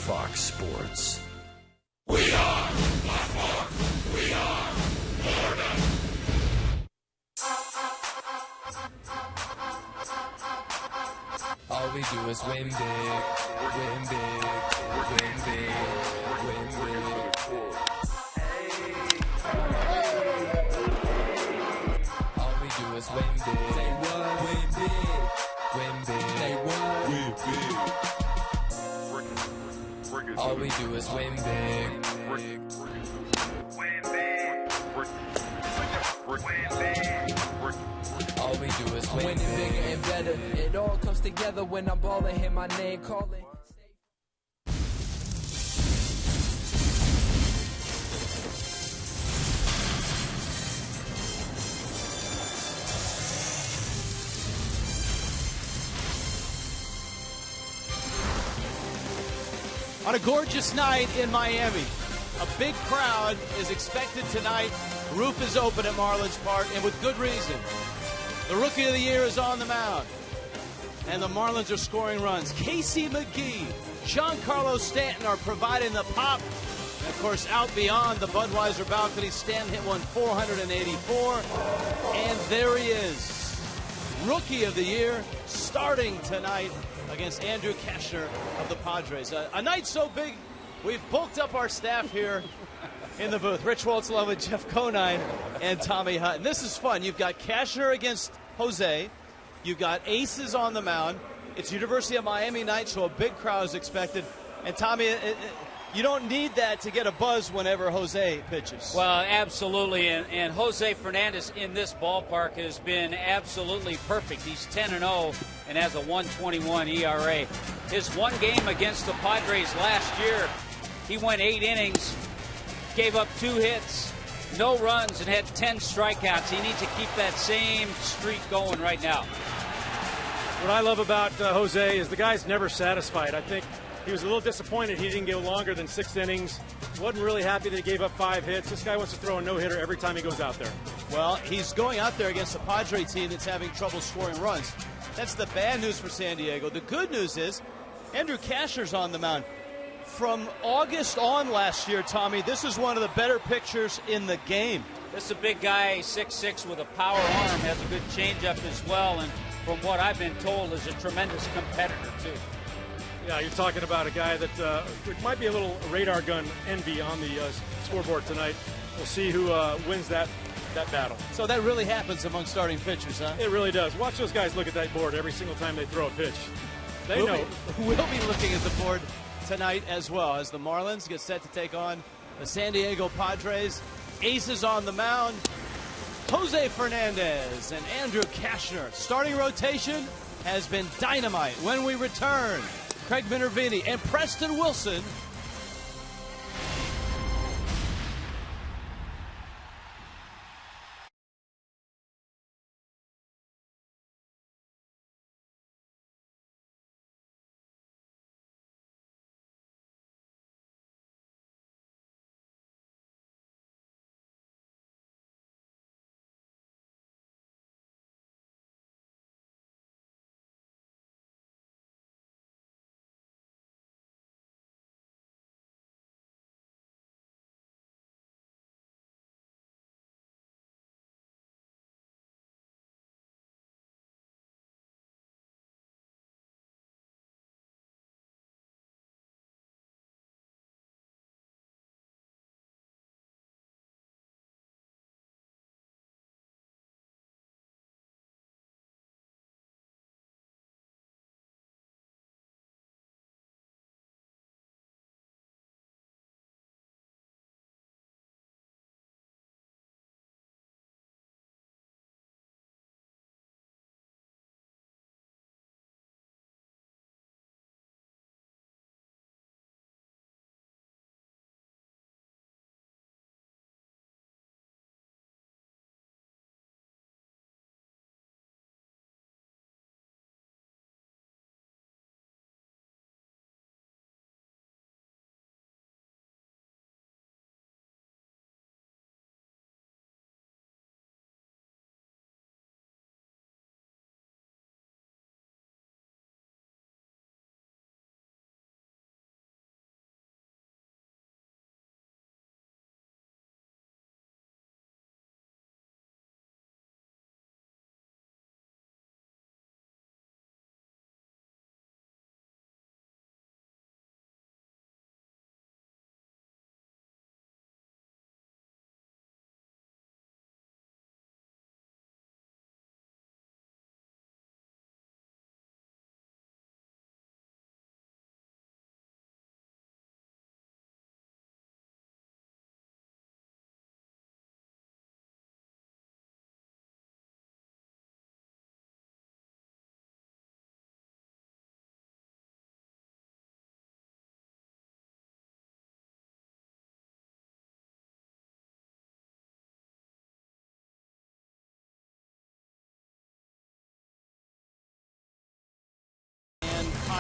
Fox Sports. We are Baltimore. We are Florida. All we do is win big, win big, win big, win big. All we do is win big. Say what? Win big. Win big. Say what? Win big. All we do is win big. Win big. All we do is win big. Bigger and better. It all comes together when I'm balling, hear my name calling. On a gorgeous night in Miami, a big crowd is expected tonight. Roof is open at Marlins Park, and with good reason. The Rookie of the Year is on the mound, and the Marlins are scoring runs. Casey McGee, Giancarlo Stanton are providing the pop. And, of course, out beyond the Budweiser balcony, Stanton hit one 484, and there he is. Rookie of the Year starting tonight against Andrew Cashner of the Padres. A night so big, we've bulked up our staff here in the booth. Rich Waltzlove, Jeff Conine, and Tommy Hutton. This is fun. You've got Cashner against Jose. You've got aces on the mound. It's University of Miami night, so a big crowd is expected. And Tommy, you don't need that to get a buzz whenever Jose pitches. Well, absolutely. And Jose Fernandez in this ballpark has been absolutely perfect. He's 10-0 and has a 1.21 ERA. His one game against the Padres last year, he went 8 innings, gave up 2 hits, no runs, and had 10 strikeouts. He needs to keep that same streak going right now. What I love about Jose is the guy's never satisfied. I think he was a little disappointed he didn't go longer than 6 innings. Wasn't really happy that he gave up 5 hits. This guy wants to throw a no-hitter every time he goes out there. Well, he's going out there against a Padre team that's having trouble scoring runs. That's the bad news for San Diego. The good news is Andrew Cashner's on the mound. From August on last year, Tommy, this is one of the better pitchers in the game. This is a big guy, 6'6", with a power arm, has a good changeup as well, and from what I've been told is a tremendous competitor, too. Yeah, you're talking about a guy that there might be a little radar gun envy on the scoreboard tonight. We'll see who wins that battle. So that really happens among starting pitchers, huh? It really does. Watch those guys look at that board every single time they throw a pitch. They know. We'll be looking at the board tonight as well as the Marlins get set to take on the San Diego Padres. Aces on the mound. Jose Fernandez and Andrew Cashner. Starting rotation has been dynamite. When we return, Craig Minervini and Preston Wilson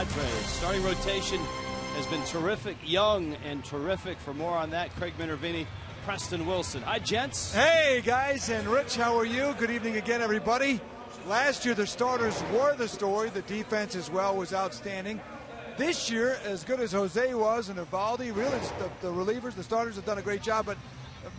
Padres. Starting rotation has been terrific, young and terrific. For more on that, Craig Minervini, Preston Wilson. Hi, gents. Hey, guys, and Rich, how are you? Good evening again, everybody. Last year, the starters were the story. The defense as well was outstanding. This year, as good as Jose was and Evaldi, really, the relievers, the starters have done a great job, but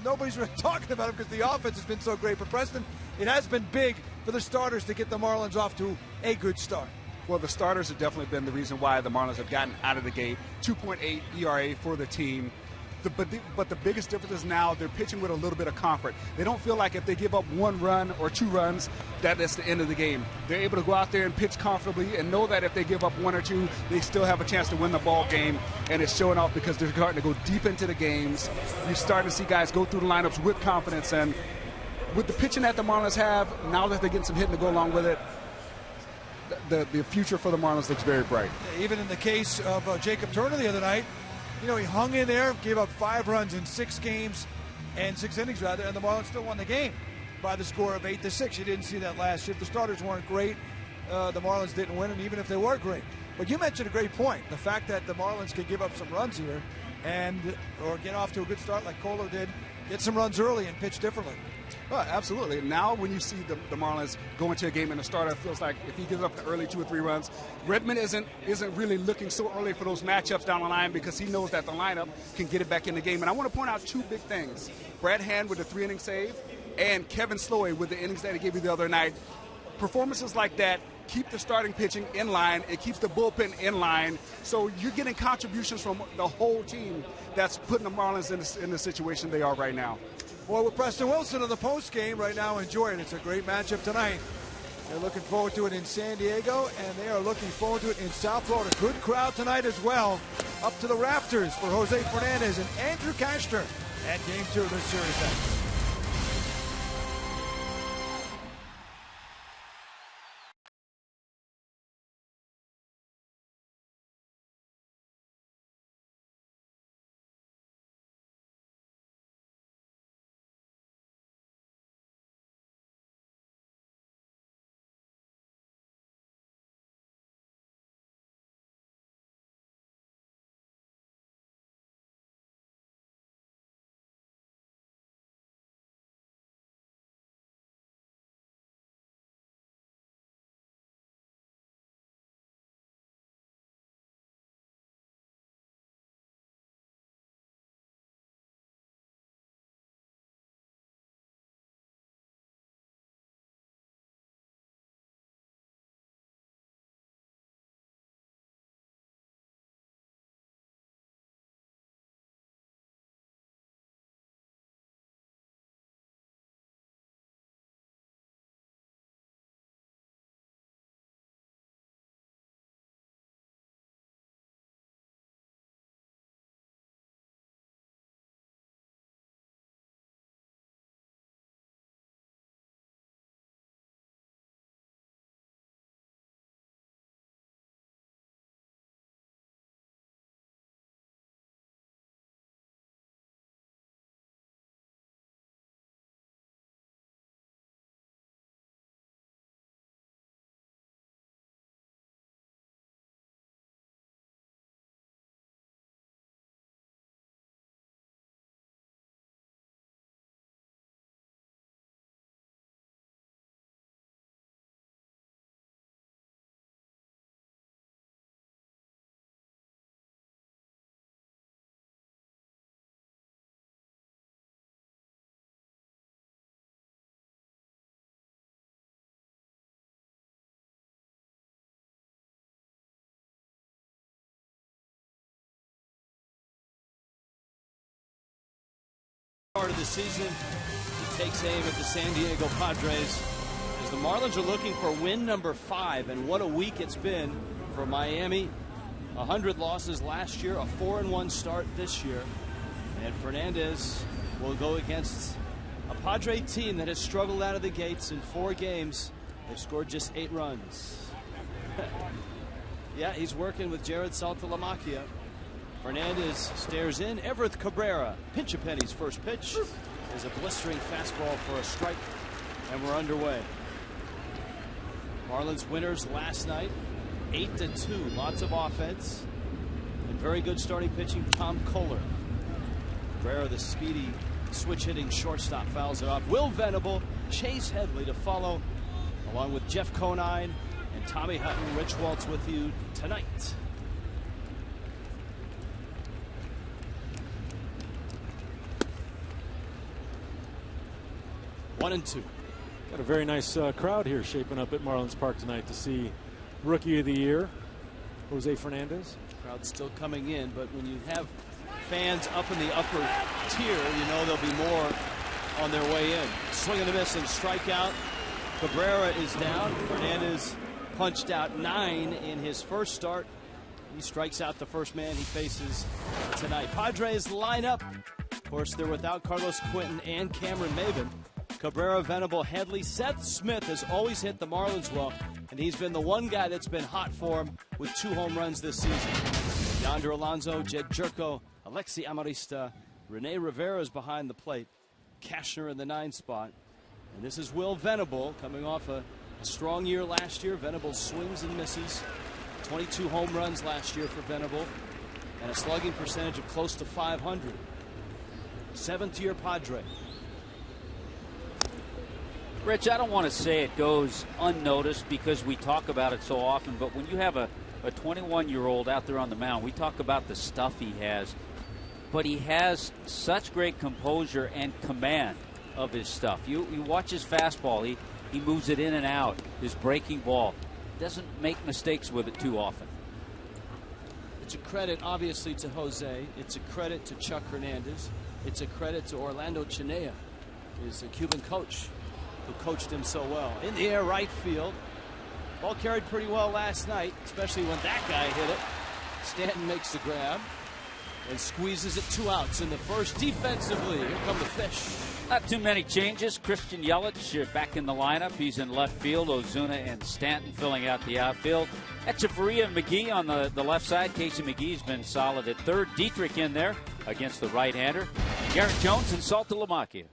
nobody's really talking about it because the offense has been so great. But Preston, it has been big for the starters to get the Marlins off to a good start. Well, the starters have definitely been the reason why the Marlins have gotten out of the gate. 2.8 ERA for the team. But the biggest difference is now they're pitching with a little bit of comfort. They don't feel like if they give up 1 run or 2 runs, that's the end of the game. They're able to go out there and pitch comfortably and know that if they give up 1 or 2, they still have a chance to win the ball game. And it's showing off because they're starting to go deep into the games. You're starting to see guys go through the lineups with confidence. And with the pitching that the Marlins have, now that they're getting some hitting to go along with it, the future for the Marlins looks very bright. Even in the case of Jacob Turner the other night, you know, he hung in there, gave up 5 runs in 6 games, and 6 innings rather, and the Marlins still won the game by the score of 8-6. You didn't see that last shift. The starters weren't great. The Marlins didn't win, and even if they were great. But you mentioned a great point. The fact that the Marlins could give up some runs here or get off to a good start like Colo did, get some runs early and pitch differently. Oh, absolutely. Now when you see the Marlins go into a game and the starter feels like if he gives up the early 2 or 3 runs, Redmond isn't really looking so early for those matchups down the line because he knows that the lineup can get it back in the game. And I want to point out 2 big things. Brad Hand with the 3-inning save and Kevin Sloy with the innings that he gave you the other night. Performances like that keep the starting pitching in line. It keeps the bullpen in line. So you're getting contributions from the whole team that's putting the Marlins in the situation they are right now. Boy, with Preston Wilson in the post game right now, enjoy it. It's a great matchup tonight. They're looking forward to it in San Diego, and they are looking forward to it in South Florida. Good crowd tonight as well. Up to the rafters for Jose Fernandez and Andrew Cashner at Game 2 of this series. Part of the season, he takes aim at the San Diego Padres as the Marlins are looking for win number 5, and what a week it's been for Miami. 100 losses last year, a 4-1 start this year, and Fernandez will go against a Padre team that has struggled out of the gates in 4 games. They've scored just 8 runs. Yeah, he's working with Jared Saltalamacchia. Fernandez stares in. Everett Cabrera, Pinch-A-Penny's first pitch is a blistering fastball for a strike, and we're underway. Marlins winners last night, 8-2. Lots of offense and very good starting pitching. Tom Kohler. Cabrera, the speedy switch-hitting shortstop, fouls it off. Will Venable, Chase Headley to follow, along with Jeff Conine and Tommy Hutton. Rich Waltz with you tonight. One and two. Got a very nice crowd here shaping up at Marlins Park tonight to see Rookie of the Year, Jose Fernandez. Crowd's still coming in, but when you have fans up in the upper tier, you know there'll be more on their way in. Swing and a miss and strikeout. Cabrera is down. Fernandez punched out 9 in his first start. He strikes out the first man he faces tonight. Padres line up. Of course, they're without Carlos Quentin and Cameron Maybin. Cabrera, Venable, Headley. Seth Smith has always hit the Marlins well, and he's been the one guy that's been hot for him with 2 home runs this season. Yonder Alonso, Jed Jerko, Alexi Amarista, Rene Rivera's behind the plate. Cashner in the 9 spot. And this is Will Venable coming off a strong year last year. Venable swings and misses. 22 home runs last year for Venable and a slugging percentage of close to 500. 7th year Padre. Rich, I don't want to say it goes unnoticed because we talk about it so often, but when you have a 21-year-old out there on the mound, we talk about the stuff he has, but he has such great composure and command of his stuff. You watch his fastball, he moves it in and out. His breaking ball, doesn't make mistakes with it too often. It's a credit, obviously, to Jose. It's a credit to Chuck Hernandez. It's a credit to Orlando Chinea, his Cuban coach, who coached him so well. In the air, right field. Ball carried pretty well last night, especially when that guy hit it. Stanton makes the grab and squeezes it. 2 outs in the first. Defensively, here come the Fish. Not too many changes. Christian Yelich back in the lineup. He's in left field. Ozuna and Stanton filling out the outfield. Echeverria and McGee on the left side. Casey McGee's been solid at third. Dietrich in there against the right-hander. Garrett Jones and Saltalamacchia.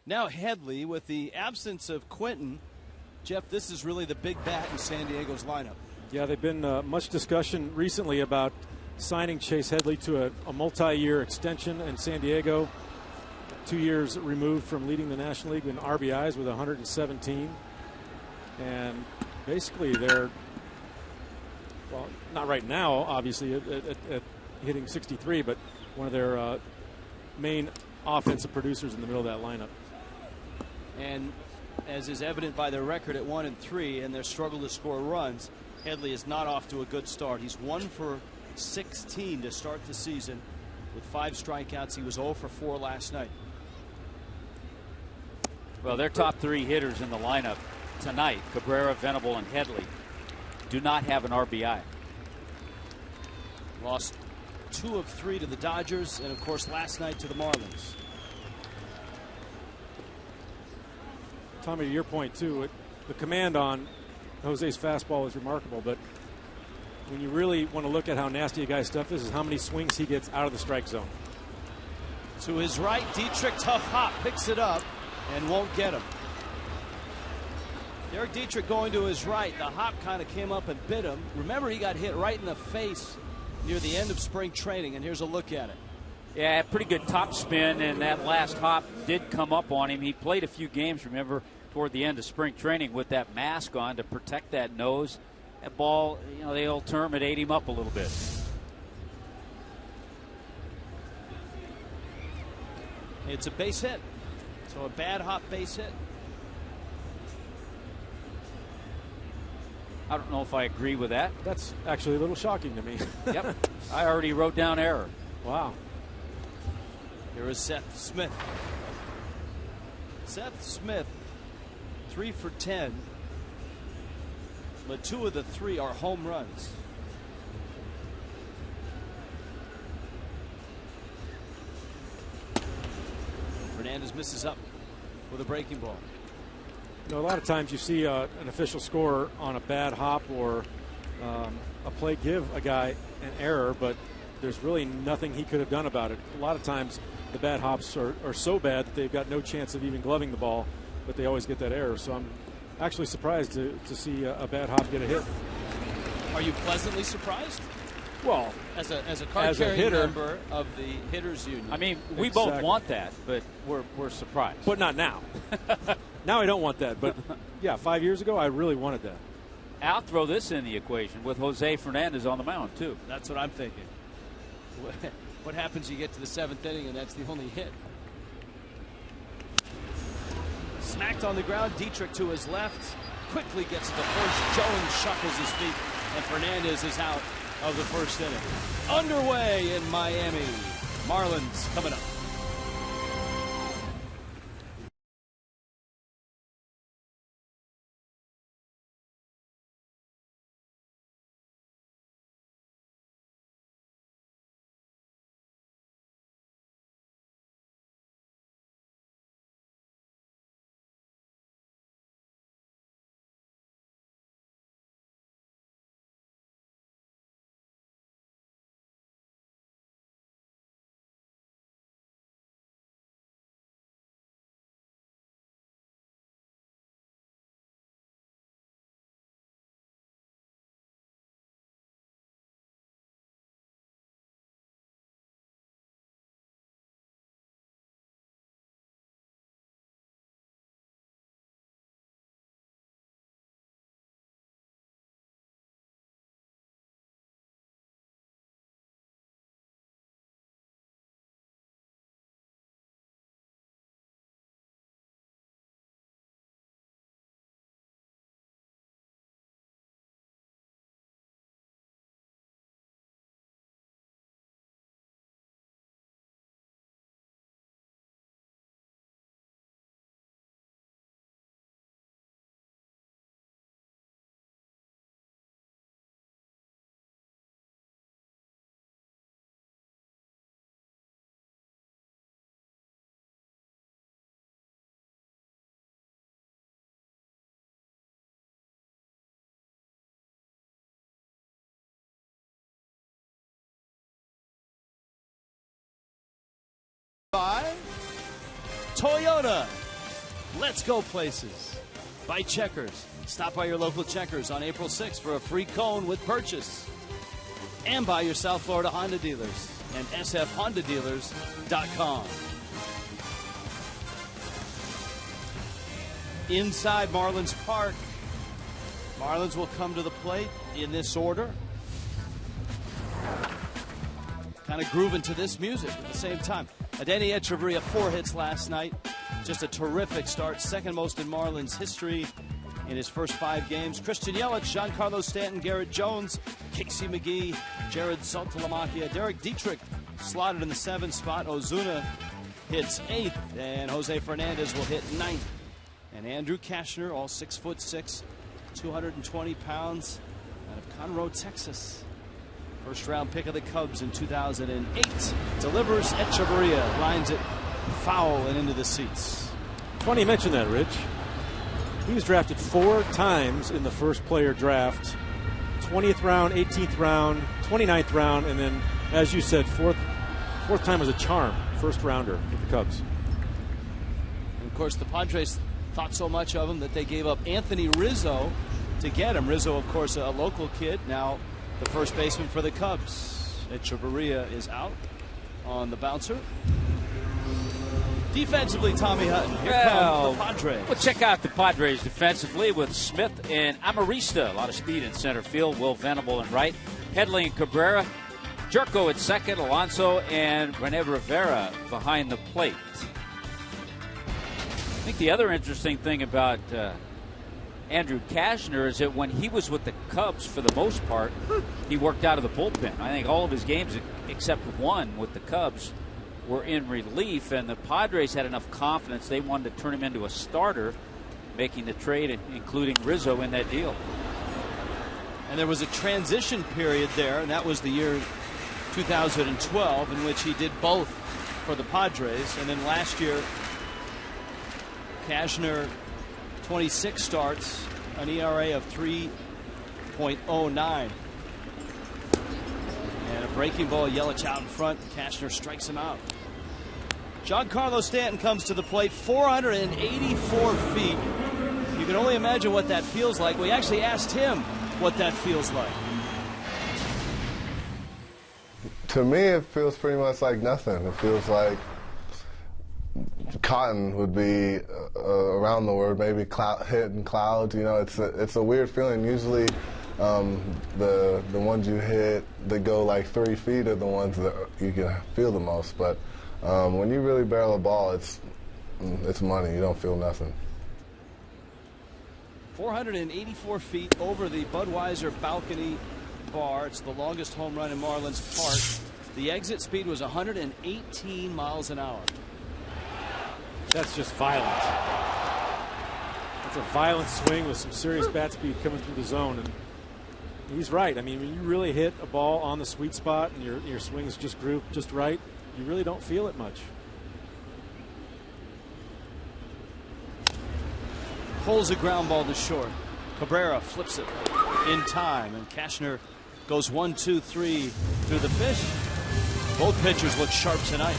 Now Headley with the absence of Quentin. Jeff, this is really the big bat in San Diego's lineup. Yeah, they've been much discussion recently about signing Chase Headley to a multi-year extension in San Diego. 2 years removed from leading the National League in RBIs with 117. And basically they're, well, not right now, obviously, at hitting 63, but one of their main offensive producers in the middle of that lineup. And as is evident by their record at 1-3 and their struggle to score runs, Headley is not off to a good start. He's 1 for 16 to start the season with 5 strikeouts. He was 0 for 4 last night. Well, their top 3 hitters in the lineup tonight, Cabrera, Venable, and Headley, do not have an RBI. Lost 2 of 3 to the Dodgers, and of course last night to the Marlins. Tommy, to your point too, the command on Jose's fastball is remarkable, but when you really want to look at how nasty a guy's stuff is how many swings he gets out of the strike zone. To his right, Dietrich, tough hop, picks it up and won't get him. Derek Dietrich going to his right. The hop kind of came up and bit him. Remember, he got hit right in the face near the end of spring training, and here's a look at it. Yeah, pretty good top spin, and that last hop did come up on him. He played a few games, remember, toward the end of spring training with that mask on to protect that nose. That ball, you know, the old term, it ate him up a little bit. It's a base hit. So a bad hop base hit. I don't know if I agree with that. That's actually a little shocking to me. Yep. I already wrote down error. Wow. Here is Seth Smith. Seth Smith, 3 for 10. But 2 of the 3 are home runs. Fernandez misses up with a breaking ball. You know, a lot of times you see an official score on a bad hop or a play give a guy an error, but there's really nothing he could have done about it. A lot of times the bad hops are so bad that they've got no chance of even gloving the ball, but they always get that error. So I'm Actually surprised to see a bad hop get a hit. Are you pleasantly surprised? Well, as a card-carrying member of the hitters union. I mean, we both want that, but we're surprised. But not now. Now I don't want that. But yeah, 5 years ago I really wanted that. I'll throw this in the equation with Jose Fernandez on the mound too. That's what I'm thinking. What happens? You get to the 7th inning and that's the only hit. Smacked on the ground. Dietrich to his left. Quickly gets to the first. Jones shuffles his feet, and Fernandez is out of the first inning. Underway in Miami. Marlins coming up. By Toyota. Let's go places. By Checkers. Stop by your local Checkers on April 6th for a free cone with purchase. And by your South Florida Honda dealers and sfhondadealers.com. Inside Marlins Park. Marlins will come to the plate in this order. Kind of grooving to this music at the same time. Adeiny Echeverria, 4 hits last night. Just a terrific start. Second most in Marlins history in his first 5 games. Christian Yelich, Giancarlo Stanton, Garrett Jones, Casey McGee, Jared Saltalamacchia, Derek Dietrich slotted in the 7th spot. Ozuna hits 8th, and Jose Fernandez will hit 9th. And Andrew Cashner, all 6'6", 220 pounds, out of Conroe, Texas. First round pick of the Cubs in 2008. Delivers Echeverria, lines it foul and into the seats. Funny you mentioned that, Rich. He was drafted 4 times in the first player draft. 20th round, 18th round, 29th round, and then, as you said, fourth time was a charm. First rounder with the Cubs. And of course, the Padres thought so much of him that they gave up Anthony Rizzo to get him. Rizzo, of course, a local kid, now the first baseman for the Cubs. Echeverria is out on the bouncer. Defensively, Tommy Hutton. Here come the Padres. Well, check out the Padres defensively with Smith and Amarista. A lot of speed in center field. Will Venable in right. Headley and Cabrera. Jerko at second. Alonso and Rene Rivera behind the plate. I think the other interesting thing about Andrew Cashner is that when he was with the Cubs, for the most part, he worked out of the bullpen. I think all of his games, except one with the Cubs, were in relief, and the Padres had enough confidence they wanted to turn him into a starter, making the trade, including Rizzo in that deal. And there was a transition period there, and that was the year 2012, in which he did both for the Padres. And then last year, Cashner, 26 starts, an ERA of 3.09. And a breaking ball, Yelich out in front. Cashner strikes him out. Giancarlo Stanton comes to the plate, 484 feet. You can only imagine what that feels like. We actually asked him what that feels like. To me, it feels pretty much like nothing. It feels like cotton would be around the word, maybe hitting clouds. You know, it's a weird feeling. Usually, the ones you hit that go like 3 feet are the ones that you can feel the most. But when you really barrel a ball, it's money. You don't feel nothing. 484 feet over the Budweiser balcony bar. It's the longest home run in Marlins Park. The exit speed was 118 miles an hour. That's just violent. It's a violent swing with some serious bat speed coming through the zone. And he's right. I mean, when you really hit a ball on the sweet spot and your swing is just grouped just right, you really don't feel it much. Pulls a ground ball to short. Cabrera flips it in time, and Cashner goes 1-2-3 through the fish. Both pitchers look sharp tonight.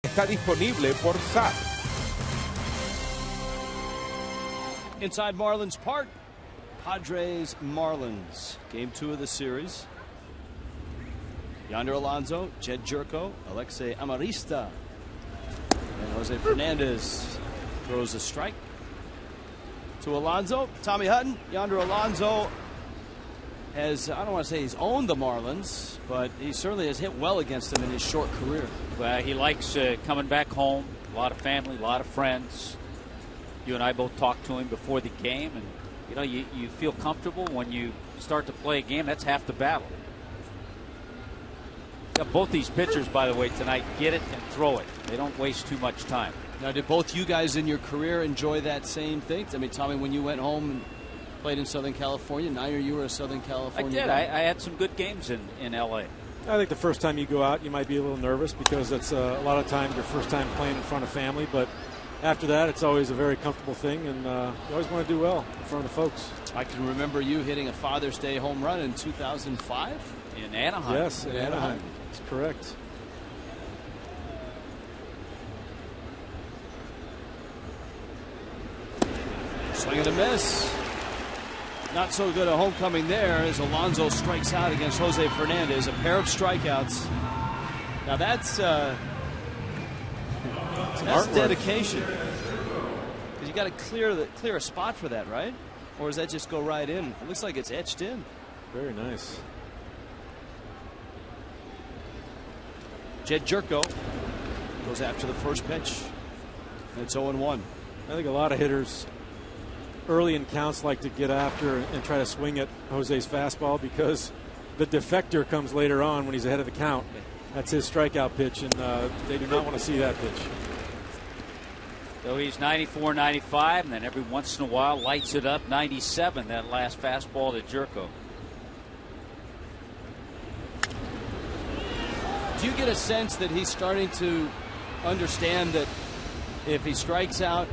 Está disponible por SAP. Inside Marlins Park, Padres Marlins. Game 2 of the series. Yonder Alonso, Jed Jerko, Alexei Amarista, and Jose Fernandez throws a strike to Alonso. Tommy Hutton, Yonder Alonso has, I don't want to say he's owned the Marlins, but he certainly has hit well against them in his short career. Well, he likes coming back home. A lot of family, a lot of friends. You and I both talked to him before the game, and you know, you feel comfortable when you start to play a game. That's half the battle. Yeah, both these pitchers, by the way, tonight get it and throw it. They don't waste too much time. Now, did both you guys in your career enjoy that same thing? I mean, Tommy, when you went home and played in Southern California, Nair, you were a Southern California I did. guy. I had some good games in L.A. I think the first time you go out, you might be a little nervous because it's a lot of times your first time playing in front of family. But after that, it's always a very comfortable thing, and you always want to do well in front of the folks. I can remember you hitting a Father's Day home run in 2005 in Anaheim. Yes, in Anaheim. That's correct. Swing and a miss. Not so good a homecoming there as Alonso strikes out against Jose Fernandez. A pair of strikeouts. Now that's dedication. Because you got to clear a spot for that, right? Or does that just go right in? It looks like it's etched in. Very nice. Jed Jerko goes after the first pitch. And it's 0-1. I think a lot of hitters early in counts like to get after and try to swing at Jose's fastball because the defector comes later on when he's ahead of the count. That's his strikeout pitch, and they do not want to see that pitch. So he's 94, 95, and then every once in a while lights it up 97, that last fastball to Jerko. Do you get a sense that he's starting to understand that if he strikes out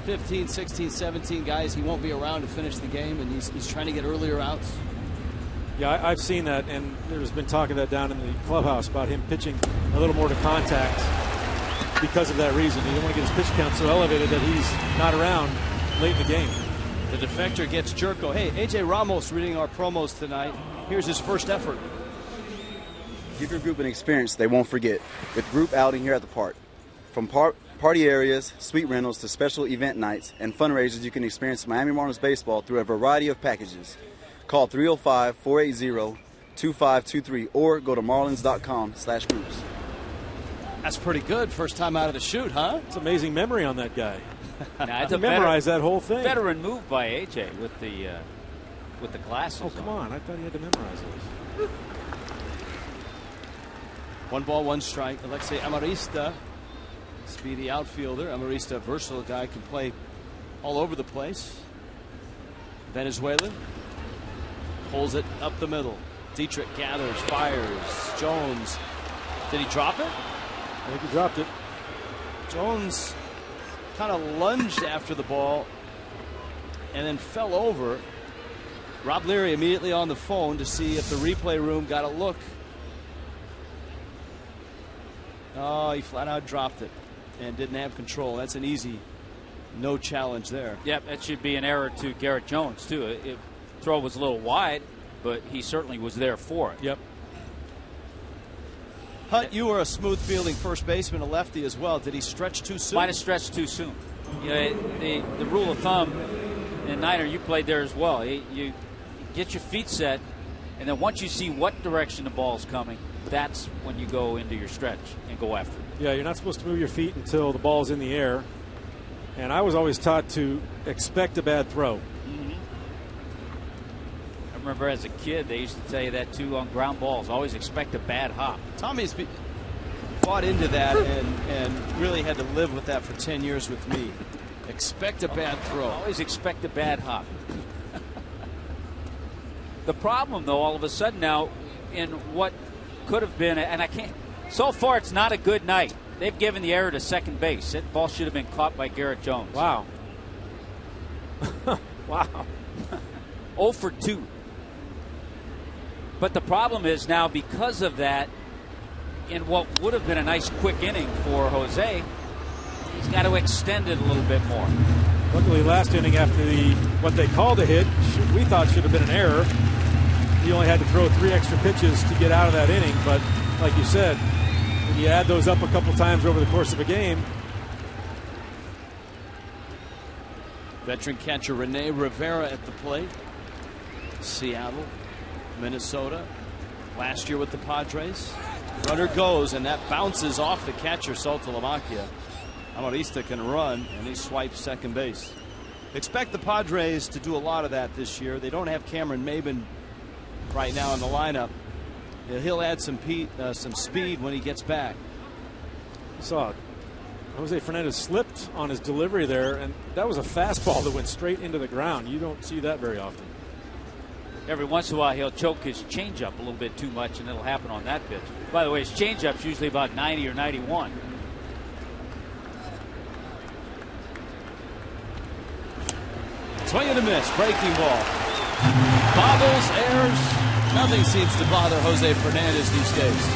15, 16, 17 guys, he won't be around to finish the game, and he's trying to get earlier outs? Yeah, I've seen that, and there's been talk of that down in the clubhouse about him pitching a little more to contact because of that reason. He don't want to get his pitch count so elevated that he's not around late in the game. The defector gets Jerko. Hey, A.J. Ramos reading our promos tonight. Here's his first effort. Give your group an experience they won't forget with group outing here at the park. From party areas, suite rentals to special event nights and fundraisers, you can experience Miami Marlins baseball through a variety of packages. Call 305-480-2523 or go to marlins.com/groups. That's pretty good. First time out of the chute, huh? It's amazing memory on that guy. Now, it's he memorized that whole thing. Veteran move by AJ with the glasses. Oh, come on. I thought he had to memorize those. 1 ball, 1 strike. Alexei Amarista, speedy outfielder. Amarista, versatile guy, can play all over the place. Venezuelan pulls it up the middle. Dietrich gathers, fires. Jones. Did he drop it? I think he dropped it. Jones kind of lunged after the ball and then fell over. Rob Leary immediately on the phone to see if the replay room got a look. Oh, he flat out dropped it and didn't have control. That's an easy no challenge there. Yep, that should be an error to Garrett Jones, too. Throw was a little wide, but he certainly was there for it. Yep. Hunt, you were a smooth fielding first baseman, a lefty as well. Did he stretch too soon? Might have stretched too soon. You know, the rule of thumb, and Niner, you played there as well. You get your feet set, and then once you see what direction the ball's coming, that's when you go into your stretch and go after it. Yeah, you're not supposed to move your feet until the ball's in the air. And I was always taught to expect a bad throw. Mm-hmm. I remember as a kid, they used to tell you that too on ground balls. Always expect a bad hop. Tommy's bought into that and really had to live with that for 10 years with me. Expect a bad throw. Always expect a bad hop. The problem, though, all of a sudden now, in what could have been, and I can't, so far it's not a good night. They've given the error to second base. That ball should have been caught by Garrett Jones. Wow. Wow. 0 for 2. But the problem is now, because of that, in what would have been a nice quick inning for Jose, he's got to extend it a little bit more. Luckily, last inning after what they called a hit, we thought should have been an error. He only had to throw 3 extra pitches to get out of that inning. But like you said, when you add those up a couple times over the course of a game. Veteran catcher Rene Rivera at the plate. Seattle, Minnesota. Last year with the Padres. Runner goes, and that bounces off the catcher, Saltalamacchia. Amarista can run, and he swipes second base. Expect the Padres to do a lot of that this year. They don't have Cameron Maben right now in the lineup. He'll add some speed when he gets back. You saw Jose Fernandez slipped on his delivery there, and that was a fastball that went straight into the ground. You don't see that very often. Every once in a while, he'll choke his changeup a little bit too much, and it'll happen on that pitch. By the way, his changeup's usually about 90 or 91. Swing and a miss, breaking ball. Bobbles, airs. Nothing seems to bother Jose Fernandez these days.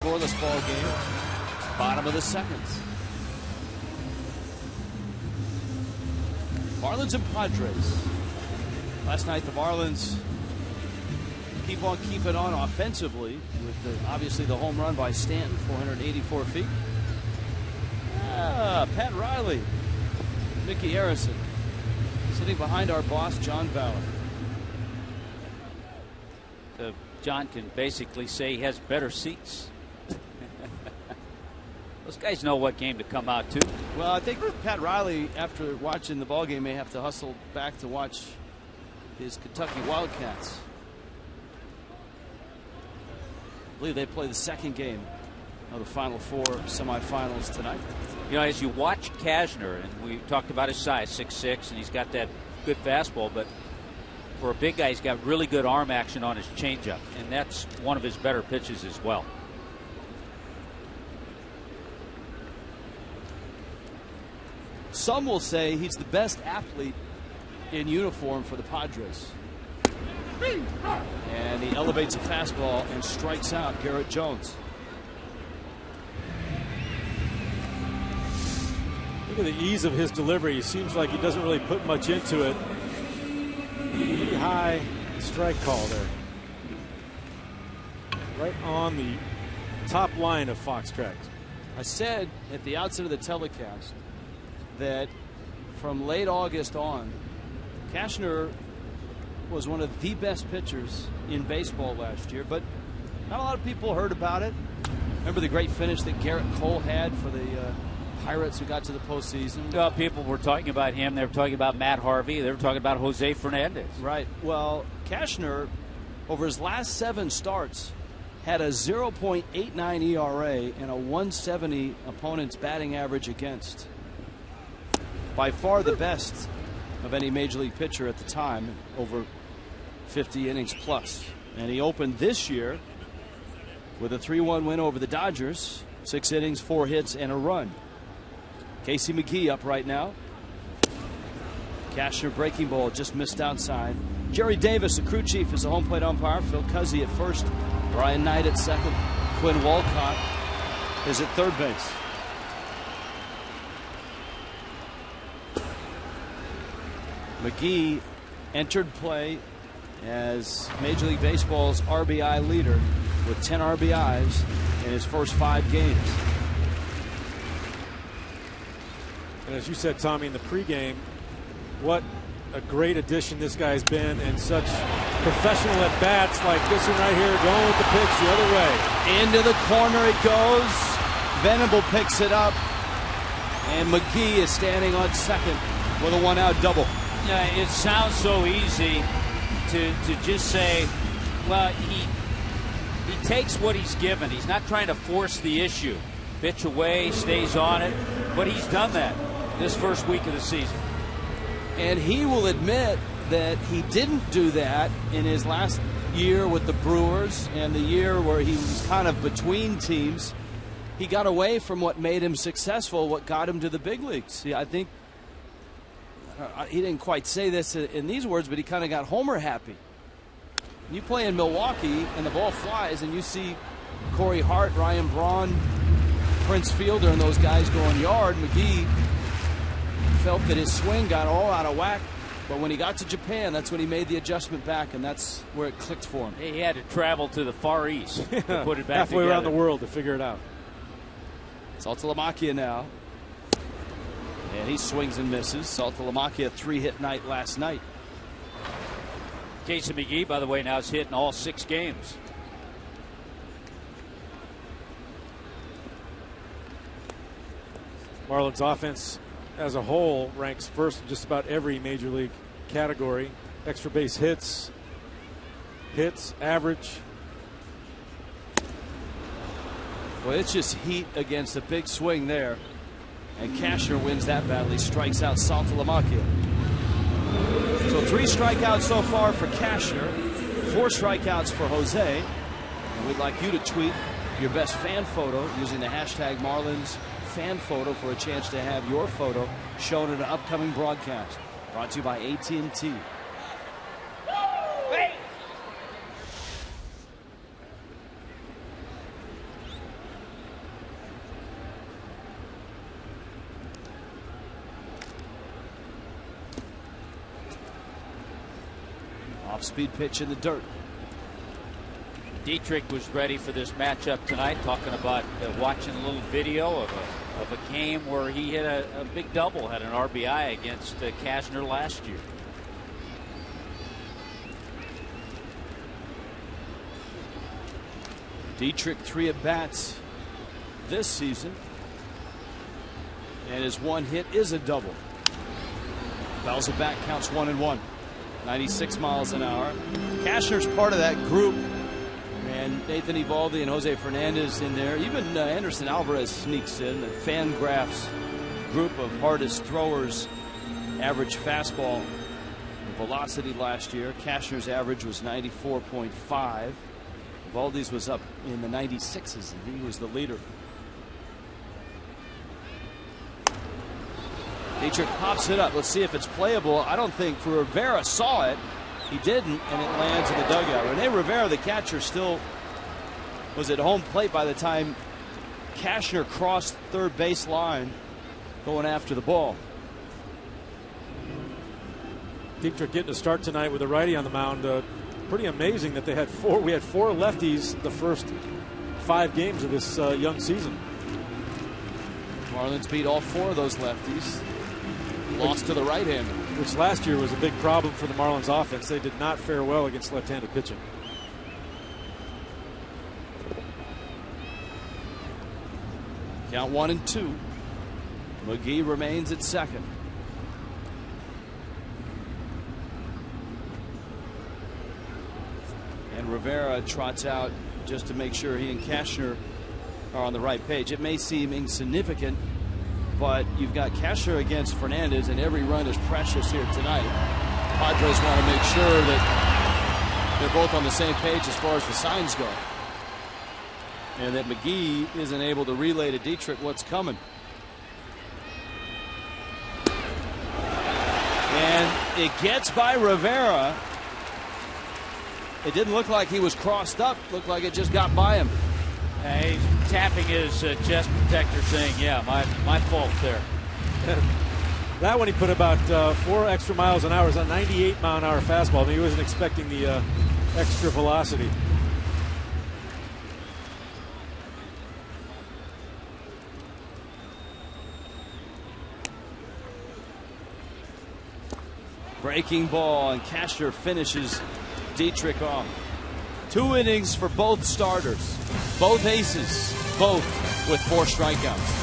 scoreless ball game. Bottom of the second. Marlins and Padres. Last night the Marlins keep on keeping on offensively with obviously the home run by Stanton, 484 feet. Pat Riley, Mickey Harrison, sitting behind our boss, John Valley. John can basically say he has better seats. Those guys know what game to come out to. Well, I think Pat Riley, after watching the ball game, may have to hustle back to watch his Kentucky Wildcats. I believe they play the second game of the Final Four semifinals tonight. You know, as you watch Cashner, and we talked about his size, 6'6", and he's got that good fastball, but for a big guy, he's got really good arm action on his changeup, and that's one of his better pitches as well. Some will say he's the best athlete in uniform for the Padres. And he elevates a fastball and strikes out Garrett Jones. Look at the ease of his delivery. He seems like he doesn't really put much into it. Pretty high strike call there. Right on the top line of Fox Tracks. I said at the outset of the telecast that from late August on, Cashner was one of the best pitchers in baseball last year, but not a lot of people heard about it. Remember the great finish that Garrett Cole had for the Pirates who got to the postseason? Well, people were talking about him. They were talking about Matt Harvey. They were talking about Jose Fernandez. Right. Well, Cashner, over his last 7 starts, had a 0.89 ERA and a 170 opponent's batting average against. By far the best of any major league pitcher at the time, over 50 innings plus. And he opened this year with a 3-1 win over the Dodgers. 6 innings, 4 hits, and a run. Casey McGee up right now. Cashner breaking ball just missed outside. Jerry Davis, the crew chief, is the home plate umpire. Phil Cuzzy at first. Brian Knight at second. Quinn Walcott is at third base. McGee entered play as Major League Baseball's RBI leader with 10 RBIs in his first 5 games. And as you said, Tommy, in the pregame, what a great addition this guy's been, and such professional at bats like this one right here, going with the pitch the other way. Into the corner it goes. Venable picks it up, and McGee is standing on second with a 1-out double. Yeah, it sounds so easy to just say, well, he takes what he's given. He's not trying to force the issue. Pitch away, stays on it, but he's done that this first week of the season. And he will admit that he didn't do that in his last year with the Brewers and the year where he was kind of between teams. He got away from what made him successful, what got him to the big leagues. See, I think he didn't quite say this in these words, but he kind of got Homer happy. You play in Milwaukee and the ball flies and you see Corey Hart, Ryan Braun, Prince Fielder, and those guys going yard. McGee felt that his swing got all out of whack, but when he got to Japan, that's when he made the adjustment back, and that's where it clicked for him. He had to travel to the Far East to put it back halfway together. around the world to figure it out. Saltalamacchia now. And he swings and misses. Saltalamacchia 3-hit night last night. Casey McGee, by the way, now is hitting all 6 games. Marlins offense as a whole ranks first in just about every major league category. Extra base hits, average. Well, it's just heat against a big swing there. And Cashner wins that battle. He strikes out Saltalamacchia. So 3 strikeouts so far for Cashner, 4 strikeouts for Jose. And we'd like you to tweet your best fan photo using the hashtag Marlins fan photo for a chance to have your photo shown in an upcoming broadcast. Brought to you by AT&T. Off-speed pitch in the dirt. Dietrich was ready for this matchup tonight, talking about watching a little video of a game where he hit a big double, had an RBI against Cashner last year. Dietrich 3 at-bats this season, and his one hit is a double. Fouls it back, counts 1-1. 96 miles an hour. Cashner's part of that group, and Nathan Eovaldi and Jose Fernandez in there. Even Anderson Alvarez sneaks in. The Fangraphs group of hardest throwers. Average fastball velocity last year. Cashner's average was 94.5. Eovaldi's was up in the 96s, and he was the leader. Dietrich pops it up. Let's see if it's playable. I don't think Rivera saw it. He didn't, and it lands in the dugout. Rene Rivera, the catcher, still was at home plate by the time Cashner crossed third base line going after the ball. Dietrich getting a start tonight with a righty on the mound. Pretty amazing that we had four lefties the first 5 games of this young season. Marlins beat all 4 of those lefties. Lost to the right-hander, which last year was a big problem for the Marlins offense. They did not fare well against left-handed pitching. Count 1-2. McGee remains at second. And Rivera trots out just to make sure he and Cashner are on the right page. It may seem insignificant, but you've got Cashner against Fernandez, and every run is precious here tonight. Padres want to make sure that they're both on the same page as far as the signs go, and that McGee isn't able to relay to Dietrich what's coming. And it gets by Rivera. It didn't look like he was crossed up. Looked like it just got by him. He's tapping his chest protector, saying, yeah, my fault there. That one he put about 4 extra miles an hour. It was a 98-mile-an-hour fastball. I mean, he wasn't expecting the extra velocity. Breaking ball, and Cashner finishes Dietrich off. 2 innings for both starters. Both aces, both with 4 strikeouts.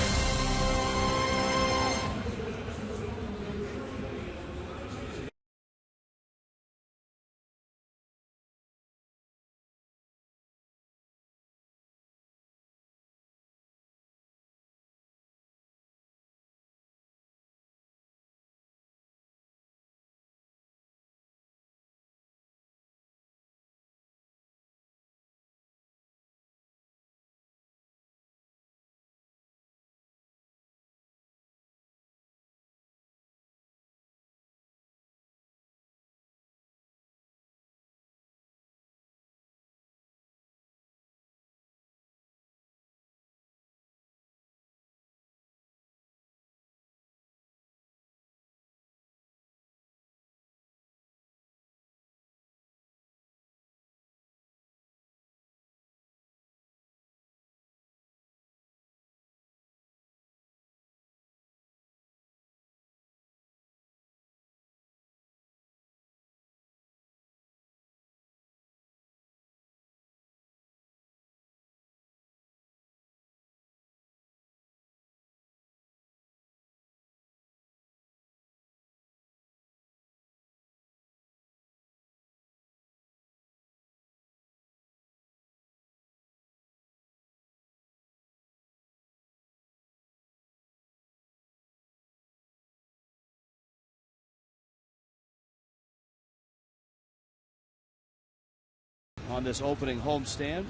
On this opening homestand.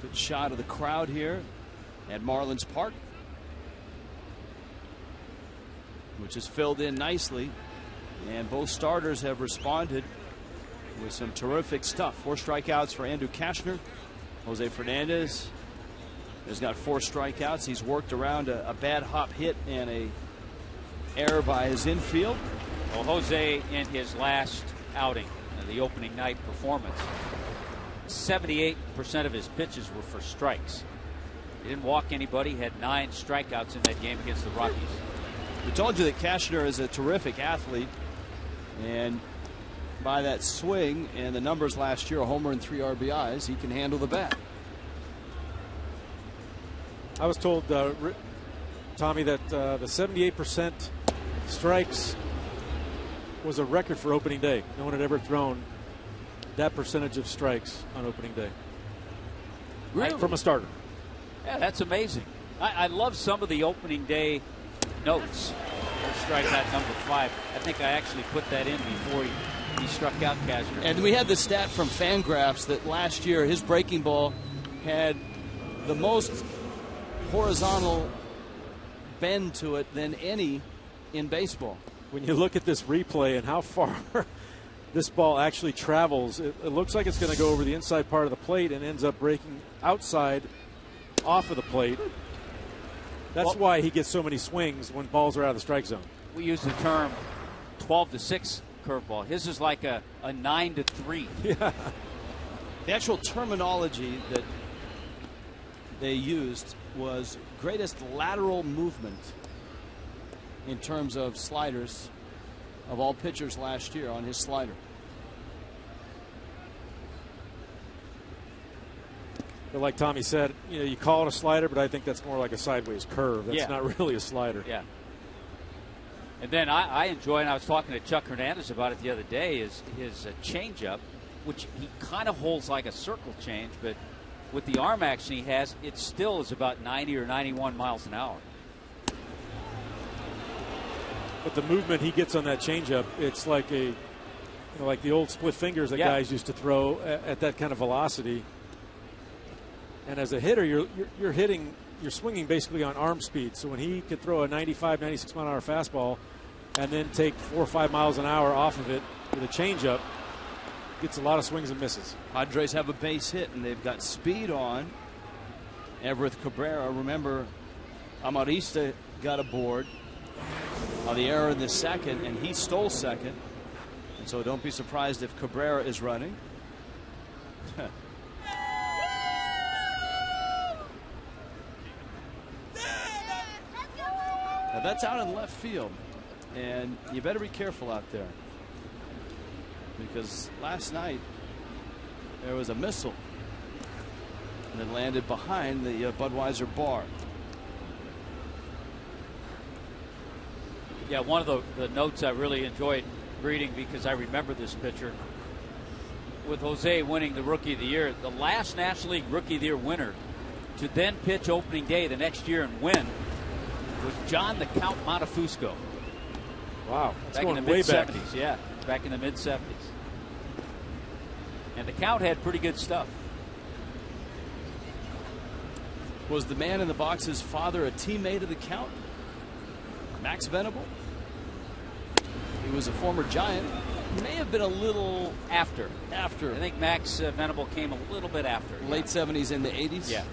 Good shot of the crowd here at Marlins Park, which is filled in nicely, and both starters have responded with some terrific stuff. 4 strikeouts for Andrew Cashner. Jose Fernandez has got 4 strikeouts. He's worked around a bad hop hit and a error by his infield. Well, Jose in his last outing the opening night performance. 78% of his pitches were for strikes. He didn't walk anybody, had 9 strikeouts in that game against the Rockies. We told you that Cashner is a terrific athlete, and by that swing and the numbers last year, a homer and 3 RBIs, he can handle the bat. I was told, Tommy, that the 78% strikes was a record for opening day. No one had ever thrown that percentage of strikes on opening day. Really? From a starter. Yeah, that's amazing. I love some of the opening day notes. Strikeout number 5. I think I actually put that in before he struck out Cashner. And we had the stat from Fangraphs that last year his breaking ball had the most horizontal bend to it than any in baseball. When you look at this replay and how far this ball actually travels, it looks like it's going to go over the inside part of the plate and ends up breaking outside off of the plate. That's why he gets so many swings when balls are out of the strike zone. We use the term 12-6 curveball. His is like a 9-3. Yeah. The actual terminology that they used was greatest lateral movement in terms of sliders of all pitchers last year on his slider. But like Tommy said, you call it a slider, but I think that's more like a sideways curve. That's not really a slider. Yeah. And then I enjoy, and I was talking to Chuck Hernandez about it the other day, is his changeup, which he kind of holds like a circle change, but with the arm action he has, it still is about 90 or 91 miles an hour. But the movement he gets on that changeup, it's like like the old split fingers that guys used to throw at that kind of velocity. And as a hitter, you're swinging basically on arm speed. So when he could throw a 95, 96 mile an hour fastball and then take 4 or 5 miles an hour off of it with a changeup, gets a lot of swings and misses. Padres have a base hit, and they've got speed on Everett Cabrera. Remember, Amarista got aboard on the error in the second, and he stole second. And so don't be surprised if Cabrera is running. Now that's out in left field, and you better be careful out there, because last night there was a missile and it landed behind the Budweiser bar. Yeah, one of the notes I really enjoyed reading, because I remember this pitcher, with Jose winning the Rookie of the Year, the last National League Rookie of the Year winner to then pitch opening day the next year and win was John the Count Montefusco. Wow, that's back in the mid-70s. Yeah, back in the mid-70s. And the Count had pretty good stuff. Was the man in the box's father a teammate of the Count? Max Venable? He was a former Giant. May have been a little after. I think Max Venable came a little bit after. Late 70s and the 80s? Yeah.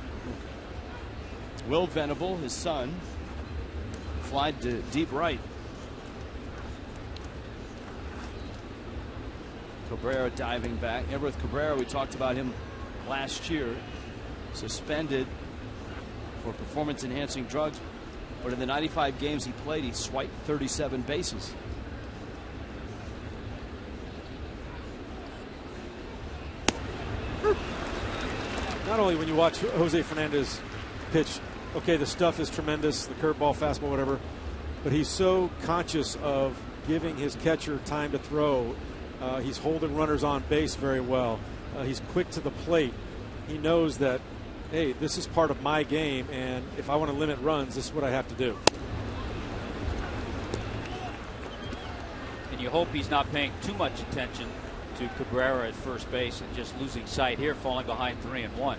Will Venable, his son, flied to deep right. Cabrera diving back. Everett Cabrera, we talked about him last year, suspended for performance-enhancing drugs, but in the 95 games he played, he swiped 37 bases. Not only when you watch Jose Fernandez pitch, okay, the stuff is tremendous, the curveball, fastball, whatever, but he's so conscious of giving his catcher time to throw. He's holding runners on base very well. He's quick to the plate. He knows that, hey, this is part of my game, and if I want to limit runs, this is what I have to do. And you hope he's not paying too much attention to Cabrera at first base and just losing sight here, falling behind 3-1.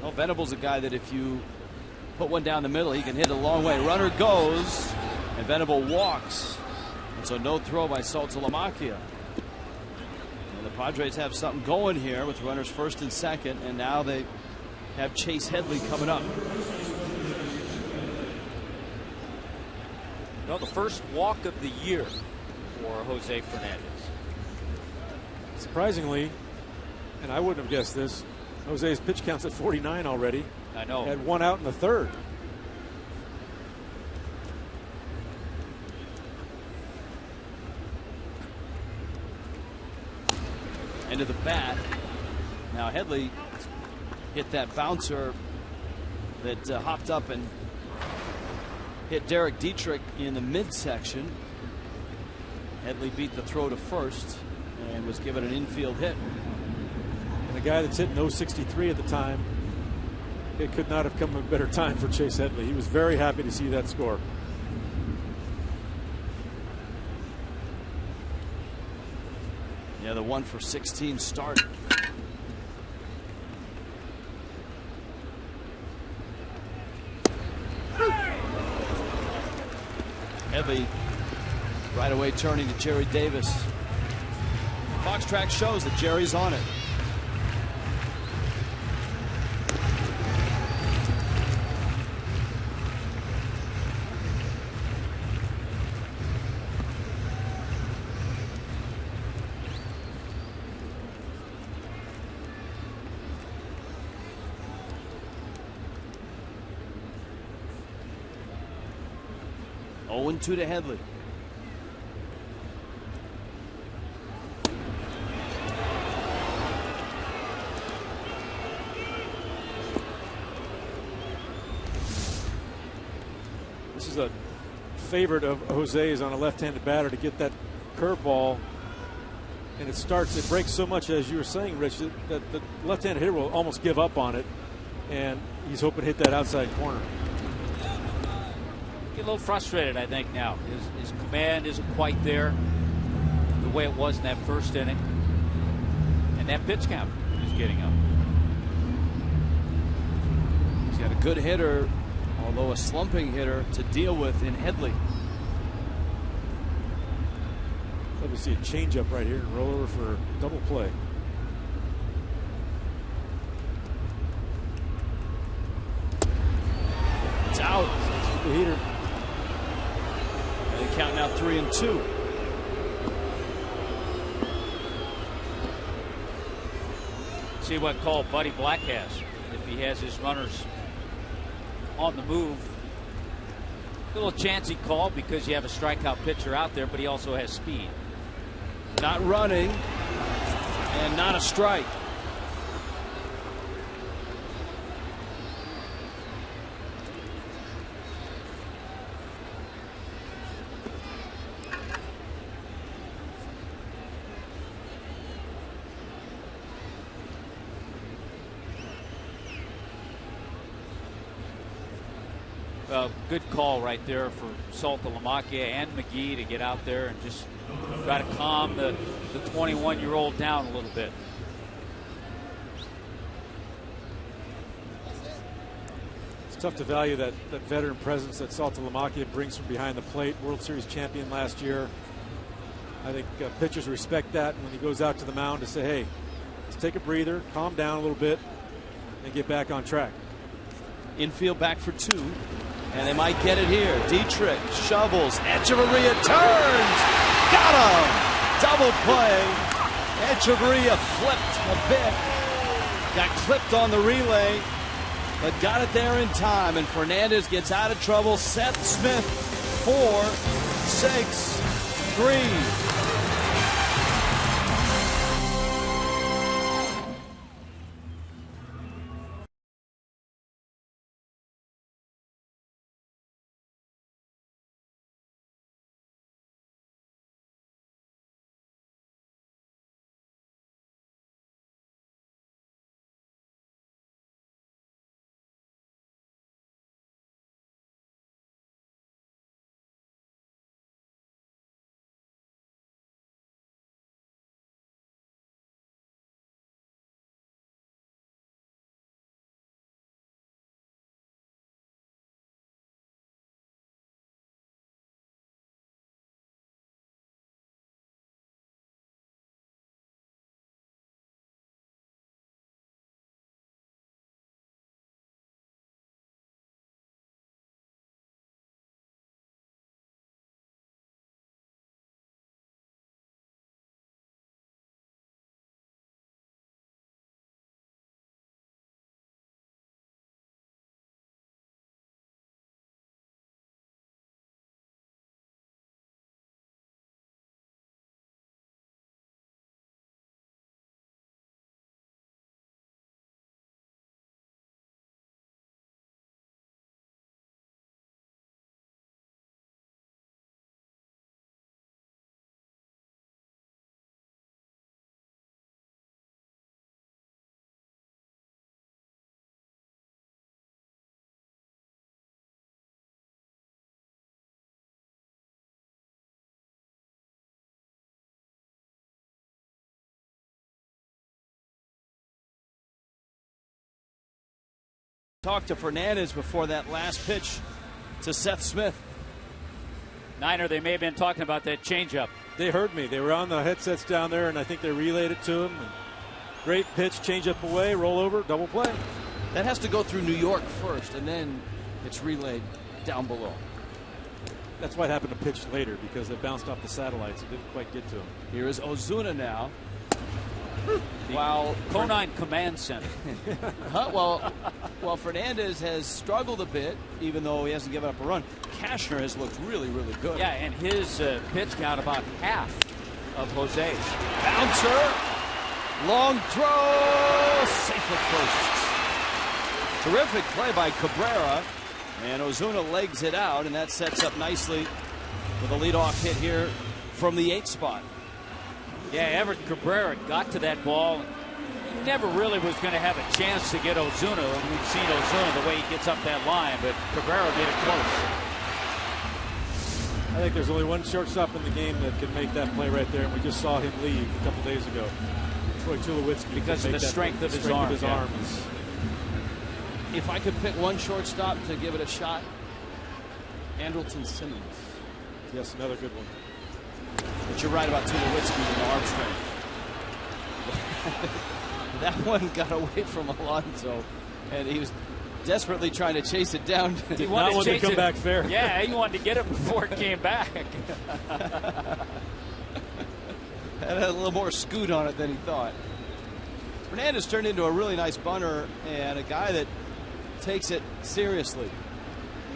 Well, Venable's a guy that if you put one down the middle, he can hit a long way. Runner goes, and Venable walks. And so no throw by Saltalamacchia. And the Padres have something going here with runners first and second, and now they have Chase Headley coming up. Well, the first walk of the year for Jose Fernandez. Surprisingly, and I wouldn't have guessed this, Jose's pitch count's at 49 already. I know. Had one out in the third. Into the bat. Now Headley hit that bouncer that hopped up and hit Derek Dietrich in the midsection. Headley beat the throw to first and was given an infield hit. And the guy that's hitting 063 at the time, it could not have come a better time for Chase Headley. He was very happy to see that score. Yeah, the 1 for 16 start. Headley right away turning to Jerry Davis. Fox track shows that Jerry's on it. Oh, 2 to Headley. This is a favorite of Jose's on a left-handed batter to get that curveball, and it breaks so much, as you were saying, Rich, that the left-handed hitter will almost give up on it, and he's hoping to hit that outside corner. Get a little frustrated, I think, now. His command isn't quite there the way it was in that first inning. And that pitch count is getting up. He's got a good hitter, although a slumping hitter, to deal with in Headley. Love to see a changeup right here and roll over for a double play. It's out. The heater. And they count now 3-2. See what call Buddy Black has. If he has his runners on the move. A little chancy call because you have a strikeout pitcher out there, but he also has speed. Not running and not a strike. Good call right there for Saltalamacchia and McGee to get out there and just try to calm the 21-year-old down a little bit. It's tough to value that veteran presence that Saltalamacchia brings from behind the plate. World Series champion last year. I think pitchers respect that when he goes out to the mound to say, hey, let's take a breather, calm down a little bit, and get back on track. Infield back for 2. And they might get it here. Dietrich shovels. Echeverria turns. Got him. Double play. Echeverria flipped a bit. Got clipped on the relay, but got it there in time. And Fernandez gets out of trouble. Seth Smith 4-6-3. Talked to Fernandez before that last pitch to Seth Smith. Niner, they may have been talking about that changeup. They heard me. They were on the headsets down there, and I think they relayed it to him. And great pitch, changeup away, roll over, double play. That has to go through New York first, and then it's relayed down below. That's why it happened to pitch later, because it bounced off the satellites. It didn't quite get to him. Here is Ozuna now. While Conine Command Center. Well, Fernandez has struggled a bit, even though he hasn't given up a run. Cashner has looked really, really good. Yeah, and his pitch count about half of Jose's. Bouncer. Long throw. Safe at first. Terrific play by Cabrera. And Ozuna legs it out, and that sets up nicely with a leadoff hit here from the 8th spot. Yeah, Everett Cabrera got to that ball. He never really was going to have a chance to get Ozuna. We've seen Ozuna the way he gets up that line, but Cabrera made it close. I think there's only one shortstop in the game that can make that play right there, and we just saw him leave a couple days ago. Troy Tulowitzki. Because of the strength of his arm. If I could pick one shortstop to give it a shot, Andrelton Simmons. Yes, another good one. But you're right about Tulowitzki and arm strength. That one got away from Alonso, and he was desperately trying to chase it down. He wanted to come back fair. Yeah, he wanted to get it before it came back. Had a little more scoot on it than he thought. Fernandez turned into a really nice bunter and a guy that takes it seriously.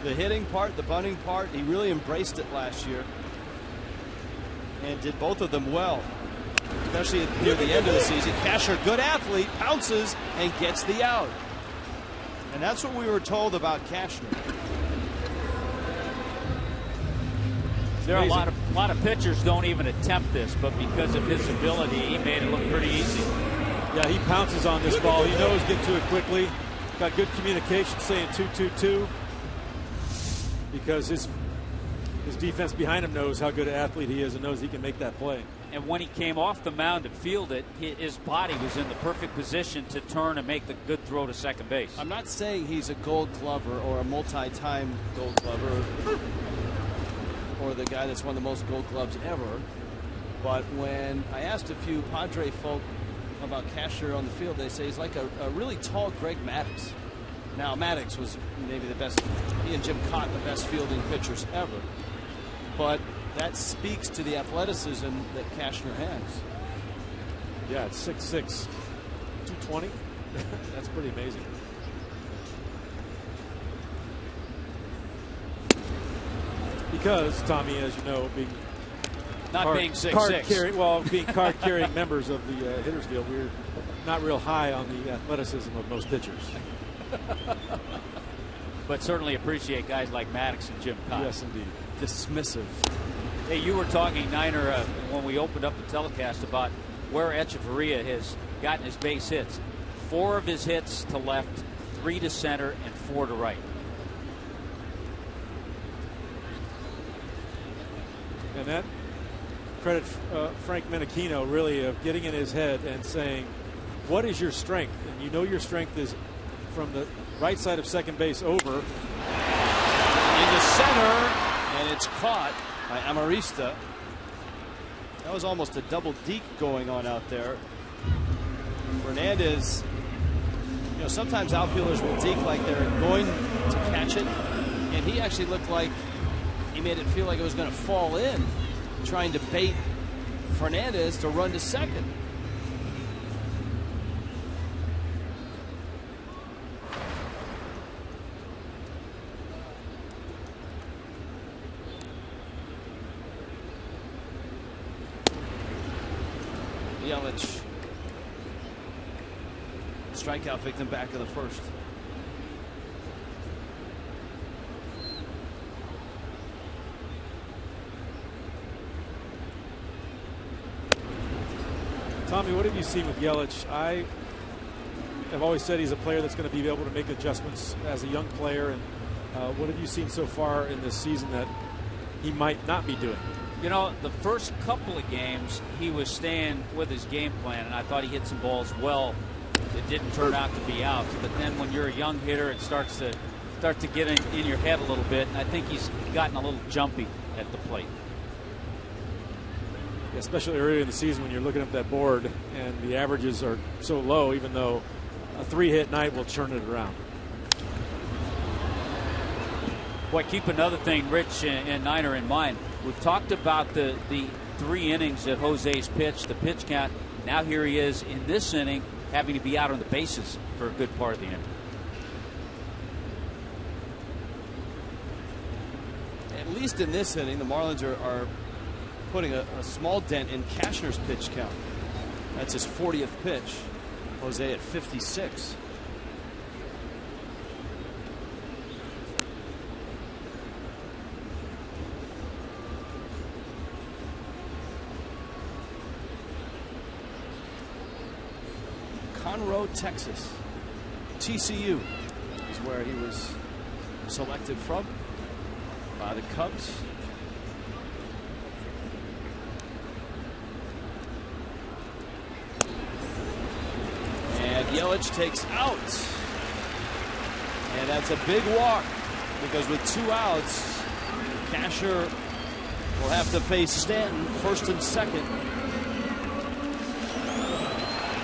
The hitting part, the bunting part, he really embraced it last year and did both of them well, especially near the end of the season. Cashner, good athlete, pounces and gets the out. And that's what we were told about Cashner. There are a lot of pitchers don't even attempt this, but because of his ability, he made it look pretty easy. Yeah, he pounces on this ball. He knows get to it quickly. Got good communication saying 2-2-2 because his defense behind him knows how good an athlete he is and knows he can make that play. And when he came off the mound to field it, his body was in the perfect position to turn and make the good throw to second base. I'm not saying he's a Gold Glover or a multi-time Gold Glover or the guy that's won the most Gold Gloves ever, but when I asked a few Padre folk about Cashner on the field, they say he's like a really tall Greg Maddux. Now, Maddux was maybe the best, he and Jim Cott, the best fielding pitchers ever. But that speaks to the athleticism that Cashner has. Yeah, it's 6'6", 220. That's pretty amazing. Because, Tommy, as you know, being being 6'6". Being card-carrying members of the Hitters Guild, we're not real high on the athleticism of most pitchers. But certainly appreciate guys like Maddux and Jim Cott. Yes, indeed. Dismissive. Hey, you were talking, Niner, when we opened up the telecast about where Echeverria has gotten his base hits. 4 of his hits to left, 3 to center, and 4 to right. And that credit Frank Menachino really of getting in his head and saying, what is your strength? And you know your strength is from the right side of second base over. Into center, and it's caught by Amarista. That was almost a double deke going on out there. Fernandez, you know, sometimes outfielders will deke like they're going to catch it, and he actually looked like he made it feel like it was going to fall in, trying to bait Fernandez to run to second. Yelich, strikeout victim back of the first. Tommy, what have you seen with Yelich? I have always said he's a player that's going to be able to make adjustments as a young player. And what have you seen so far in this season that he might not be doing? You know, the first couple of games, he was staying with his game plan, and I thought he hit some balls well it didn't turn out to be out. But then when you're a young hitter, it starts to get in your head a little bit. And I think he's gotten a little jumpy at the plate. Yeah, especially early in the season when you're looking at that board and the averages are so low, even though a 3-hit night will turn it around. Boy, keep another thing, Rich and Niner, in mind. We've talked about the 3 innings that Jose's pitched, the pitch count. Now here he is in this inning, having to be out on the bases for a good part of the inning. At least in this inning, the Marlins are putting a small dent in Cashner's pitch count. That's his 40th pitch. Jose at 56. Conroe, Texas. TCU is where he was selected from by the Cubs. And Yelich takes out. And that's a big walk, because with 2 outs, Cashner will have to face Stanton first and second.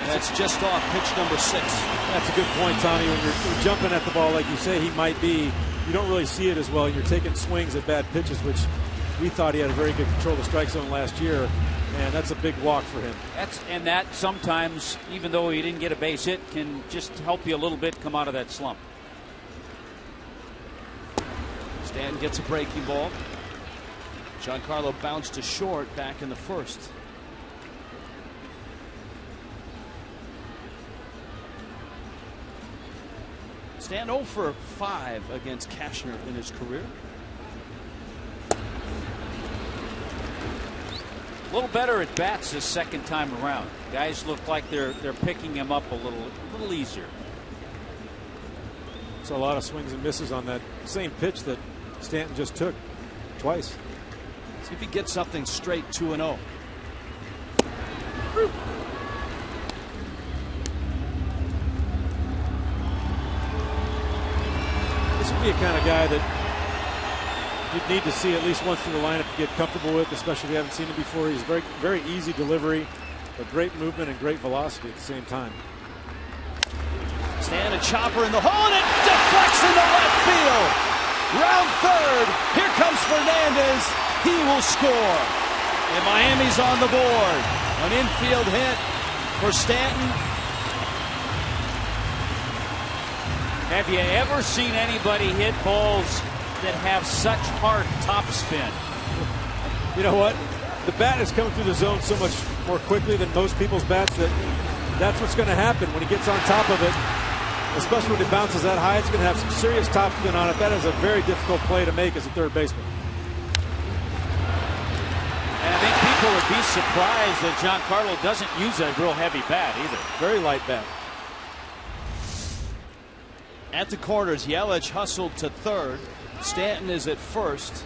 And that's just off pitch number 6. That's a good point, Tommy. When you're jumping at the ball like you say he might be, you don't really see it as well. You're taking swings at bad pitches, which we thought he had a very good control of the strike zone last year. And that's a big walk for him. And that sometimes, even though he didn't get a base hit, can just help you a little bit come out of that slump. Stanton gets a breaking ball. Giancarlo bounced to short back in the first. Stanton 0 for 5 against Cashner in his career. A little better at bats this second time around. Guys look like they're picking him up a little easier. So a lot of swings and misses on that same pitch that Stanton just took twice. See if he gets something straight. 2-0. This would be a kind of guy that you'd need to see at least once through the lineup to get comfortable with, especially if you haven't seen him before. He's very, very easy delivery, but great movement and great velocity at the same time. Stand a chopper in the hole, and it deflects into left field. Round third. Here comes Fernandez. He will score. And Miami's on the board. An infield hit for Stanton. Have you ever seen anybody hit balls that have such hard topspin? You know what? The bat is coming through the zone so much more quickly than most people's bats that's what's going to happen when he gets on top of it. Especially when it bounces that high, it's going to have some serious topspin on it. That is a very difficult play to make as a third baseman. And I think people would be surprised that Giancarlo doesn't use a real heavy bat either. Very light bat. At the corners, Yelich hustled to third. Stanton is at first.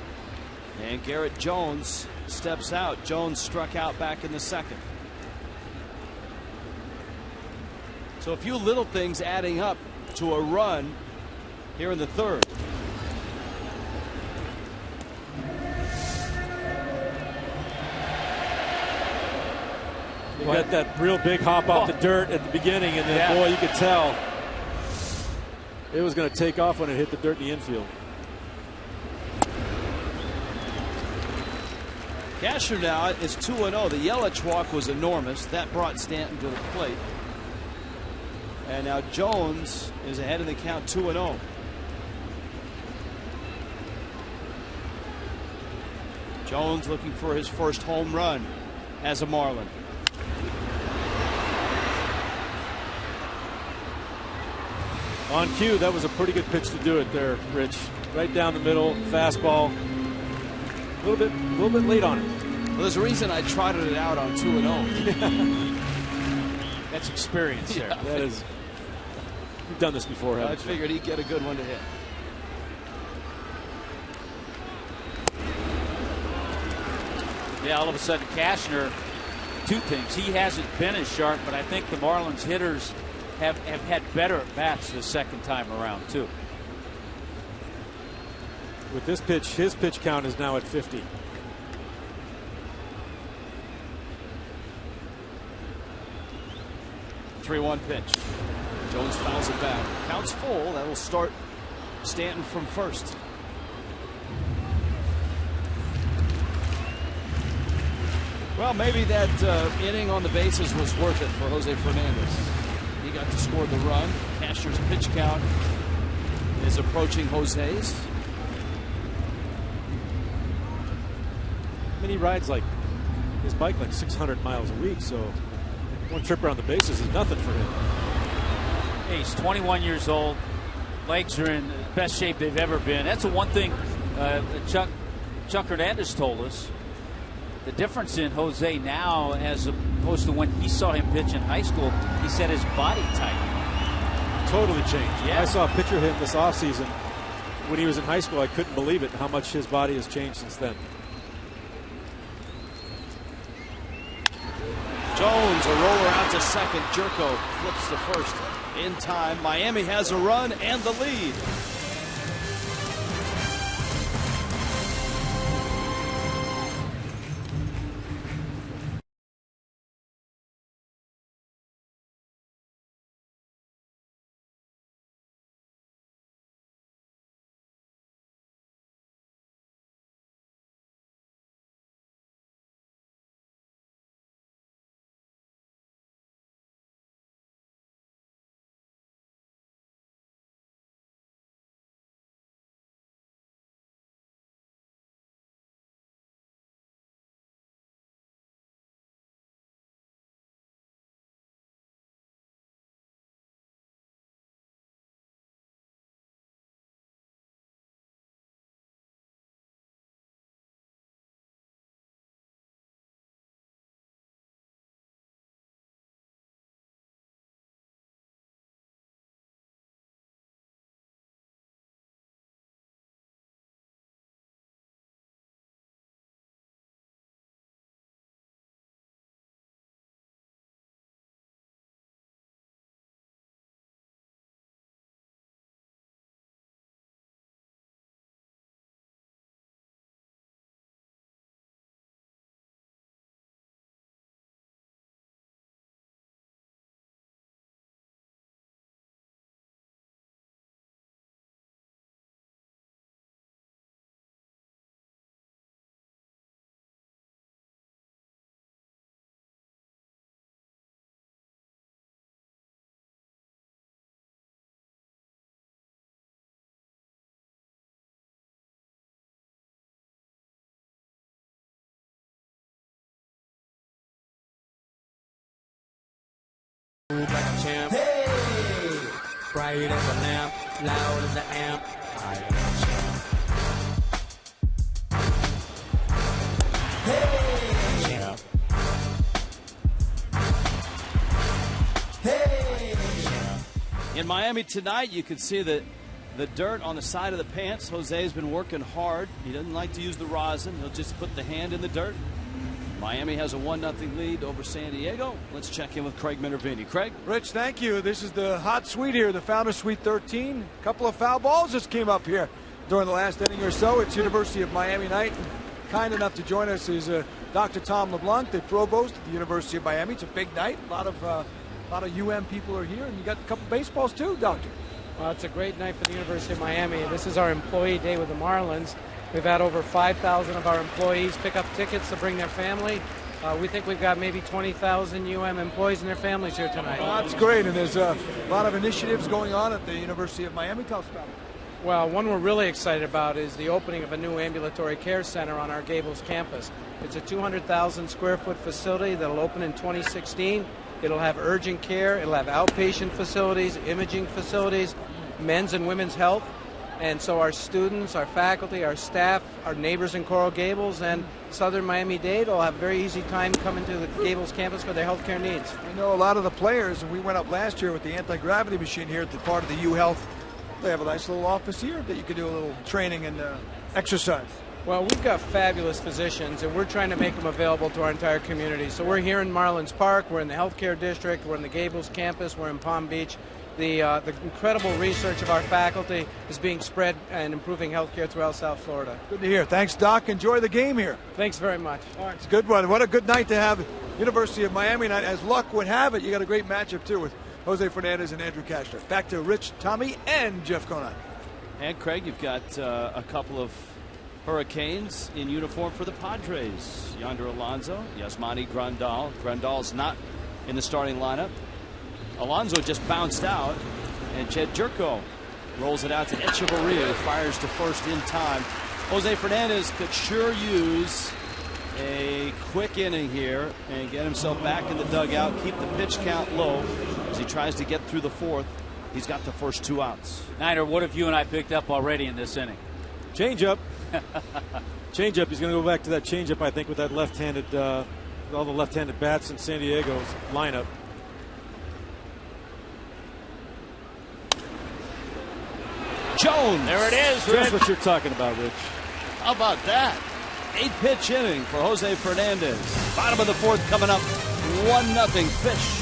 And Garrett Jones steps out. Jones struck out back in the second. So a few little things adding up to a run here in the third. You got that real big hop off the dirt at the beginning, and then boy, you could tell it was going to take off when it hit the dirt in the infield. Cashner now is 2-0. The Yelich walk was enormous. That brought Stanton to the plate. And now Jones is ahead in the count, 2-0. Jones looking for his first home run as a Marlin. On cue, that was a pretty good pitch to do it there, Rich. Right down the middle, fastball. A little bit late on it. Well, there's a reason I trotted it out on 2-0. That's experience there. That is. You've done this before, haven't I figured he'd get a good one to hit. Yeah, all of a sudden, Cashner, two things. He hasn't been as sharp, but I think the Marlins hitters have had better at bats the second time around, too. With this pitch, his pitch count is now at 50. Three-one pitch. Jones fouls it back. Counts full. That'll start Stanton from first. Well, maybe that inning on the bases was worth it for Jose Fernandez. He got to score the run. Cashier's pitch count is approaching Jose's. I mean, he rides his bike like 600 miles a week, so one trip around the bases is nothing for him. Hey, he's 21 years old. Legs are in the best shape they've ever been. That's the one thing Chuck Hernandez told us. The difference in Jose now as opposed to when he saw him pitch in high school, he said his body type totally changed. Yeah. I saw a picture of him this offseason. When he was in high school, I couldn't believe it, how much his body has changed since then. Jones, a roller out to second. Jerko flips to first. In time, Miami has a run and the lead. Like a champ. Hey! Bright as a lamp, loud as an amp. I am a champ. Hey! Champ. Hey! Champ. In Miami tonight, you can see the dirt on the side of the pants. Jose's been working hard. He doesn't like to use the rosin. He'll just put the hand in the dirt. Miami has a 1-0 lead over San Diego. Let's check in with Craig Minervini. Craig? Rich, thank you. This is the hot suite here, the Founder Suite 13. A couple of foul balls just came up here during the last inning or so. It's University of Miami night. Kind enough to join us is Dr. Tom LeBlanc, the provost at the University of Miami. It's a big night. A lot of UM people are here, and you got a couple baseballs too, Doctor. Well, it's a great night for the University of Miami. This is our employee day with the Marlins. We've had over 5,000 of our employees pick up tickets to bring their family. We think we've got maybe 20,000 UM employees and their families here tonight. Well, that's great, and there's a lot of initiatives going on at the University of Miami. Tell us about it. Well, one we're really excited about is the opening of a new ambulatory care center on our Gables campus. It's a 200,000 square foot facility that'll open in 2016. It'll have urgent care, it'll have outpatient facilities, imaging facilities, men's and women's health. And so our students, our faculty, our staff, our neighbors in Coral Gables and Southern Miami-Dade will have a very easy time coming to the Gables campus for their healthcare needs. I know a lot of the players, and we went up last year with the anti-gravity machine here at the part of the U Health. They have a nice little office here that you can do a little training and exercise. Well, we've got fabulous physicians, and we're trying to make them available to our entire community. So we're here in Marlins Park, we're in the healthcare district, we're in the Gables campus, we're in Palm Beach. The incredible research of our faculty is being spread and improving healthcare throughout South Florida. Good to hear. Thanks, Doc. Enjoy the game here. Thanks very much. All right. It's a good one. What a good night to have University of Miami night. As luck would have it, you got a great matchup, too, with Jose Fernandez and Andrew Cashner. Back to Rich, Tommy, and Jeff Conine. And, Craig, you've got a couple of Hurricanes in uniform for the Padres. Yonder Alonso, Yasmani Grandal. Grandal's not in the starting lineup. Alonso just bounced out, and Jed Jerko rolls it out to Echeverria, who fires to first in time. Jose Fernandez could sure use a quick inning here and get himself back in the dugout, keep the pitch count low as he tries to get through the fourth. He's got the first 2 outs. Niner, what have you and I picked up already in this inning? Changeup. Changeup. He's going to go back to that changeup, I think, with that left-handed, all the left-handed bats in San Diego's lineup. Jones. There it is, Rich. That's what you're talking about, Rich. How about that? 8-pitch inning for Jose Fernandez. Bottom of the fourth coming up. 1-0 Fish.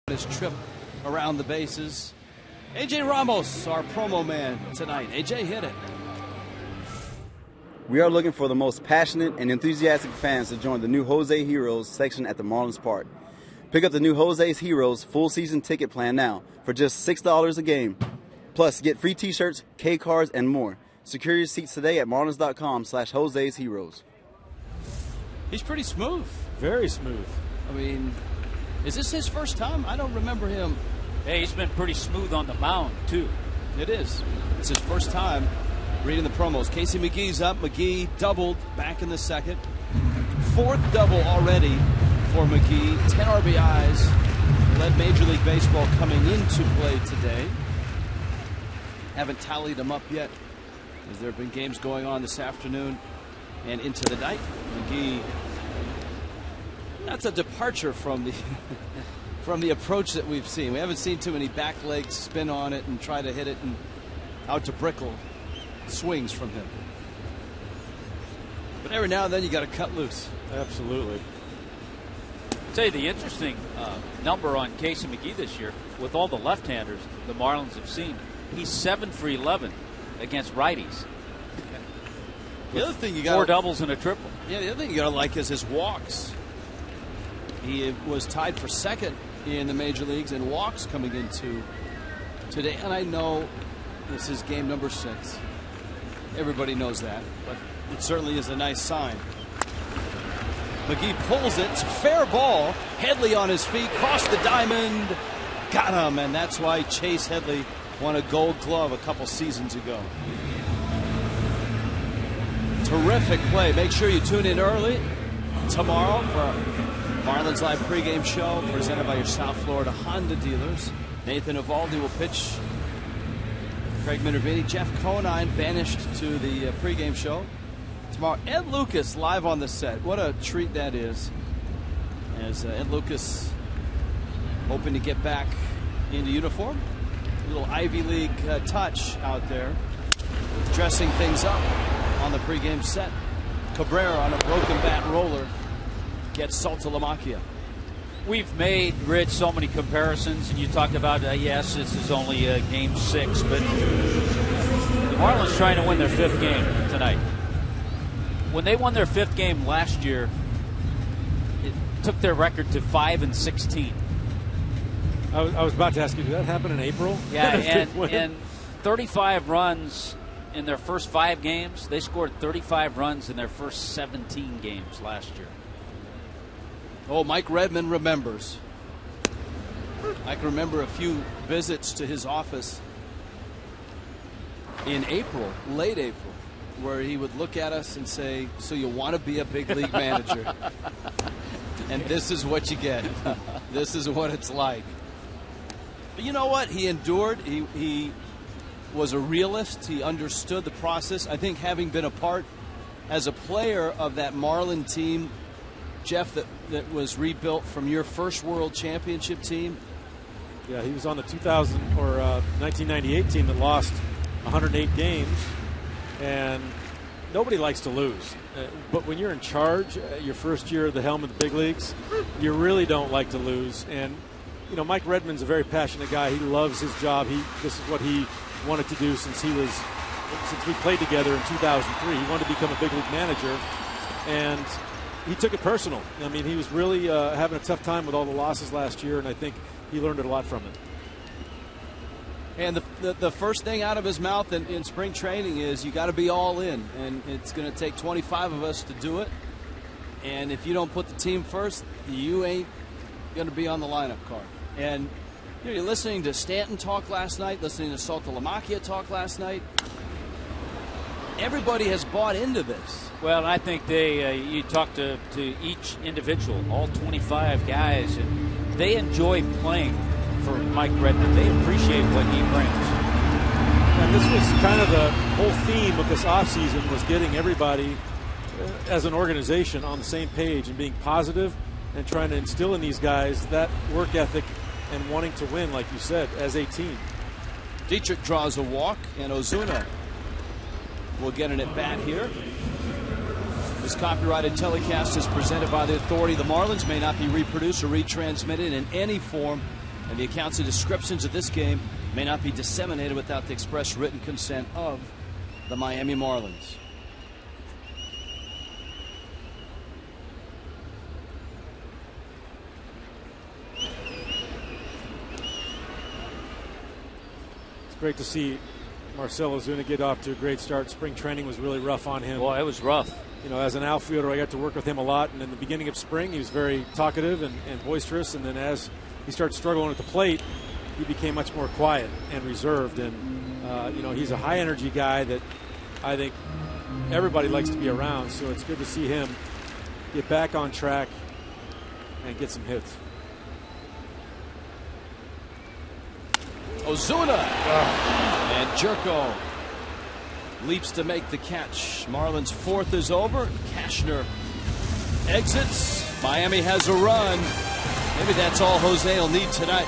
His trip around the bases. AJ Ramos, our promo man tonight. AJ, hit it. We are looking for the most passionate and enthusiastic fans to join the new Jose Heroes section at the Marlins Park. Pick up the new Jose's Heroes full season ticket plan now for just $6 a game. Plus, get free t-shirts, K-cards, and more. Secure your seats today at marlins.com/Jose's Heroes. He's pretty smooth. Very smooth. I mean, is this his first time? I don't remember him. Hey, he's been pretty smooth on the mound, too. It is. It's his first time reading the promos. Casey McGee's up. McGee doubled back in the second. 4th double already for McGee. 10 RBIs. Led Major League Baseball coming into play today. Haven't tallied them up yet, as there have been games going on this afternoon and into the night. McGee, that's a departure from the from the approach that we've seen. We haven't seen too many back legs spin on it and try to hit it and out to Brickle swings from him. But every now and then you got to cut loose. Absolutely. I'll tell you the interesting number on Casey McGee this year, with all the left-handers the Marlins have seen, he's 7 for 11 against righties. The other thing you got 4 doubles and a triple. Yeah, the other thing you got to like is his walks. He was tied for second in the major leagues in walks coming into today. And I know this is game number 6. Everybody knows that, but it certainly is a nice sign. McGee pulls it. It's a fair ball. Headley on his feet, crossed the diamond, got him, and that's why Chase Headley won a Gold Glove a couple seasons ago. terrific play. Make sure you tune in early tomorrow for Marlins Live pregame show presented by your South Florida Honda dealers. Nathan Eovaldi will pitch. Craig Minervini, Jeff Conine banished to the pregame show tomorrow. Ed Lucas live on the set. What a treat that is. As Ed Lucas hoping to get back into uniform. A little Ivy League touch out there. Dressing things up on the pregame set. Cabrera on a broken bat roller gets Saltalamacchia. We've made, Rich, so many comparisons, and you talked about, yes, this is only game 6, but the Marlins trying to win their 5th game tonight. When they won their 5th game last year, it took their record to 5-16. I was about to ask you, did that happen in April? Yeah, and 35 runs in their first 5 games. They scored 35 runs in their first 17 games last year. Oh, Mike Redmond remembers. I can remember a few visits to his office in April, late April, where he would look at us and say, "So you want to be a big league manager?" And this is what you get. This is what it's like. But you know what? He endured. He was a realist. He understood the process. I think having been a part as a player of that Marlin team, Jeff, that was rebuilt from your first World Championship team. Yeah, he was on the 1998 team that lost 108 games, and nobody likes to lose. But when you're in charge, your first year at the helm of the big leagues, you really don't like to lose. And you know, Mike Redmond's a very passionate guy. He loves his job. This is what he wanted to do since we played together in 2003. He wanted to become a big league manager, and he took it personal. I mean, he was really having a tough time with all the losses last year, and I think he learned a lot from it. And the first thing out of his mouth in spring training is, you got to be all in, and it's going to take 25 of us to do it. And if you don't put the team first, you ain't going to be on the lineup card. And you're listening to Stanton talk last night, listening to Saltalamacchia talk last night. Everybody has bought into this. Well, and I think you talk to each individual, all 25 guys, and they enjoy playing for Mike Redmond. They appreciate what he brings. And this was kind of the whole theme of this offseason, was getting everybody as an organization on the same page and being positive and trying to instill in these guys that work ethic and wanting to win, like you said, as a team. Dietrich draws a walk, and Ozuna will get an at-bat here. This copyrighted telecast is presented by the authority. The Marlins may not be reproduced or retransmitted in any form, and the accounts and descriptions of this game may not be disseminated without the express written consent of the Miami Marlins. It's great to see Marcell Ozuna get off to a great start. Spring training was really rough on him. Boy, it was rough. You know, as an outfielder, I got to work with him a lot, and in the beginning of spring, he was very talkative and boisterous, and then as he started struggling at the plate, he became much more quiet and reserved, and you know, he's a high-energy guy that I think everybody likes to be around, so it's good to see him get back on track and get some hits. Ozuna and Jerko leaps to make the catch. Marlins' 4th is over. Cashner exits. Miami has a run. Maybe that's all Jose will need tonight.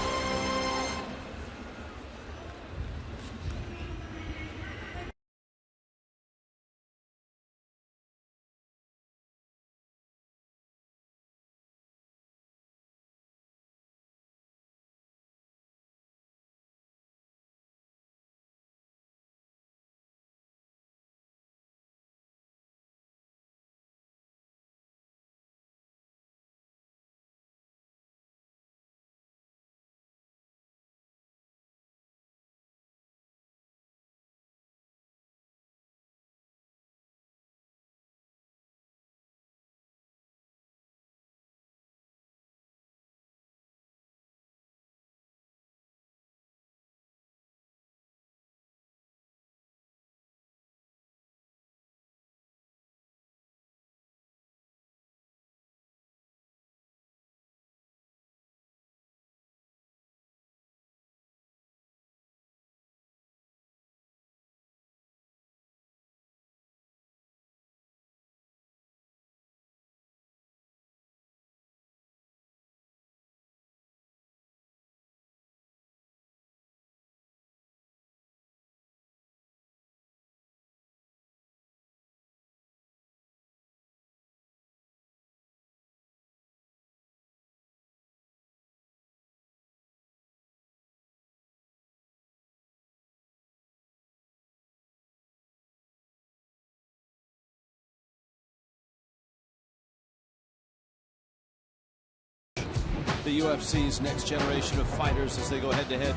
the UFC's next generation of fighters as they go head-to-head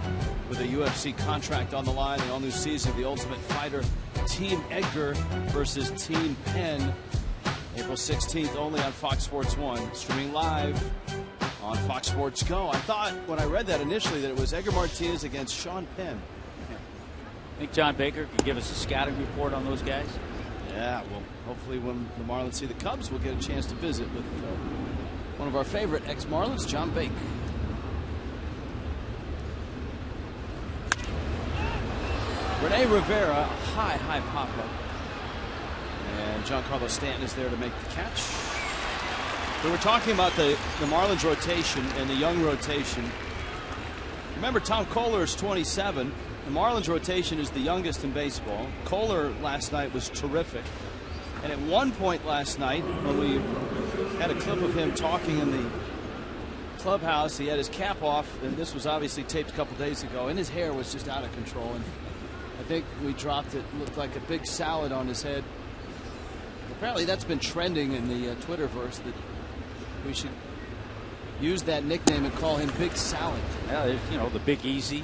with a UFC contract on the line. The all-new season of The Ultimate Fighter, Team Edgar versus Team Penn. April 16th, only on Fox Sports 1, streaming live on Fox Sports Go. I thought when I read that initially that it was Edgar Martinez against Sean Penn. I think John Baker can give us a scouting report on those guys. Yeah, well, hopefully when the Marlins see the Cubs, we'll get a chance to visit with one of our favorite ex-Marlins, John Baker. Rene Rivera, high pop-up. And Giancarlo Stanton is there to make the catch. We were talking about the Marlins rotation and the young rotation. Remember, Tom Kohler is 27. The Marlins rotation is the youngest in baseball. Kohler last night was terrific. And at one point last night, when we had a clip of him talking in the clubhouse, he had his cap off, and this was obviously taped a couple days ago, and his hair was just out of control. And I think we dropped it, looked like a big salad on his head. Apparently that's been trending in the Twitterverse, that we should use that nickname and call him Big Salad. Yeah, you know, the Big Easy,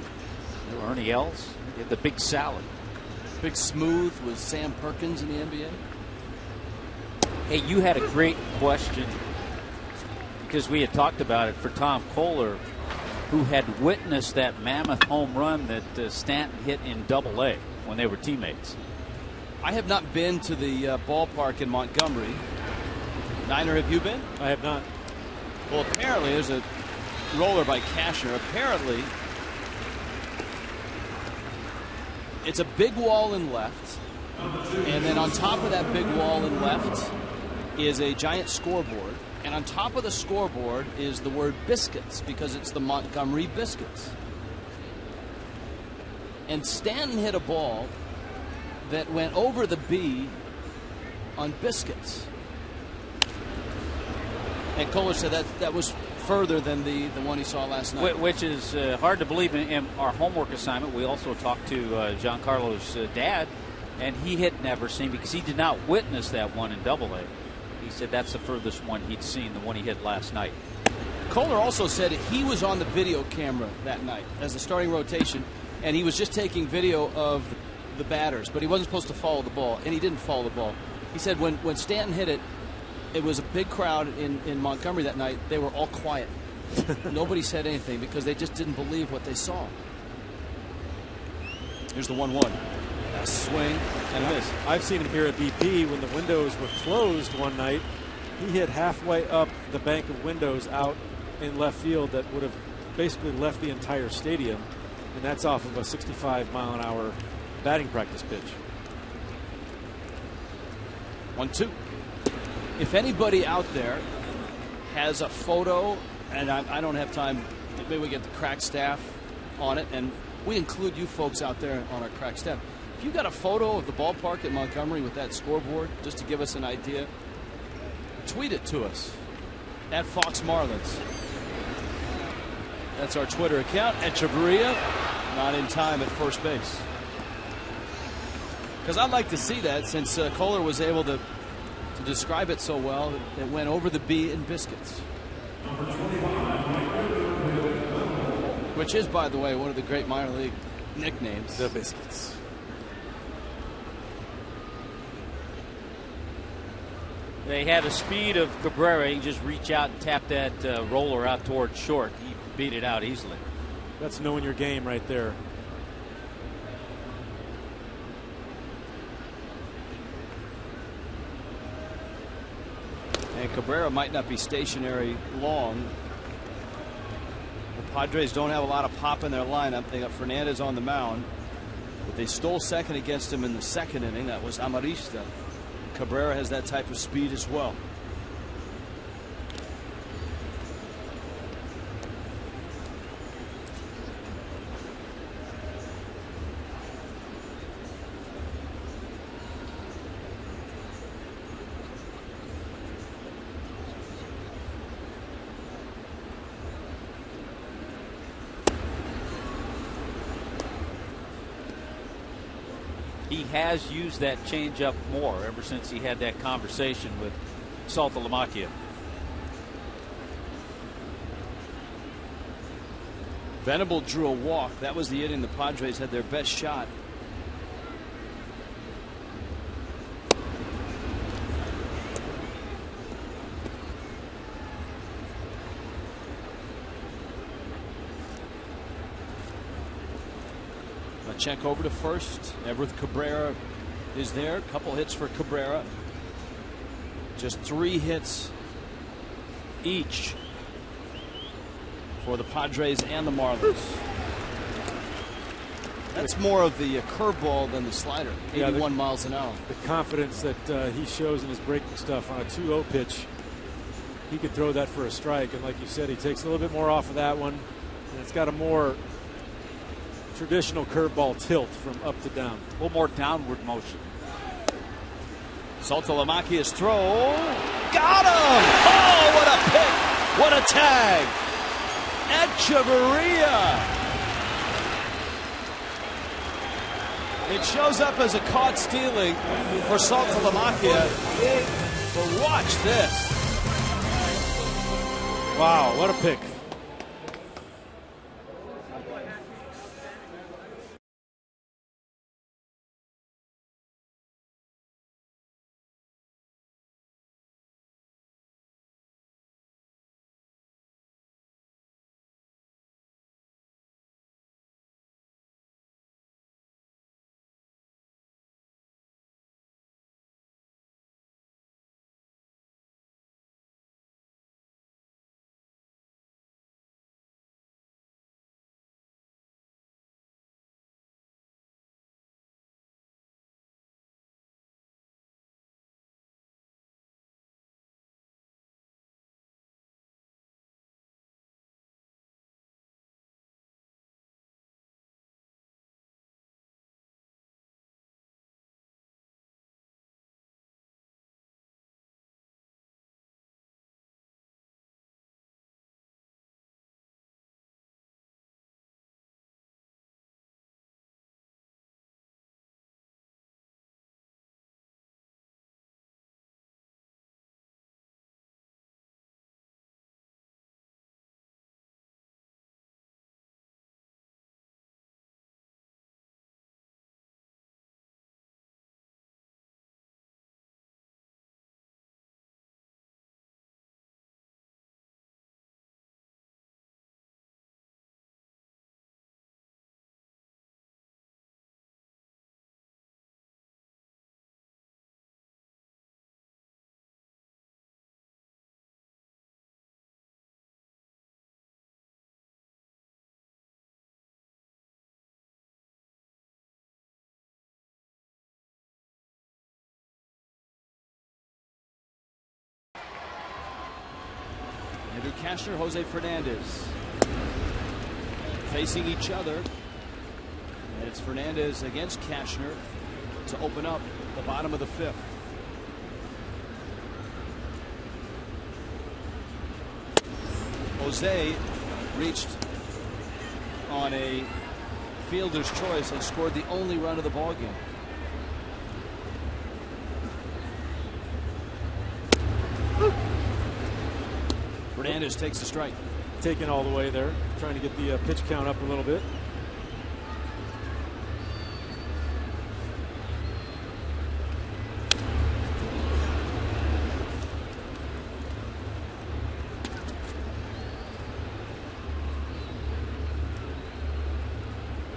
Ernie Els, the Big Salad. Big Smooth was Sam Perkins in the NBA. Hey, you had a great question, because we had talked about it for Tom Kohler, who had witnessed that mammoth home run that Stanton hit in Double-A when they were teammates. I have not been to the ballpark in Montgomery. Niner, have you been? I have not. Well, apparently there's a roller by Cashner. Apparently it's a big wall in left, and then on top of that big wall in left is a giant scoreboard, and on top of the scoreboard is the word biscuits, because it's the Montgomery Biscuits. And Stanton hit a ball that went over the B on biscuits. And Kohler said that was further than the one he saw last night. Which is hard to believe. In our homework assignment, we also talked to Giancarlo's dad, and he had never seen, because he did not witness that one in Double-A. He said that's the furthest one he'd seen, the one he hit last night. Kohler also said he was on the video camera that night as a starting rotation, and he was just taking video of the batters, but he wasn't supposed to follow the ball, and he didn't follow the ball. He said when Stanton hit it, it was a big crowd in Montgomery that night. They were all quiet. Nobody said anything because they just didn't believe what they saw. Here's the 1-1. A swing and a miss. I've seen him here at BP when the windows were closed one night. He hit halfway up the bank of windows out in left field that would have basically left the entire stadium, and that's off of a 65-mile-an-hour batting practice pitch. 1-2. If anybody out there has a photo, and I don't have time, maybe we get the crack staff on it, and we include you folks out there on our crack staff. If you got a photo of the ballpark at Montgomery with that scoreboard, just to give us an idea, tweet it to us at Fox Marlins. That's our Twitter account. Echeverria, not in time at first base. Because I'd like to see that, since Kohler was able to describe it so well. It went over the B in biscuits. Which is, by the way, one of the great minor league nicknames. The Biscuits. They had a speed of Cabrera. He just reach out and tap that roller out towards short. He beat it out easily. That's knowing your game right there. And Cabrera might not be stationary long. The Padres don't have a lot of pop in their lineup. They got Fernandez on the mound, but they stole second against him in the second inning. That was Amarista. Cabrera has that type of speed as well. He has used that changeup more ever since he had that conversation with Saltalamacchia. Venable drew a walk. That was the inning the Padres had their best shot. A check over to first. Everett Cabrera is there. Couple hits for Cabrera. Just 3 hits each for the Padres and the Marlins. That's more of the curveball than the slider. 81 miles an hour. The confidence that he shows in his breaking stuff on a 2-0 pitch. He could throw that for a strike, and like you said, he takes a little bit more off of that one, and it's got a more traditional curveball tilt from up to down. A little more downward motion. Saltalamakia's throw. Got him! Oh, what a pick! What a tag! Echeverria. It shows up as a caught stealing for Saltalamakia. But watch this. Wow, what a pick. Andrew Cashner, Jose Fernandez facing each other. And it's Fernandez against Cashner to open up the bottom of the 5th. Jose reached on a fielder's choice and scored the only run of the ballgame. Fernandez takes the strike. Taken all the way there, trying to get the pitch count up a little bit.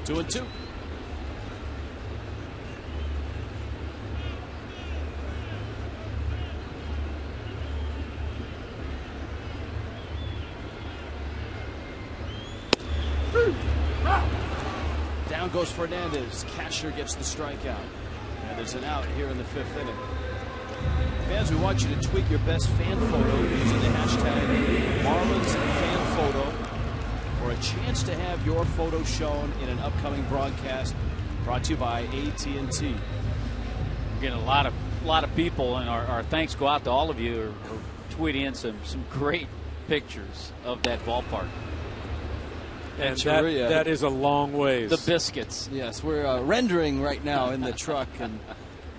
Two and two. Down goes Fernandez. Cashner gets the strikeout. And there's an out here in the 5th inning. Fans, we want you to tweet your best fan photo using the hashtag #MarlinsFanPhoto for a chance to have your photo shown in an upcoming broadcast brought to you by AT&T. We're getting a lot of people, and our thanks go out to all of you who are tweeting in some great pictures of that ballpark. And that is a long ways. The biscuits, yes. We're rendering right now in the truck, and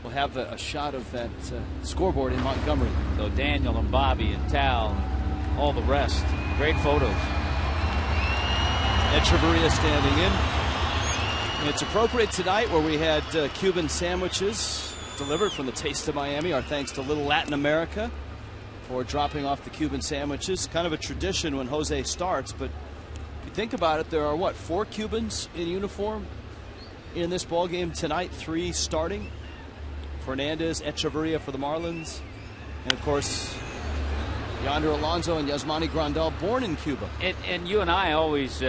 we'll have a shot of that scoreboard in Montgomery. So Daniel and Bobby and Tal and all the rest. Great photos. Echeverria standing in. And it's appropriate tonight where we had Cuban sandwiches delivered from the Taste of Miami. Our thanks to Little Latin America for dropping off the Cuban sandwiches. Kind of a tradition when Jose starts, but if you think about it, there are, what, 4 Cubans in uniform in this ball game tonight, 3 starting. Fernandez, Echeverria for the Marlins, and of course Yonder Alonso and Yasmani Grandal, born in Cuba. And you and I always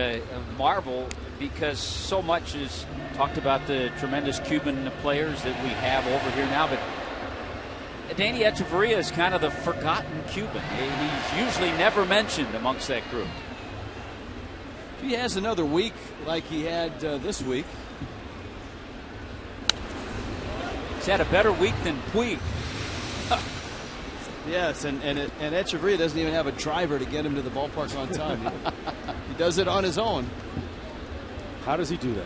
marvel because so much is talked about the tremendous Cuban players that we have over here now, but Danny Echeverria is kind of the forgotten Cuban. He's usually never mentioned amongst that group. If he has another week like he had this week. He's had a better week than Puig. Yes, and Echeverria doesn't even have a driver to get him to the ballpark on time. He does it on his own. How does he do that?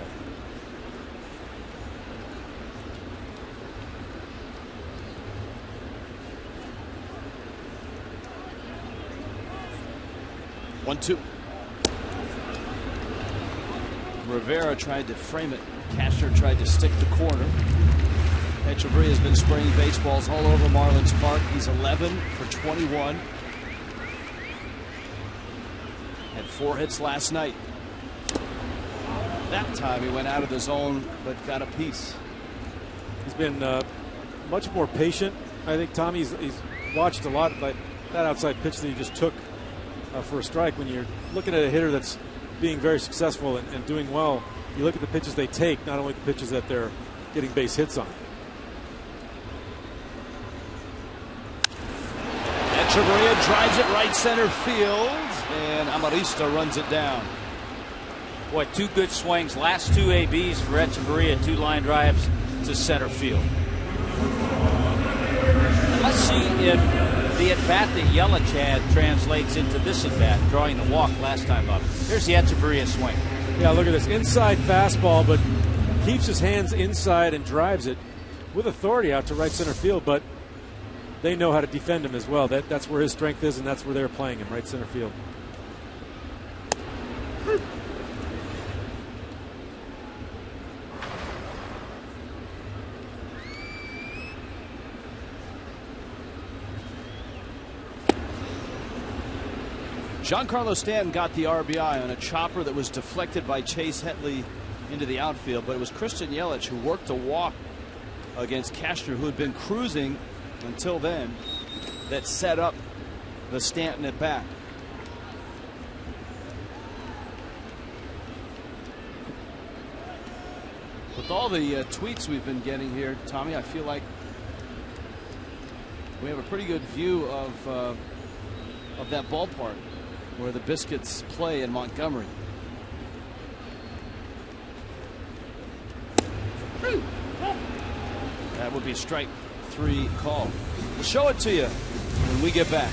One, two. Rivera tried to frame it. Cashner tried to stick the corner. Echeverria has been spraying baseballs all over Marlins Park. He's 11 for 21. Had 4 hits last night. That time he went out of the zone but got a piece. He's been much more patient. I think Tommy's watched a lot like that outside pitch that he just took for a strike. When you're looking at a hitter that's being very successful and doing well, you look at the pitches they take, not only the pitches that they're getting base hits on. Echeverria drives it right center field, and Amarista runs it down. Boy, 2 good swings. Last 2 ABs for Echeverria, 2 line drives to center field. Let's see if the at-bat that Yelich had translates into this at-bat, drawing the walk last time up. Here's the Echeverria swing. Yeah, look at this. Inside fastball, but keeps his hands inside and drives it with authority out to right center field, but they know how to defend him as well. That's where his strength is, and that's where they're playing him, right center field. Giancarlo Stanton got the RBI on a chopper that was deflected by Chase Hetley into the outfield, but it was Christian Yelich who worked a walk against Cashner, who had been cruising until then, that set up the Stanton at bat. With all the tweets we've been getting here, Tommy, I feel like we have a pretty good view of that ballpark where the Biscuits play in Montgomery. That would be strike 3 call. We'll show it to you when we get back.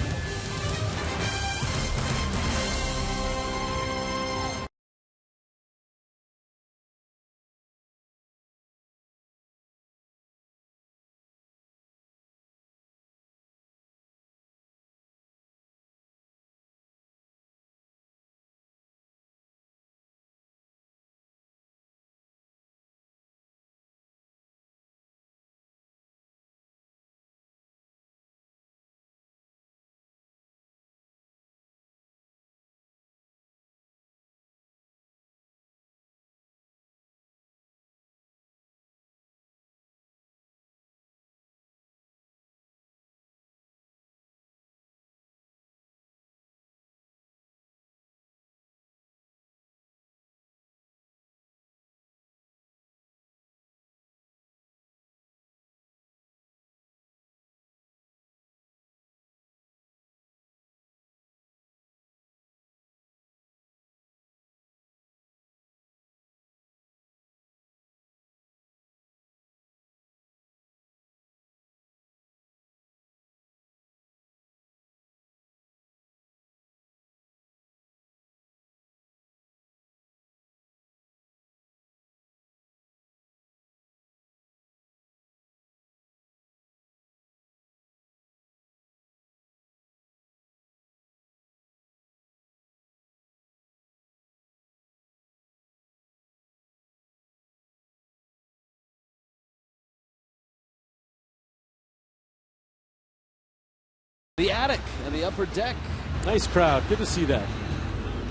The attic and the upper deck. Nice crowd. Good to see that.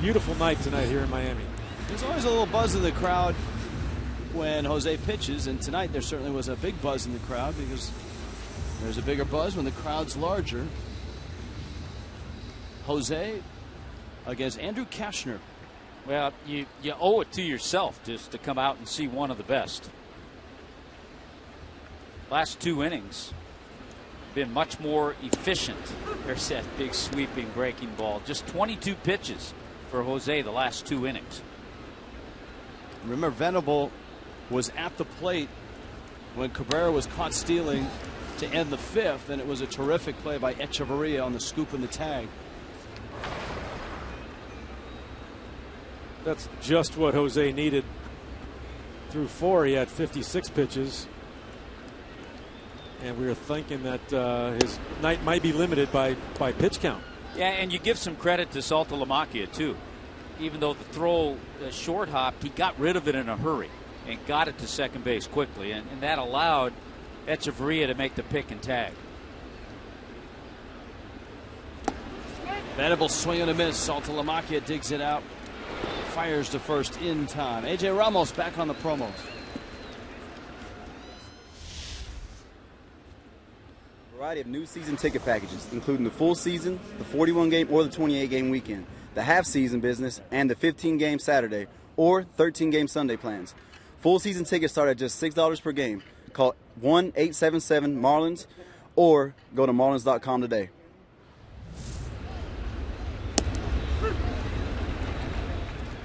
Beautiful night tonight here in Miami. There's always a little buzz in the crowd when Jose pitches, and tonight there certainly was a big buzz in the crowd because there's a bigger buzz when the crowd's larger. Jose against Andrew Kashner. Well, you owe it to yourself just to come out and see one of the best. Last 2 innings been much more efficient. There's that big sweeping breaking ball. Just 22 pitches for Jose the last 2 innings. Remember, Venable was at the plate when Cabrera was caught stealing to end the 5th, and it was a terrific play by Echeverria on the scoop and the tag. That's just what Jose needed. Through 4, he had 56 pitches. And we were thinking that his night might be limited by pitch count. Yeah, and you give some credit to Saltalamacchia, too. Even though the throw short hopped, he got rid of it in a hurry and got it to second base quickly. And that allowed Echeverria to make the pick and tag. Venable swing and a miss. Saltalamacchia digs it out. Fires to first in time. A.J. Ramos back on the promos. Variety of new season ticket packages, including the full season, the 41-game or the 28-game weekend, the half-season business, and the 15-game Saturday or 13-game Sunday plans. Full season tickets start at just $6 per game. Call 1-877-MARLINS or go to marlins.com today.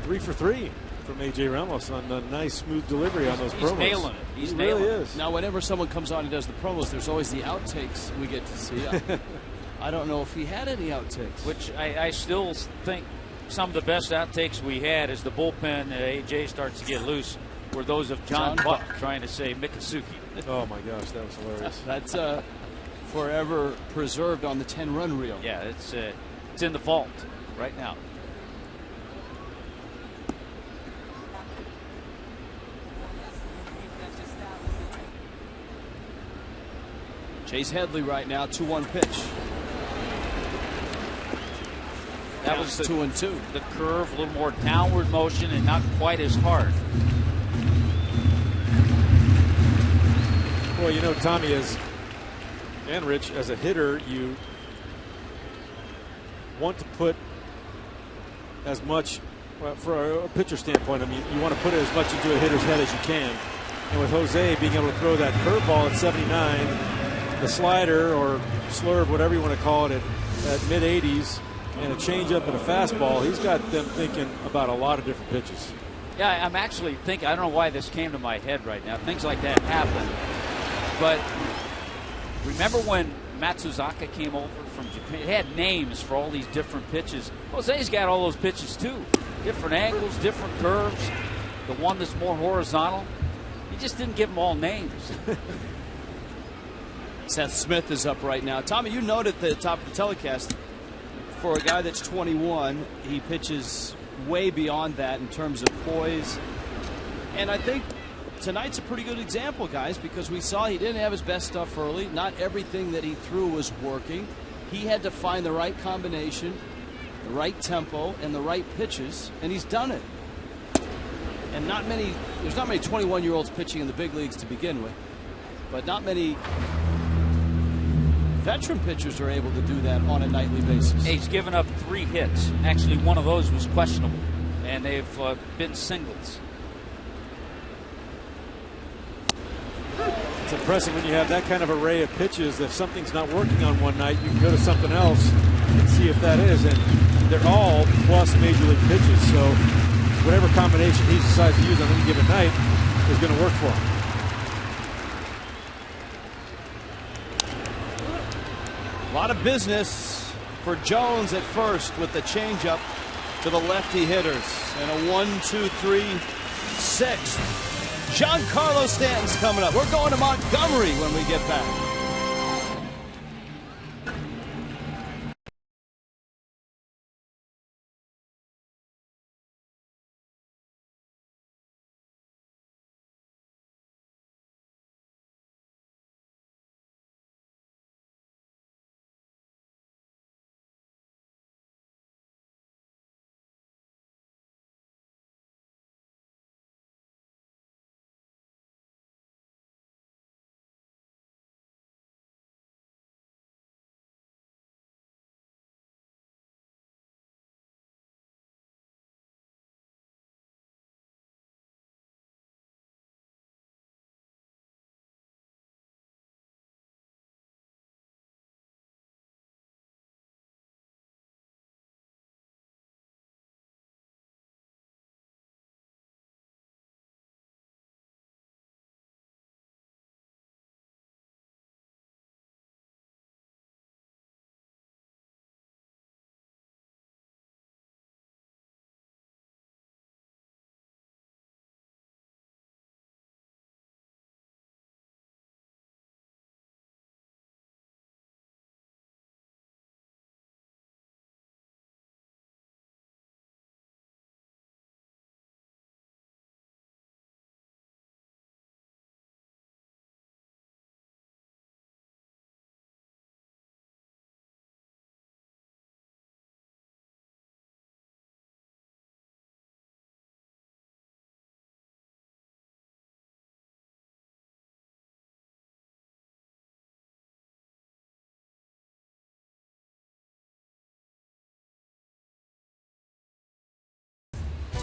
Three for 3 from A.J. Ramos on a nice, smooth delivery on those promos. He's nailing it. He's he nailing really it. is. Now, whenever someone comes on and does the promos, there's always the outtakes we get to see. I don't know if he had any outtakes. Which I still think some of the best outtakes we had as the bullpen A.J. starts to get loose were those of John Buck trying to say Mikusuki. Oh, my gosh, that was hilarious. That's forever preserved on the 10-run reel. Yeah, it's in the vault right now. Chase Headley right now, 2-1 pitch. That was 2-2. The curve, a little more downward motion and not quite as hard. Well, you know, Tommy, and Rich, as a hitter, you want to put as much, well, for a pitcher standpoint, I mean, you want to put as much into a hitter's head as you can. And with Jose being able to throw that curveball at 79, the slider or slurve, whatever you want to call it, at mid-80s, and a changeup and a fastball, he's got them thinking about a lot of different pitches. Yeah, I'm actually thinking, I don't know why this came to my head right now. Things like that happen. But remember when Matsuzaka came over from Japan? It had names for all these different pitches. Jose's got all those pitches too. Different angles, different curves. The one that's more horizontal. He just didn't give them all names. Seth Smith is up right now. Tommy, you noted at the top of the telecast, for a guy that's 21, he pitches way beyond that in terms of poise. And I think tonight's a pretty good example, guys, because we saw he didn't have his best stuff early. Not everything that he threw was working. He had to find the right combination, the right tempo, and the right pitches, and he's done it. And there's not many 21-year-olds pitching in the big leagues to begin with, but not many veteran pitchers are able to do that on a nightly basis. He's given up 3 hits. Actually, one of those was questionable, and they've been singles. It's impressive when you have that kind of array of pitches. If something's not working on one night, you can go to something else and see if that is. And they're all plus major league pitches. So whatever combination he decides to use on any given night is going to work for him. A lot of business for Jones at first with the changeup to the lefty hitters. And a 1-2-3 6th. Giancarlo Stanton's coming up. We're going to Montgomery when we get back.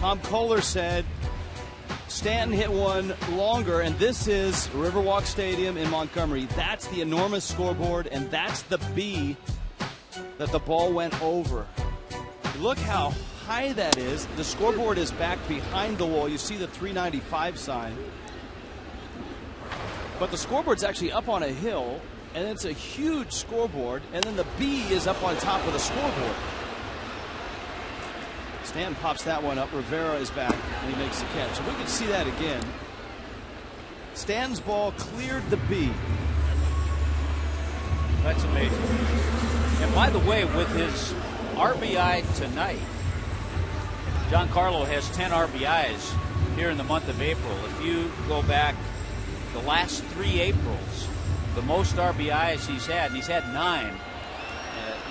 Tom Kohler said Stanton hit one longer, and this is Riverwalk Stadium in Montgomery. That's the enormous scoreboard, and that's the B that the ball went over. Look how high that is. The scoreboard is back behind the wall. You see the 395 sign. But the scoreboard's actually up on a hill, and it's a huge scoreboard, and then the B is up on top of the scoreboard. Stanton pops that one up. Rivera is back, and he makes the catch. If we could see that again. Stanton's ball cleared the B. That's amazing. And by the way, with his RBI tonight, Giancarlo has 10 RBIs here in the month of April. If you go back the last 3 Aprils, the most RBIs he's had, and he's had 9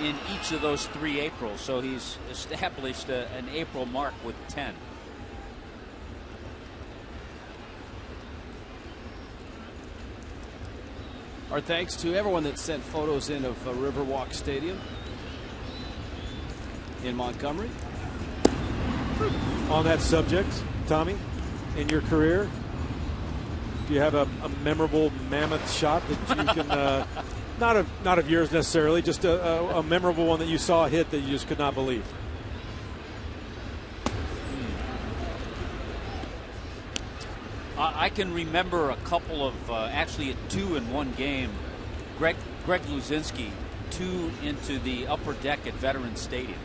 in each of those 3 Aprils. So he's established an April mark with 10. Our thanks to everyone that sent photos in of Riverwalk Stadium in Montgomery. On that subject, Tommy, in your career, do you have a memorable mammoth shot that you can, not of yours necessarily, just a memorable one that you saw hit that you just could not believe? I can remember a couple of, actually 2 in one game. Greg Luzinski, 2 into the upper deck at Veterans Stadium.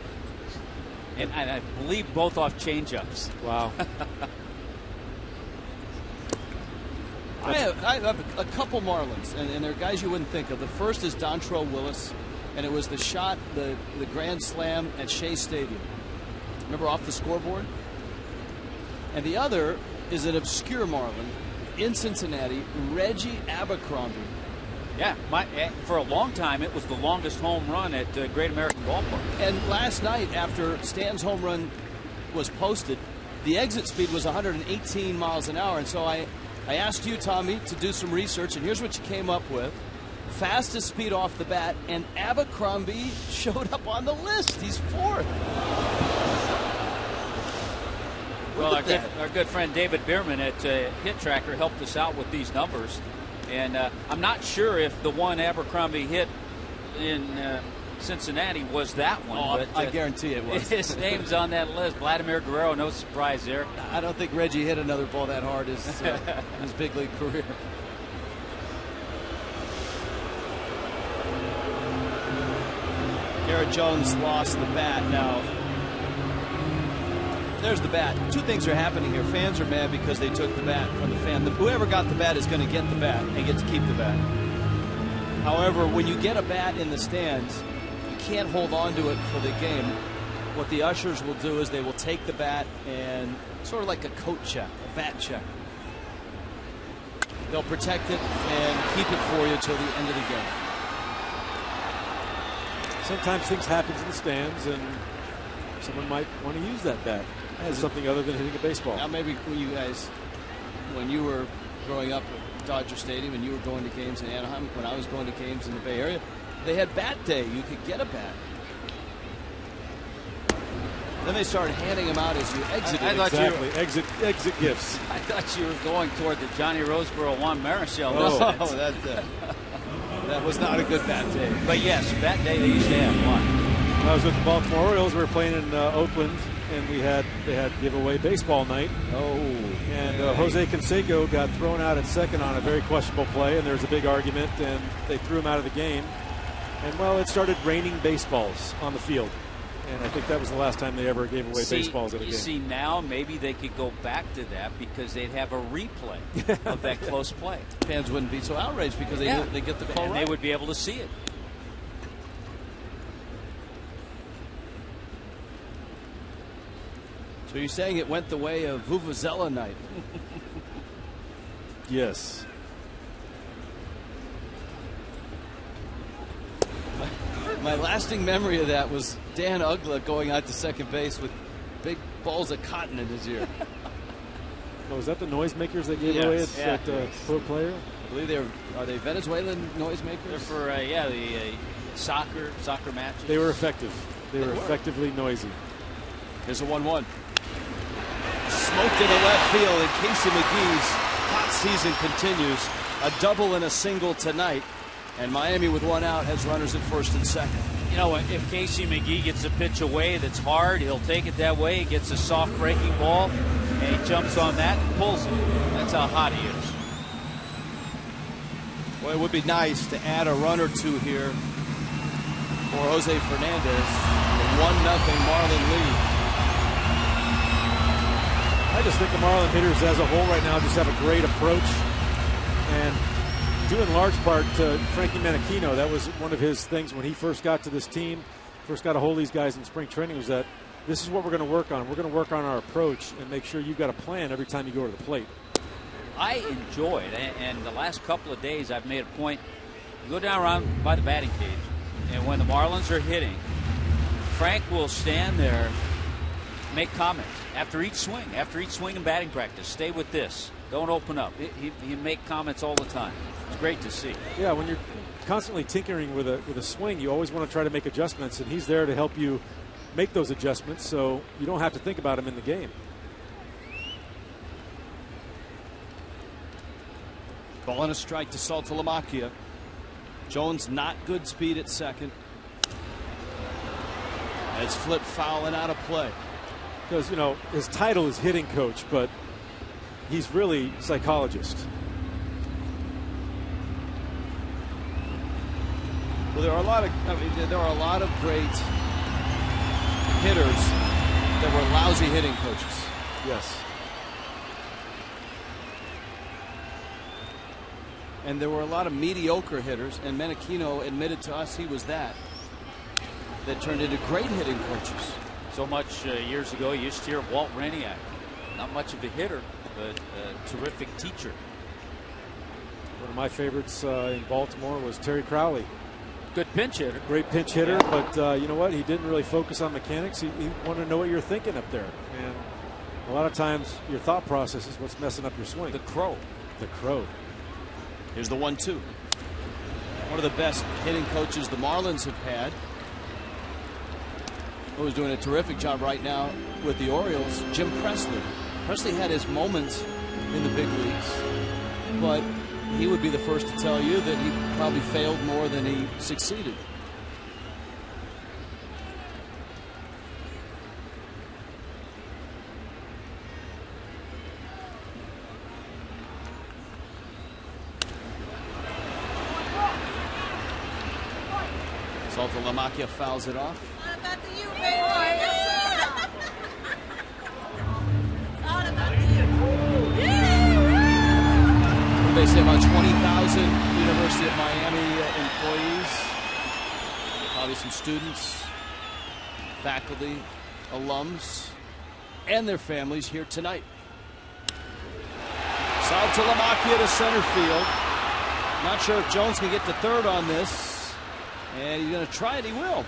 And I believe both off changeups. Wow. I have a couple Marlins, and they're guys you wouldn't think of. The first is Dontrell Willis, and it was the shot, the grand slam at Shea Stadium. Remember, off the scoreboard? And the other is an obscure Marlin in Cincinnati, Reggie Abercrombie. Yeah, for a long time, it was the longest home run at Great American Ballpark. And last night, after Stan's home run was posted, the exit speed was 118 miles an hour. And so I asked you, Tommy, to do some research, and here's what you came up with. Fastest speed off the bat, and Abercrombie showed up on the list. He's 4th. Well, our good friend David Bierman at Hit Tracker helped us out with these numbers. And I'm not sure if the one Abercrombie hit in Cincinnati was that one. Oh, but, I guarantee it was. His name's on that list. Vladimir Guerrero, no surprise there. I don't think Reggie hit another ball that hard in his big league career. Garrett Jones lost the bat. Now, there's the bat. 2 things are happening here. Fans are mad because they took the bat from the fan. Whoever got the bat is going to get the bat and get to keep the bat. However, when you get a bat in the stands, you can't hold on to it for the game. What the ushers will do is they will take the bat and sort of like a coat check, a bat check. They'll protect it and keep it for you till the end of the game. Sometimes things happen in the stands, and someone might want to use that bat as something other than hitting a baseball. Now, maybe you guys, when you were growing up at Dodger Stadium and you were going to games in Anaheim, when I was going to games in the Bay Area, they had bat day. You could get a bat. Then they started handing them out as you exited. Exactly. Exit gifts. I thought you were going toward the Johnny Roseboro Juan Marichal. That was not a good bat day. But yes, bat day they used to have one. I was with the Baltimore Orioles. We were playing in Oakland, and they had giveaway baseball night. And Jose Canseco got thrown out at second on a very questionable play, and there was a big argument, and they threw him out of the game. And well, it started raining baseballs on the field, and I think that was the last time they ever gave away baseballs at a game. You see, now maybe they could go back to that because they'd have a replay of that close play. Fans wouldn't be so outraged because they get the call and right. They would be able to see it. So you're saying it went the way of Vuvuzela night? Yes. My lasting memory of that was Dan Ugla going out to second base with big balls of cotton in his ear. Oh, was that the noisemakers they gave away at Pro Player? I believe are they Venezuelan noisemakers? They're for the soccer matches. They were effective. They were effectively noisy. Here's a 1-1. Smoke to the left field, and Casey McGee's hot season continues. A double and a single tonight. And Miami with one out has runners at first and second. You know, if Casey McGee gets a pitch away that's hard, he'll take it that way. He gets a soft breaking ball, and he jumps on that and pulls it. That's how hot he is. Well, it would be nice to add a run or two here for Jose Fernandez. A 1-0 Marlin lead. I just think the Marlin hitters as a whole right now just have a great approach, and due in large part to Frankie Menachino. That was one of his things when he first got to this team, first got a hold of these guys in spring training, was that this is what we're going to work on. We're going to work on our approach and make sure you've got a plan every time you go to the plate. I enjoyed, and the last couple of days I've made a point, you go down around by the batting cage, and when the Marlins are hitting, Frank will stand there, make comments after each swing in batting practice. Stay with this. Don't open up. He make comments all the time. It's great to see. Yeah, when you're constantly tinkering with a swing, you always want to try to make adjustments, and he's there to help you make those adjustments so you don't have to think about him in the game. Ball and a strike to Saltalamacchia. Jones not good speed at second. It's flipped foul and out of play. Because, you know, his title is hitting coach, but he's really psychologist. Well, there are a lot of great hitters that were lousy hitting coaches. Yes. And there were a lot of mediocre hitters, and Menachino admitted to us he was that turned into great hitting coaches. So much years ago, you used to hear of Walt Reniak. Not much of a hitter, but a terrific teacher. One of my favorites in Baltimore was Terry Crowley. Good pinch hitter. Great pinch hitter, yeah. But you know what? He didn't really focus on mechanics. He wanted to know what you're thinking up there. And a lot of times, your thought process is what's messing up your swing. The Crow. The Crow. Here's the 1-2. One of the best hitting coaches the Marlins have had. Who's doing a terrific job right now with the Orioles, Jim Presley. Presley had his moments in the big leagues, but he would be the first to tell you that he probably failed more than he succeeded. Saltalamacchia fouls it off. They say about 20,000 University of Miami employees, probably some students, faculty, alums, and their families here tonight. Saltalamacchia to center field. Not sure if Jones can get to third on this, and he's going to try it. He will.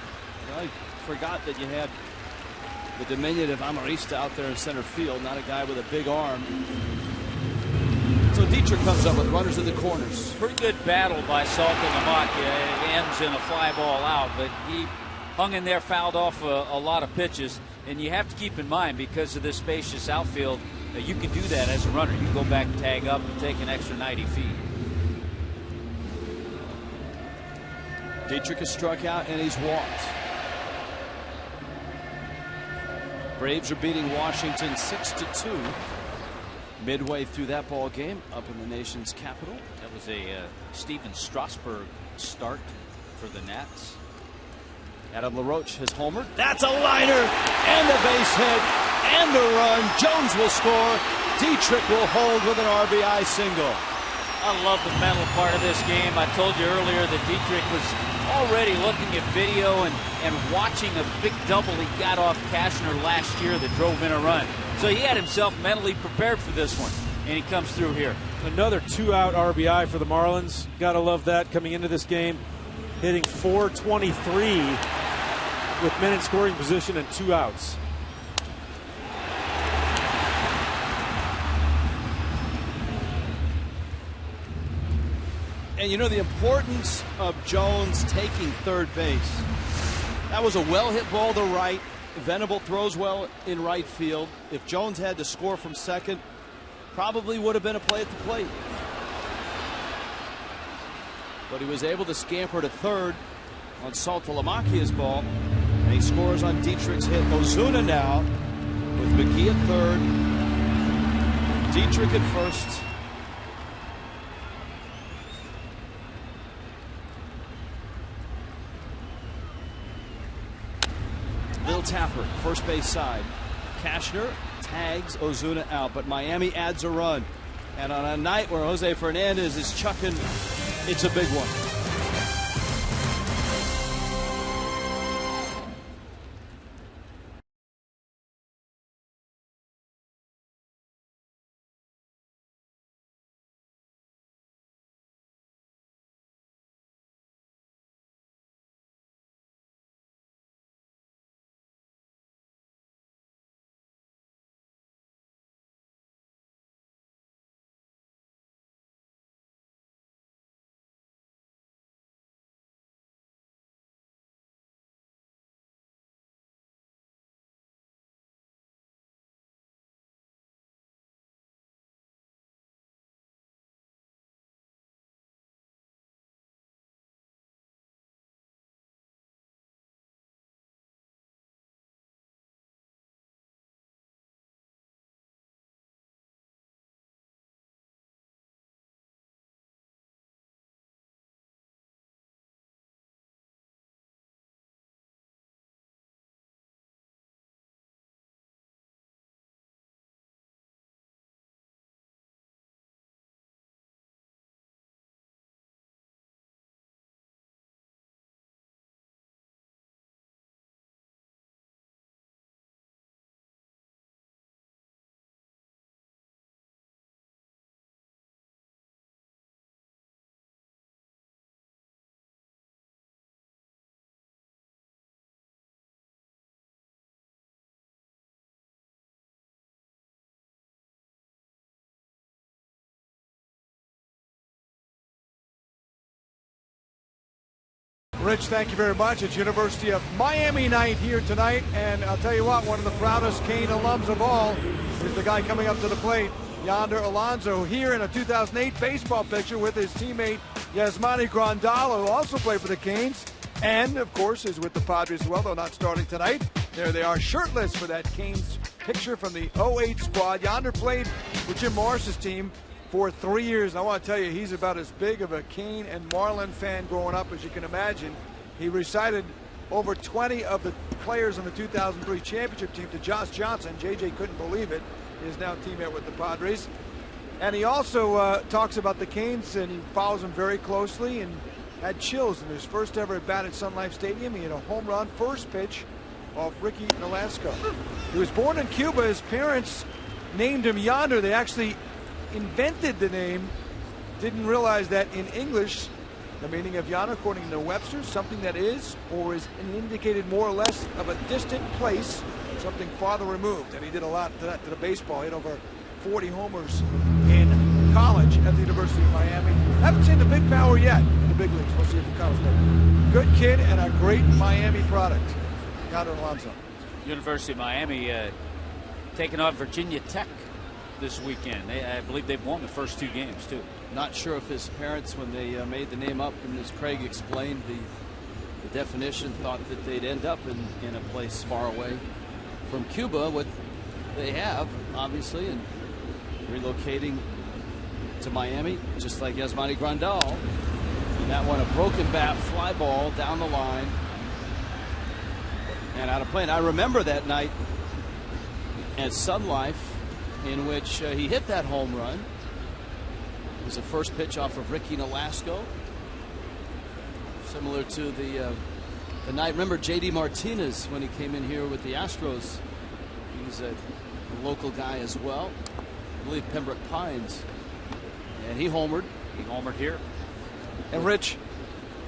I forgot that you had the diminutive Amarista out there in center field, not a guy with a big arm. So Dietrich comes up with runners in the corners. Pretty good battle by Saltalamacchia. It ends in a fly ball out, but he hung in there, fouled off a lot of pitches. And you have to keep in mind, because of this spacious outfield, you can do that as a runner. You can go back, tag up, and take an extra 90 feet. Dietrich has struck out and he's walked. Braves are beating Washington 6-2. Midway through that ball game, up in the nation's capital. That was a Steven Strasburg start for the Nats. Adam LaRoche has homered. That's a liner, and the base hit, and the run. Jones will score. Dietrich will hold with an RBI single. I love the mental part of this game. I told you earlier that Dietrich was already looking at video and watching a big double he got off Cashner last year that drove in a run. So he had himself mentally prepared for this one, and he comes through here. Another 2-out RBI for the Marlins. Gotta love that coming into this game. Hitting .423 with men in scoring position and 2 outs. And you know the importance of Jones taking third base. That was a well-hit ball to right. Venable throws well in right field. If Jones had to score from second, probably would have been a play at the plate. But he was able to scamper to third on Saltalamacchia's ball, and he scores on Dietrich's hit. Ozuna now with McGee at third, Dietrich at first. Bill Tapper, first base side. Cashner tags Ozuna out, but Miami adds a run. And on a night where Jose Fernandez is chucking, it's a big one. Rich, thank you very much. It's University of Miami night here tonight, and I'll tell you what, one of the proudest Kane alums of all is the guy coming up to the plate, Yonder Alonso, here in a 2008 baseball picture with his teammate Yasmani Grandal, who also played for the Canes, and of course is with the Padres as well, though not starting tonight. There they are, shirtless for that Canes picture from the 08 squad. Yonder played with Jim Morris's team for 3 years. I want to tell you, he's about as big of a Kane and Marlin fan growing up as you can imagine. He recited over 20 of the players on the 2003 championship team to Josh Johnson. JJ couldn't believe it. He is now teammate with the Padres. And he also talks about the Canes, and he follows them very closely, and had chills in his first ever at bat at Sun Life Stadium. He had a home run first pitch off Ricky Nolasco. He was born in Cuba. His parents named him Yonder. They actually invented the name, didn't realize that in English the meaning of Yonder, according to Webster, something that is or is indicated more or less of a distant place, something farther removed. And he did a lot to that, to the baseball. He hit over 40 homers in college at the University of Miami. Haven't seen the big power yet in the big leagues. We'll see if it comes. Good kid and a great Miami product. Yonder Alonso. University of Miami taking on Virginia Tech this weekend. I believe they've won the first 2 games too. Not sure if his parents, when they made the name up, and as Craig explained the definition, thought that they'd end up in a place far away from Cuba, what they have, obviously, and relocating to Miami, just like Yasmani Grandal. And that one, a broken bat, fly ball down the line, and out of play. And I remember that night at Sun Life, in which he hit that home run. It was the first pitch off of Ricky Nolasco. Similar to the night. Remember J.D. Martinez when he came in here with the Astros. He's a local guy as well. I believe Pembroke Pines. And he homered. He homered here. And Rich,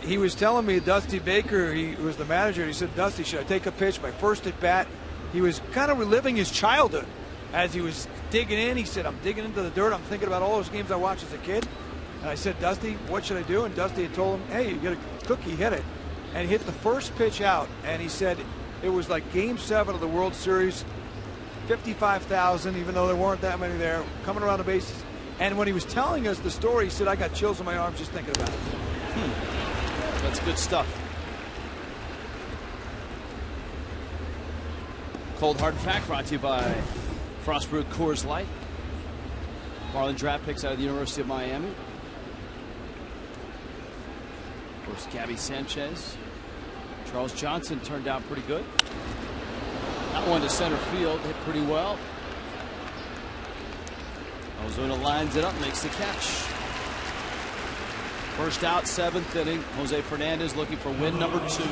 he was telling me, Dusty Baker, he was the manager, he said, Dusty, should I take a pitch? My first at bat. He was kind of reliving his childhood. As he was digging in, he said, I'm digging into the dirt. I'm thinking about all those games I watched as a kid. And I said, Dusty, what should I do? And Dusty had told him, hey, you get a cookie, hit it. And he hit the first pitch out. And he said, It was like Game 7 of the World Series, 55,000, even though there weren't that many there, coming around the bases. And when he was telling us the story, he said, I got chills on my arms just thinking about it. That's good stuff. Cold Hard Fact brought to you by Frostbrewed Coors Light. Marlin draft picks out of the University of Miami. Of course, Gabby Sanchez. Charles Johnson turned out pretty good. That one to center field, hit pretty well. Ozuna lines it up, makes the catch. First out, 7th inning. Jose Fernandez looking for win number 2.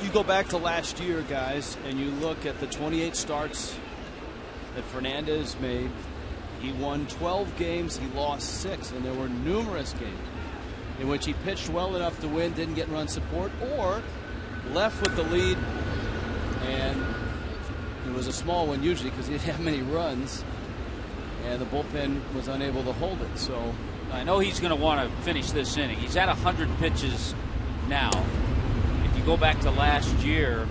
You go back to last year, guys, and you look at the 28 starts that Fernandez made. He won 12 games, he lost 6, and there were numerous games in which he pitched well enough to win, didn't get run support, or left with the lead, and it was a small one usually because he didn't have many runs, and the bullpen was unable to hold it. So I know he's going to want to finish this inning. He's at 100 pitches now. If you go back to last year,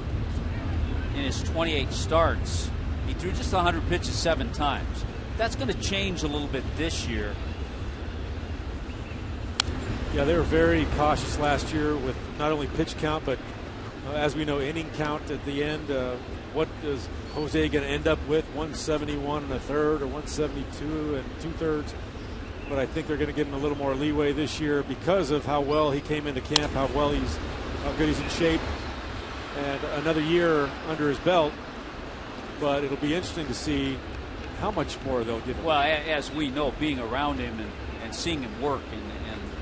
in his 28 starts, he threw just 100 pitches 7 times. That's going to change a little bit this year. Yeah, they were very cautious last year with not only pitch count, but as we know, inning count at the end. What is Jose going to end up with? 171 and a third or 172 and 2/3? But I think they're going to give him a little more leeway this year because of how well he came into camp, how good he's in shape, and another year under his belt. But it'll be interesting to see how much more they'll give him. Well, as we know, being around him and seeing him work and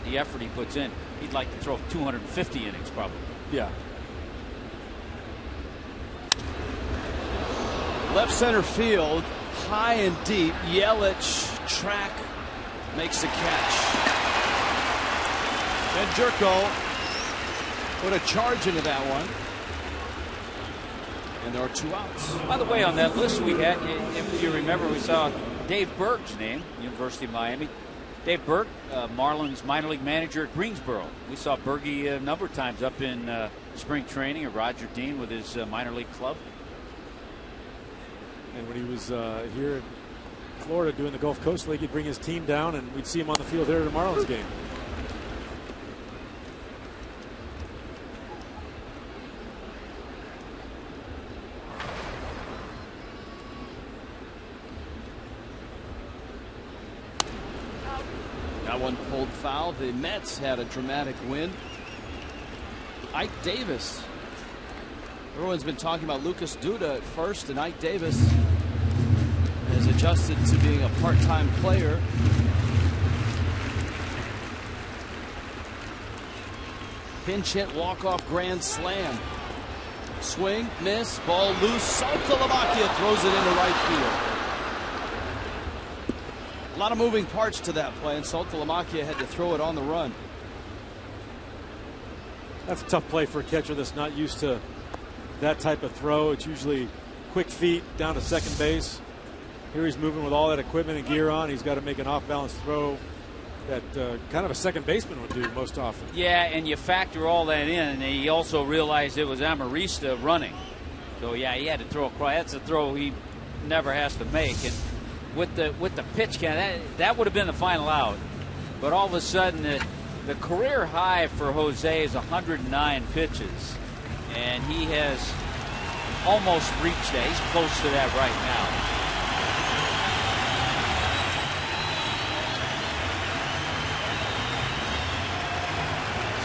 the effort he puts in, he'd like to throw 250 innings probably. Yeah. left center field, high and deep. Yelich track makes the catch. And Jerko put a charge into that one. And there are 2 outs. By the way, on that list we had, if you remember, we saw Dave Berg's name, University of Miami. Dave Berg, Marlins minor league manager at Greensboro. We saw Bergie a number of times up in spring training at Roger Dean with his minor league club. And when he was here in Florida doing the Gulf Coast League, he'd bring his team down and we'd see him on the field there at a Marlins game. That one pulled foul. The Mets had a dramatic win. Ike Davis. Everyone's been talking about Lucas Duda at first, and Ike Davis has adjusted to being a part-time player. Pinch hit, walk-off grand slam. Swing, miss, ball loose. Saltalamacchia throws it into right field. A lot of moving parts to that play, and Saltalamacchia had to throw it on the run. That's a tough play for a catcher that's not used to that type of throw. It's usually quick feet down to second base. Here he's moving with all that equipment and gear on. He's got to make an off-balance throw that kind of a second baseman would do most often. Yeah, and you factor all that in, and he also realized it was Amarista running. So, yeah, he had to throw across. That's a throw he never has to make. And with the pitch count, that would have been the final out. But all of a sudden, the career high for Jose is 109 pitches. And he has almost reached that. He's close to that right now.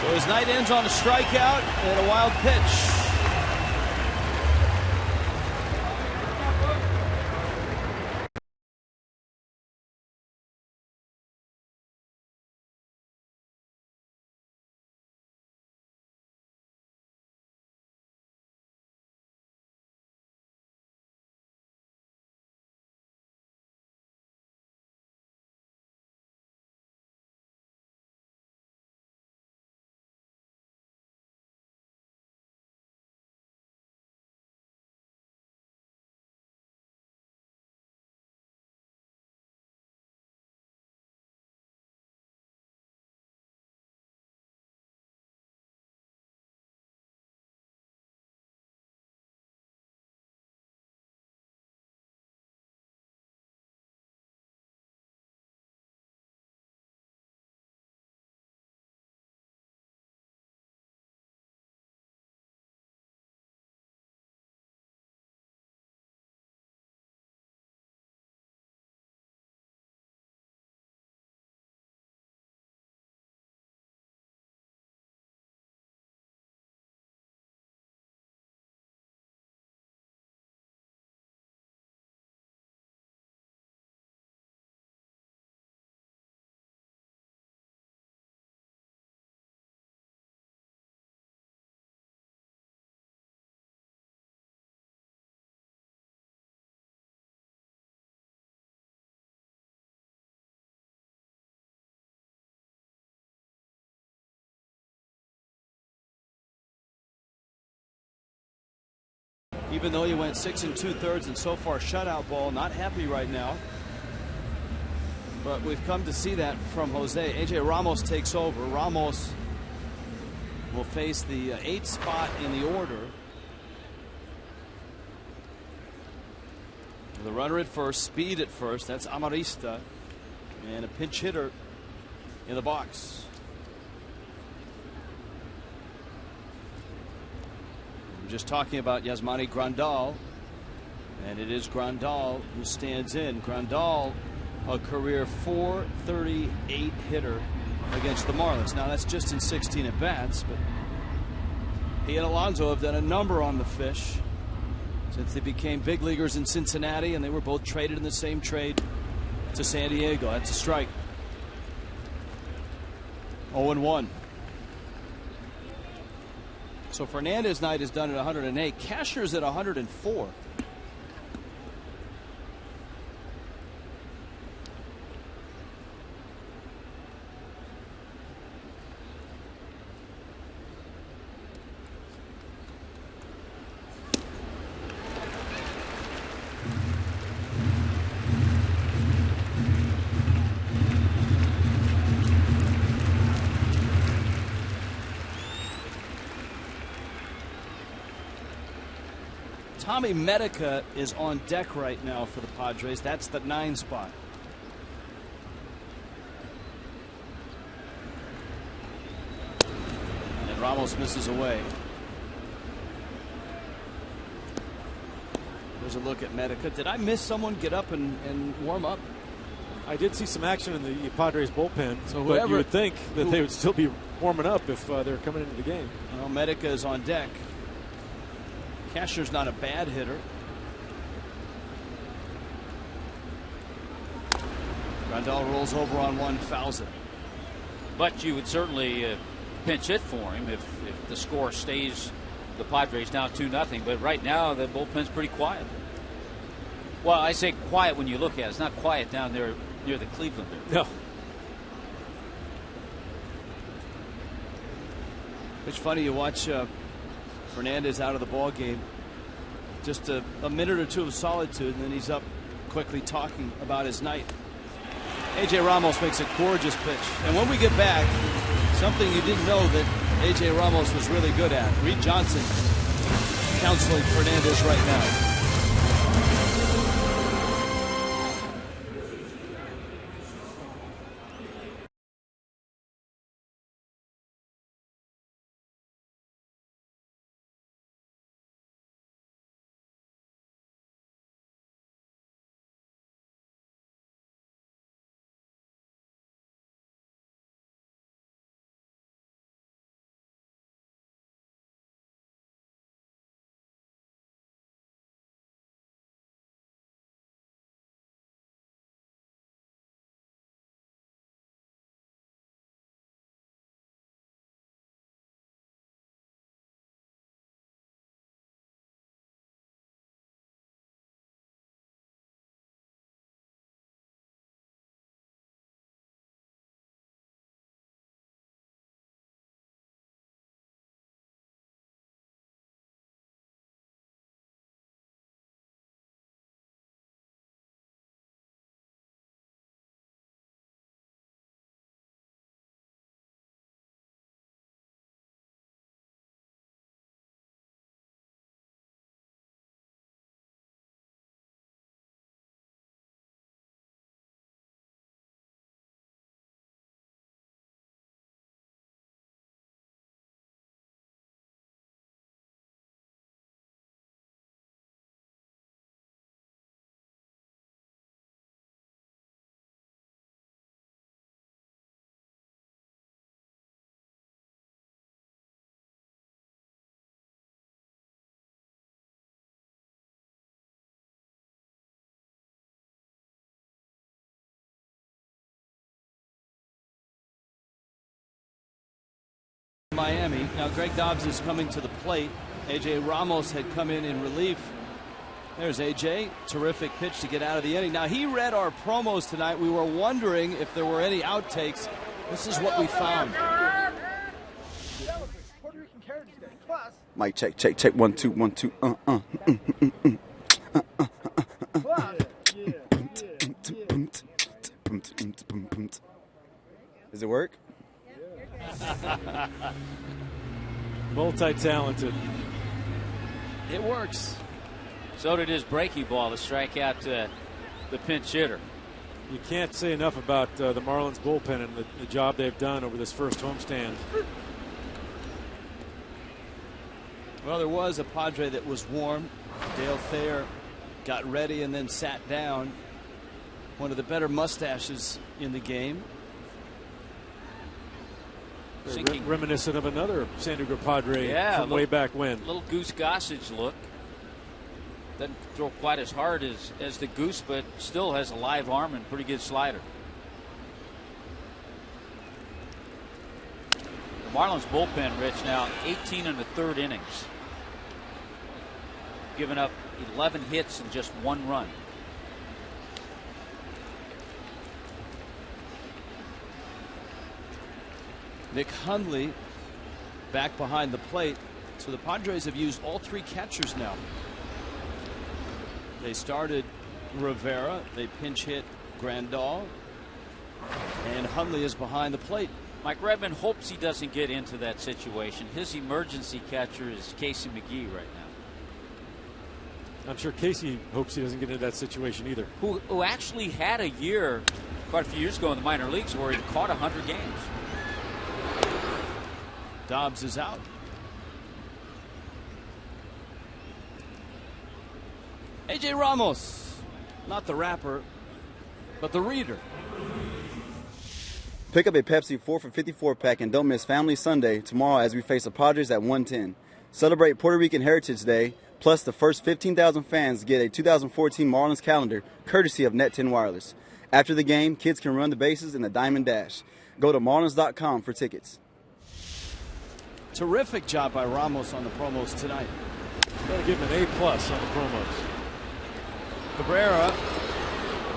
So his night ends on a strikeout and a wild pitch. even though he went 6 2/3 and so far shutout ball. Not happy right now. But we've come to see that from Jose. A.J. Ramos takes over. Ramos will face the 8th spot in the order. The runner at first, speed at first. That's Amarista. And a pinch hitter in the box. We're just talking about Yasmani Grandal. And it is Grandal who stands in. Grandal, a career .438 hitter against the Marlins. Now that's just in 16 at bats, but he and Alonso have done a number on the fish since they became big leaguers in Cincinnati, and they were both traded in the same trade to San Diego. That's a strike. 0-1. So Fernandez night is done at 108. Cashier's at 104. Tommy Medica is on deck right now for the Padres. That's the 9 spot. And Ramos misses away. There's a look at Medica. Did I miss someone get up and warm up? I did see some action in the Padres bullpen, so but you would think that they would still be warming up if they're coming into the game. Well, Medica is on deck. Cashier's not a bad hitter. Grandal rolls over on one, fouls it. But you would certainly pinch hit for him if the score stays the Padres down 2-0. But right now the bullpen's pretty quiet. Well, I say quiet when you look at it. It's not quiet down there near the Cleveland there. No. It's funny, you watch Fernandez out of the ball game. Just a minute or two of solitude, and then he's up quickly talking about his night. A.J. Ramos makes a gorgeous pitch. And when we get back, something you didn't know that A.J. Ramos was really good at. Reed Johnson counseling Fernandez right now. Miami. Now Greg Dobbs is coming to the plate. A.J. Ramos had come in relief. There's A.J. Terrific pitch to get out of the inning. Now he read our promos tonight. We were wondering if there were any outtakes. This is what we found. Puerto Rican Heritage Day. Plus, Mic check, check, check. 1, 2, 1, 2. Does it work? Multi-talented. It works. So did his breaking ball to strike out the pinch hitter. You can't say enough about the Marlins bullpen and the job they've done over this first homestand. Well, there was a Padre that was warm. Dale Thayer got ready and then sat down. One of the better mustaches in the game. Reminiscent of another San Diego Padre from way back when. Little Goose Gossage look. Doesn't throw quite as hard as the Goose, but still has a live arm and pretty good slider. The Marlins bullpen, Rich, now 18 in the third innings. Giving up 11 hits and just 1 run. Nick Hundley back behind the plate. So the Padres have used all 3 catchers now. They started Rivera. They pinch hit Grandal. And Hundley is behind the plate. Mike Redmond hopes he doesn't get into that situation. His emergency catcher is Casey McGee right now. I'm sure Casey hopes he doesn't get into that situation either. Who actually had a year quite a few years ago in the minor leagues where he caught 100 games. Dobbs is out. AJ Ramos, not the rapper, but the reader. Pick up a Pepsi 4 for $54 pack and don't miss Family Sunday tomorrow as we face the Padres at 1:10. Celebrate Puerto Rican Heritage Day, plus the first 15,000 fans get a 2014 Marlins calendar courtesy of Net 10 Wireless. After the game, kids can run the bases in the Diamond Dash. Go to Marlins.com for tickets. Terrific job by Ramos on the promos tonight. Got to give him an A+ on the promos. Cabrera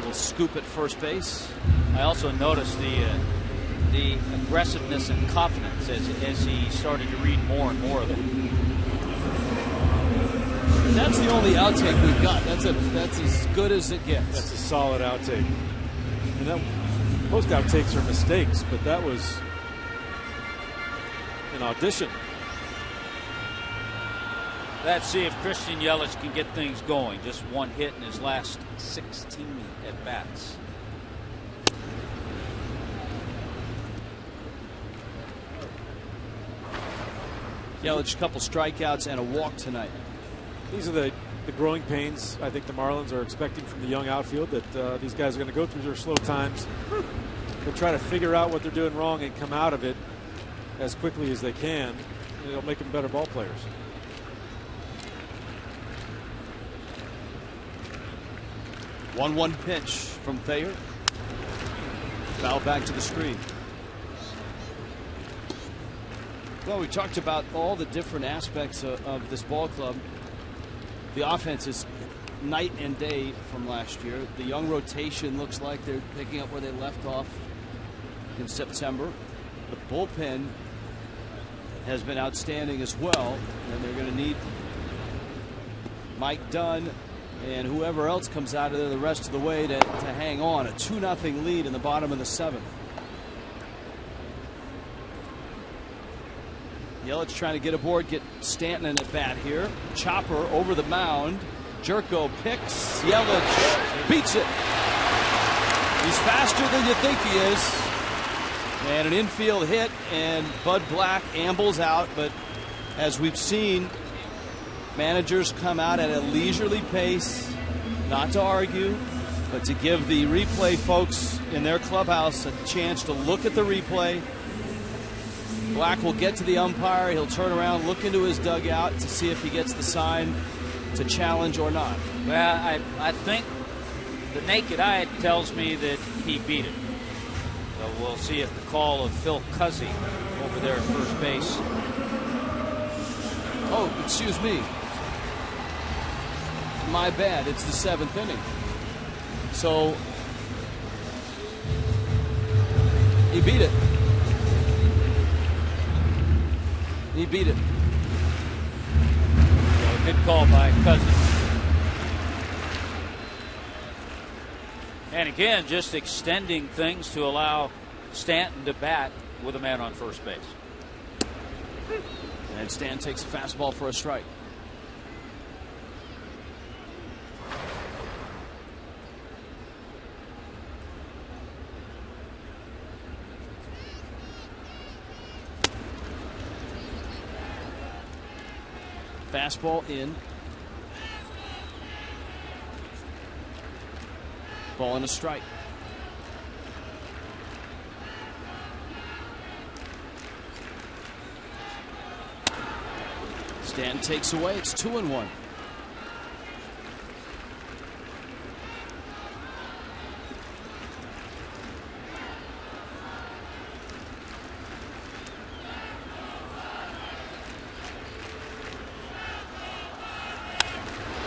will scoop at first base. I also noticed the aggressiveness and confidence as he started to read more and more of it. That's the only outtake we've got. That's as good as it gets. That's a solid outtake. And most outtakes are mistakes, but that was an audition. Let's see if Christian Yelich can get things going. Just 1 hit in his last 16 at bats. Yelich, a couple strikeouts and a walk tonight. These are the growing pains I think the Marlins are expecting from the young outfield, that these guys are going to go through their slow times. They'll try to figure out what they're doing wrong and come out of it as quickly as they can. It'll make them better ball players. One pitch from Thayer. Foul back to the screen. Well, we talked about all the different aspects of this ball club. The offense is night and day from last year. The young rotation looks like they're picking up where they left off in September. The bullpen has been outstanding as well, and they're going to need Mike Dunn and whoever else comes out of there the rest of the way to hang on. A 2-0 lead in the bottom of the 7th. Yelich trying to get aboard, get Stanton in at bat here. Chopper over the mound. Jerko picks. Yelich beats it. He's faster than you think he is. And an infield hit, and Bud Black ambles out. But as we've seen, managers come out at a leisurely pace, not to argue, but to give the replay folks in their clubhouse a chance to look at the replay. Black will get to the umpire. He'll turn around, look into his dugout to see if he gets the sign to challenge or not. Well, I think the naked eye tells me that he beat it. So we'll see if the call of Phil Cuzzy over there at first base. Oh, excuse me. My bad. It's the 7th inning. So he beat it. He beat it. Good call by Cousins. And again, just extending things to allow Stanton to bat with a man on first base. And Stan takes a fastball for a strike. Fastball in. Ball and a strike. Stan takes away. It's 2-1.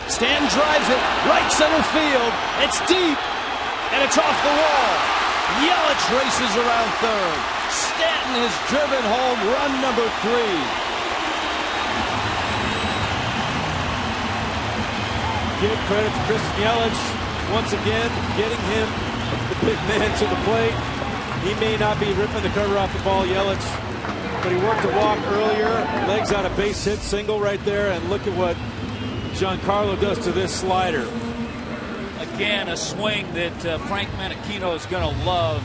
Stan drives it right center field. It's deep and it's off the wall. Yelich races around third. Stanton has driven home run number 3. Give credit to Christian Yelich once again, getting him, the big man, to the plate. He may not be ripping the cover off the ball, Yelich, but he worked a walk earlier. Legs out a base hit single right there, and look at what Giancarlo does to this slider. Again, a swing that Frank Menachino is going to love.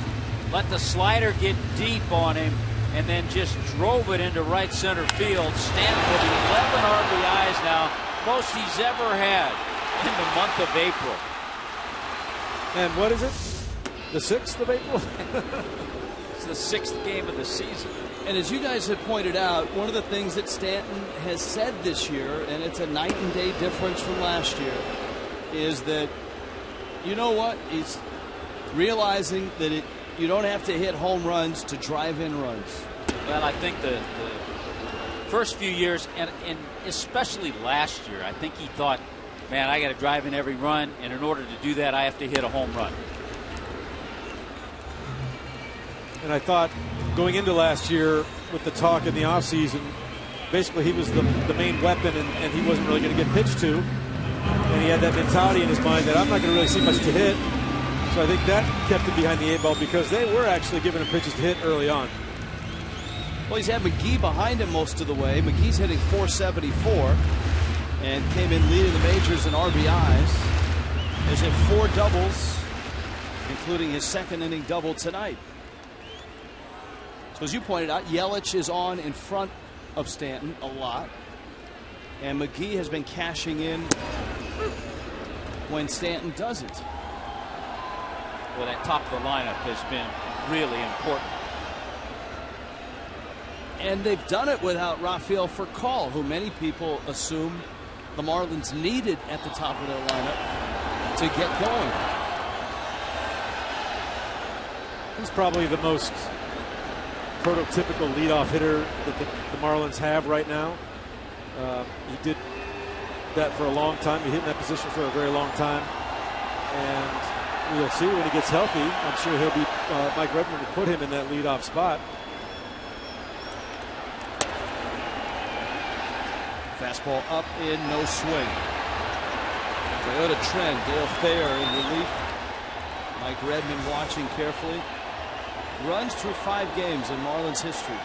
Let the slider get deep on him, and then just drove it into right center field. Stanton with 11 RBIs now, most he's ever had in the month of April. And what is it? The 6th of April? It's the 6th game of the season. And as you guys have pointed out, one of the things that Stanton has said this year, and it's a night and day difference from last year, is that, you know what, he's realizing that you don't have to hit home runs to drive in runs. Well, I think the first few years, and especially last year, I think he thought, man, I got to drive in every run, and in order to do that, I have to hit a home run. And I thought going into last year with the talk in the offseason, basically he was the main weapon, and he wasn't really going to get pitched to. And he had that mentality in his mind that I'm not going to really see much to hit. So I think that kept him behind the 8-ball because they were actually giving him pitches to hit early on. Well, he's had McGee behind him most of the way. McGee's hitting .474 and came in leading the majors in RBIs. Has hit 4 doubles, including his second inning double tonight. So as you pointed out, Yelich is on in front of Stanton a lot. And McGee has been cashing in when Stanton doesn't. Well, that top of the lineup has been really important. And they've done it without Rafael Furcal, who many people assume the Marlins needed at the top of their lineup to get going. He's probably the most prototypical leadoff hitter that the Marlins have right now. He did that for a long time. He hit in that position for a very long time. And we'll see when he gets healthy. I'm sure he'll be, Mike Redmond will put him in that leadoff spot. Fastball up in, no swing. Toyota Trent, Dale Thayer in relief. Mike Redmond watching carefully. Runs through 5 games in Marlins history.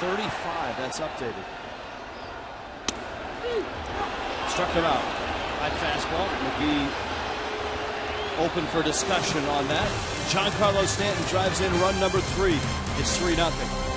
35, that's updated. Struck him out. High fastball. McGee open for discussion on that. Giancarlo Stanton drives in run number 3. It's 3-0.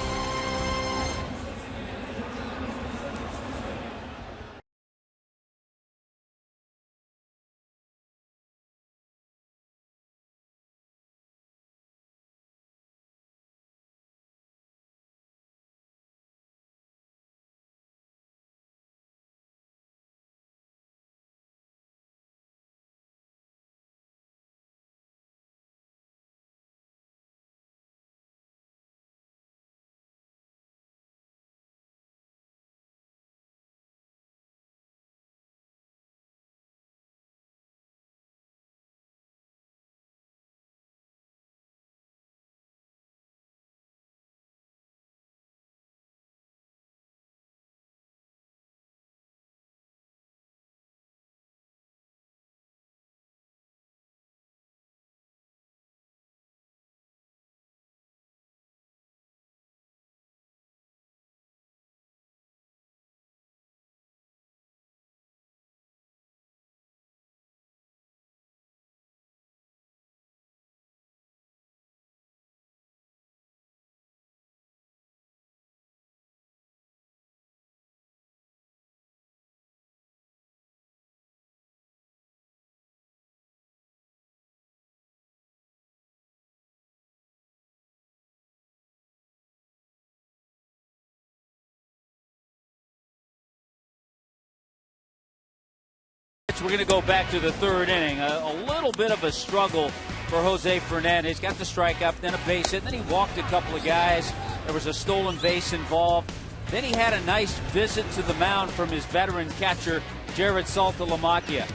pitch. We're going to go back to the third inning. A little bit of a struggle for Jose Fernandez. Got the strikeout, then a base hit, then he walked a couple of guys. There was a stolen base involved. Then he had a nice visit to the mound from his veteran catcher, Jared Saltalamacchia.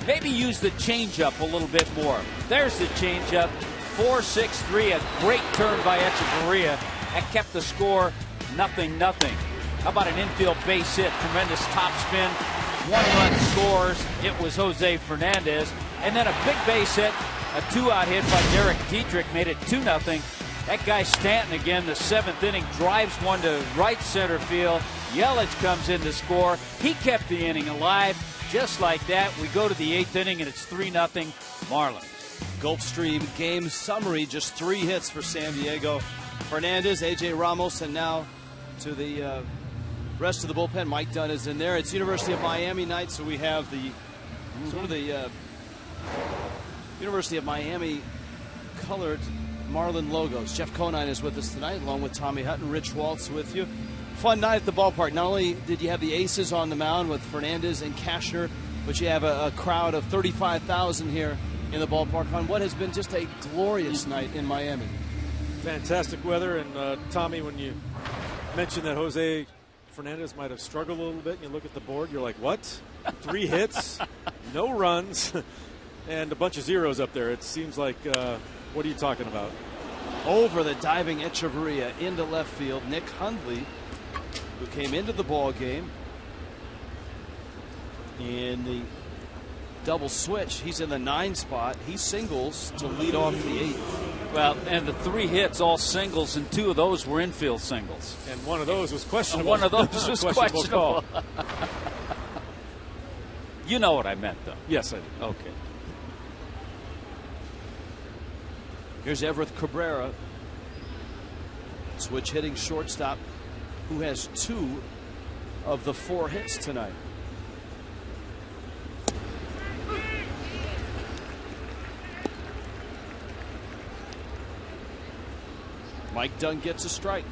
Maybe use the changeup a little bit more. There's the changeup. 4-6-3, a great turn by Echeverria. That kept the score 0-0. How about an infield base hit? Tremendous topspin. 1-run scores. It was Jose Fernandez. And then a big base hit. A 2-out hit by Derek Dietrich made it 2-0. That guy Stanton again, the 7th inning, drives one to right center field. Yelich comes in to score. He kept the inning alive. Just like that, we go to the 8th inning, and it's 3-0 Marlins. Gulfstream game summary, just 3 hits for San Diego. Fernandez, A.J. Ramos, and now to the rest of the bullpen. Mike Dunn is in there. It's University of Miami night, so we have the sort of the University of Miami colored Marlin logos. Jeff Conine is with us tonight, along with Tommy Hutton. Rich Waltz with you. Fun night at the ballpark. Not only did you have the aces on the mound with Fernandez and Cashner, but you have a crowd of 35,000 here in the ballpark on what has been just a glorious night in Miami. Fantastic weather, and Tommy, when you mentioned that Jose Fernandez might have struggled a little bit, and you look at the board, you're like, what? 3 hits, no runs, and a bunch of zeros up there. It seems like, what are you talking about? Over the diving Echeverria into left field. Nick Hundley, who came into the ball game in the double switch. He's in the 9 spot. He singles to lead off the 8th. Well, and the 3 hits, all singles, and 2 of those were infield singles. And one of those was questionable. One of those was questionable. You know what I meant, though. Yes, I do. Okay. Here's Everett Cabrera, switch hitting shortstop, who has 2 of the 4 hits tonight. Mike Dunn gets a strike.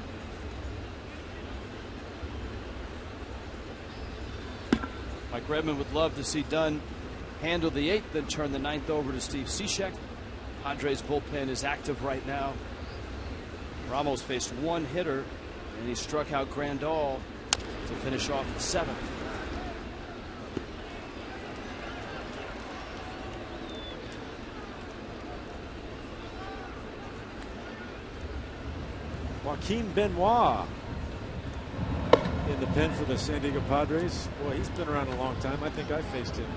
Mike Redmond would love to see Dunn handle the 8th, then turn the 9th over to Steve Cishek. Padres bullpen is active right now. Ramos faced 1 hitter, and he struck out Grandal to finish off the 7th. Joaquin Benoit in the pen for the San Diego Padres. Boy, he's been around a long time. I think I faced him.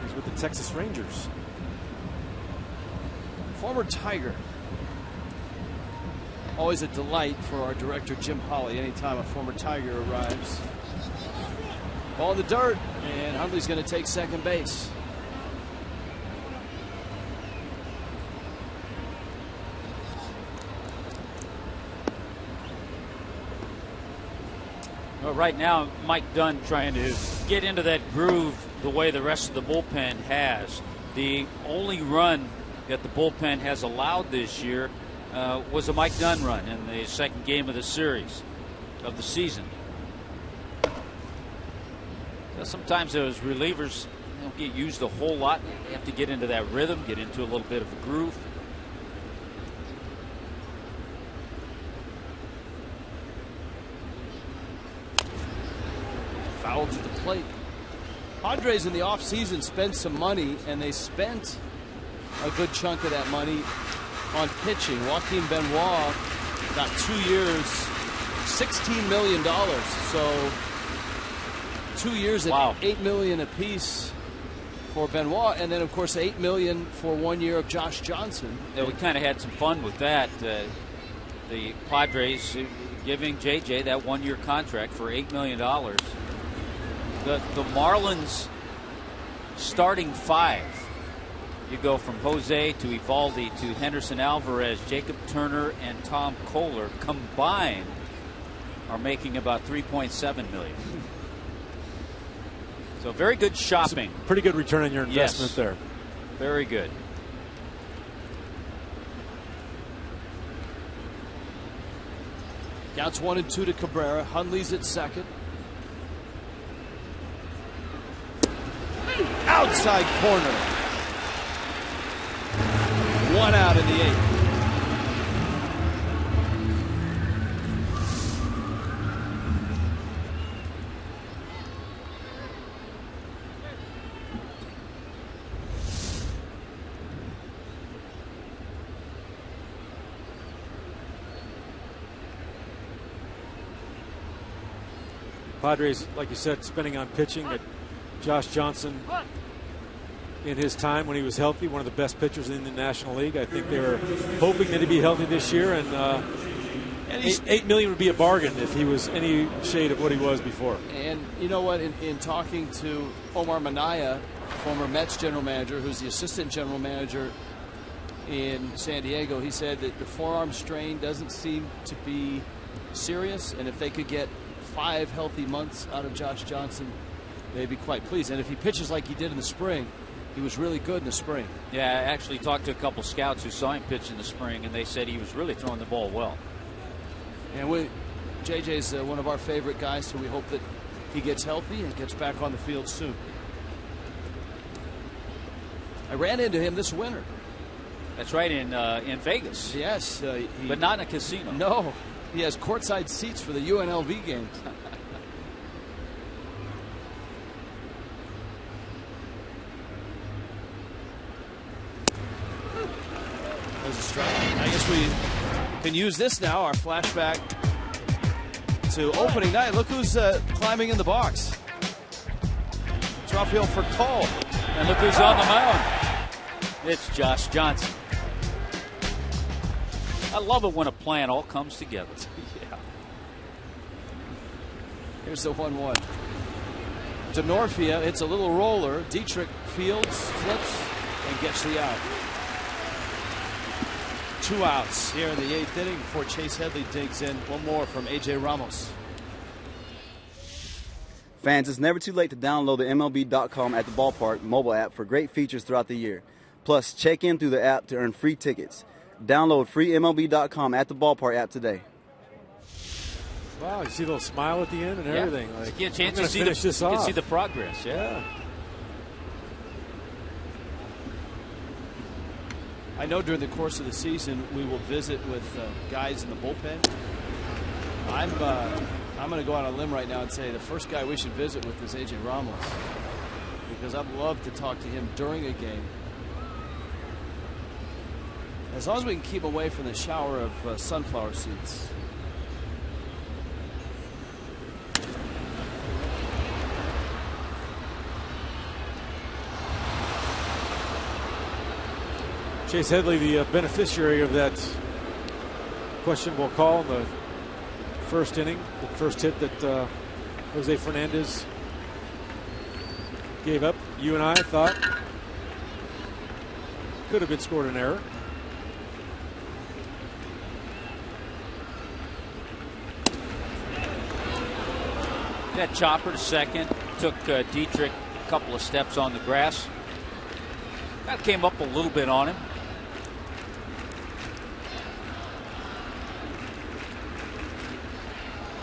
He's with the Texas Rangers. Former Tiger. Always a delight for our director, Jim Holley, anytime a former Tiger arrives. Ball in the dirt, and Hundley's going to take second base. Well, right now, Mike Dunn trying to get into that groove the way the rest of the bullpen has. The only run that the bullpen has allowed this year was a Mike Dunn run in the second game of the series, of the season. So sometimes those relievers don't get used a whole lot. You have to get into that rhythm, get into a little bit of a groove. Foul to the plate. Padres in the offseason spent some money, and they spent a good chunk of that money on pitching. Joaquin Benoit got 2 years, $16 million. So 2 years at $8 million apiece for Benoit, and then of course $8 million for 1 year of Josh Johnson. Yeah, we kind of had some fun with that. The Padres giving JJ that 1 year contract for $8 million. The Marlins starting 5. You go from Jose to Evaldi to Henderson Alvarez, Jacob Turner, and Tom Kohler combined are making about $3.7 million. So very good shopping. Pretty good return on your investment there. Very good. Counts 1-2 to Cabrera. Hundley's at second. side corner. 1 out in the 8th. Padres, like you said, spending on pitching. At Josh Johnson, in his time when he was healthy, one of the best pitchers in the National League. I think they were hoping that he'd be healthy this year, and $8 million would be a bargain if he was any shade of what he was before. And you know what? In talking to Omar Minaya, former Mets general manager, who's the assistant general manager in San Diego, he said that the forearm strain doesn't seem to be serious, and if they could get 5 healthy months out of Josh Johnson, they'd be quite pleased. And if he pitches like he did in the spring, he was really good in the spring. Yeah, I actually talked to a couple scouts who saw him pitch in the spring, and they said he was really throwing the ball well. And JJ's one of our favorite guys, so we hope that he gets healthy and gets back on the field soon. I ran into him this winter. That's right, in Vegas. Yes. But not in a casino. No. He has courtside seats for the UNLV games. There's a strike. I guess we can use this now, our flashback to opening night. Look who's climbing in the box. It's Rafael Furcal. And look who's on the mound. It's Josh Johnson. I love it when a plan all comes together. Yeah. Here's the 1-1. To Norfia, it's a little roller. Dietrich fields, flips, and gets the out. 2 outs here in the 8th inning before Chase Headley digs in. One more from A.J. Ramos. Fans, it's never too late to download the MLB.com at the ballpark mobile app for great features throughout the year. Plus, check in through the app to earn free tickets. Download free MLB.com at the ballpark app today. Wow, you see a little smile at the end and everything. Like, you get a chance to see the progress. Yeah. I know during the course of the season we will visit with guys in the bullpen. I'm going to go out on a limb right now and say the first guy we should visit with is A.J. Ramos, because I'd love to talk to him during a game. As long as we can keep away from the shower of sunflower seeds. Chase Headley, the beneficiary of that questionable call in the first inning, the first hit that Jose Fernandez gave up. You and I thought could have been scored an error. That chopper to second took Dietrich a couple of steps on the grass. That came up a little bit on him.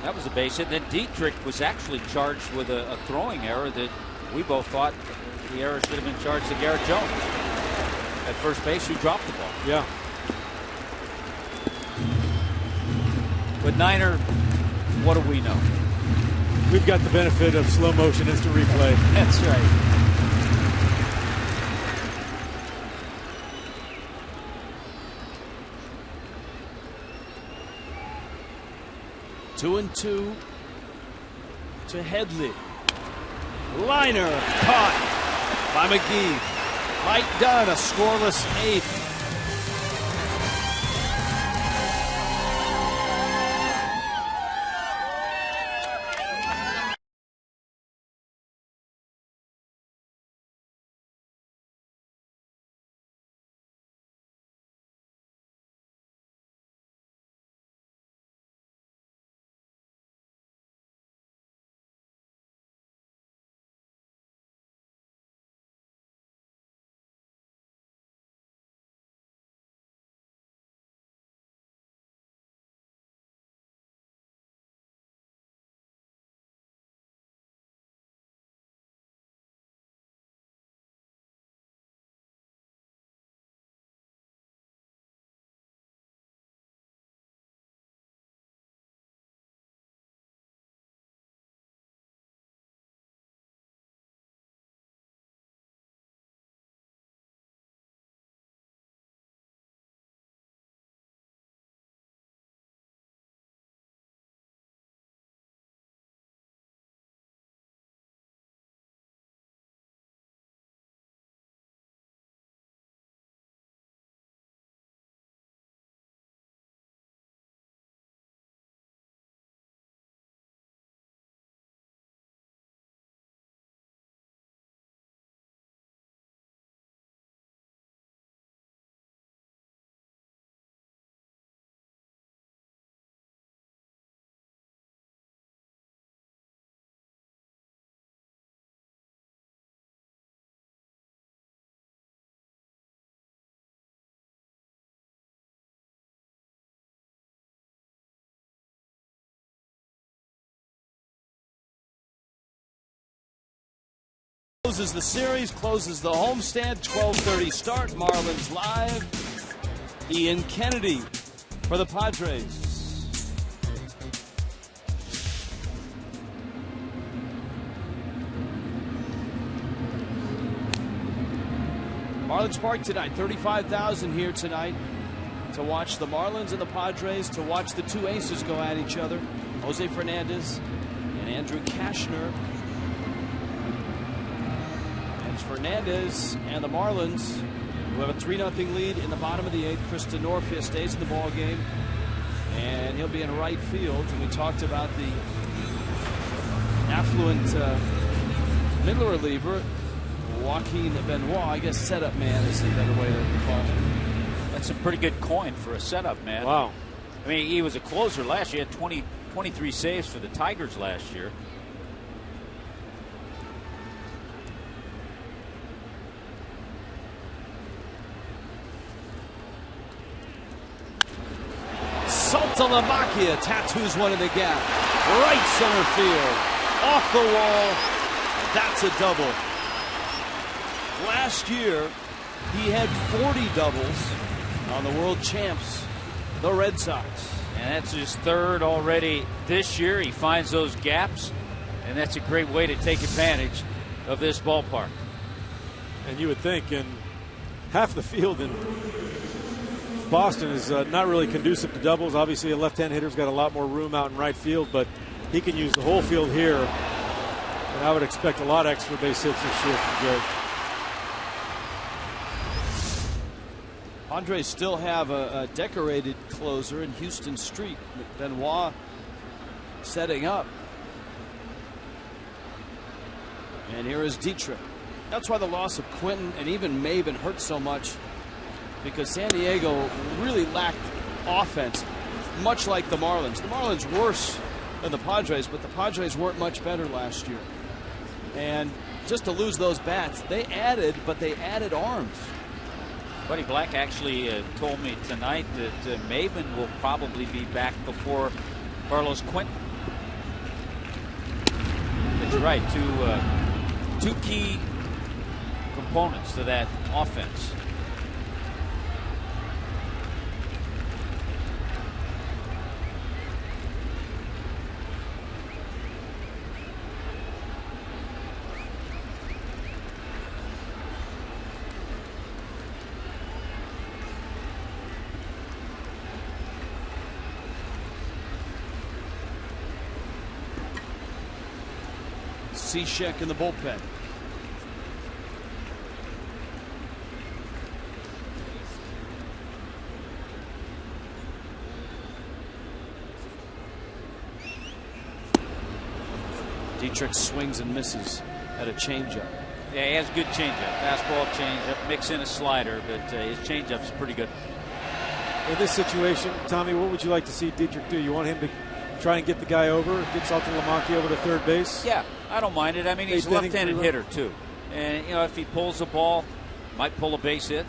That was a base hit. Then Dietrich was actually charged with a throwing error that we both thought the error should have been charged to Garrett Jones at first base, who dropped the ball. Yeah. But Niner, what do we know? We've got the benefit of slow motion instant replay. That's right. Two and two to Headley. Liner caught by McGee. Mike Dunn, a scoreless 8th. Closes the series, closes the homestand. 12:30 start. Marlins live. Ian Kennedy for the Padres. Marlins Park tonight. 35,000 here tonight to watch the Marlins and the Padres, to watch the two aces go at each other. Jose Fernandez and Andrew Cashner. It's Fernandez and the Marlins, who have a 3-0 lead in the bottom of the 8th. Chris Denorfia stays in the ball game, and he'll be in right field. And we talked about the affluent middle reliever, Joaquin Benoit. I guess setup man is the better way to call him. That's a pretty good coin for a setup man. Wow. I mean, he was a closer last year. He had 23 saves for the Tigers last year. Saltalamacchia tattoos one in the gap. Right center field. Off the wall. That's a double. Last year, he had 40 doubles on the world champs, the Red Sox. And that's his third already this year. He finds those gaps, and that's a great way to take advantage of this ballpark. And you would think, and half the field in Boston is not really conducive to doubles. Obviously, a left-hand hitter's got a lot more room out in right field, but he can use the whole field here. And I would expect a lot of extra base hits this year from Joe. Padres still have a decorated closer in Houston Street. Benoit setting up. And here is Dietrich. That's why the loss of Quinton and even Maven hurt so much, because San Diego really lacked offense, much like the Marlins. The Marlins worse than the Padres, but the Padres weren't much better last year. And just to lose those bats, they added arms. Buddy Black actually told me tonight that Maven will probably be back before Carlos Quinton. But you're right, two key components to that offense. Cishek in the bullpen. Dietrich swings and misses at a changeup. Yeah, he has good changeup. Fastball, changeup, mix in a slider, but his changeup's pretty good. In this situation, Tommy, what would you like to see Dietrich do? You want him to try and get the guy over, get Saltalamacchia over to third base? Yeah, I don't mind it. I mean, he's a left-handed hitter, too. And, you know, if he pulls the ball, might pull a base hit.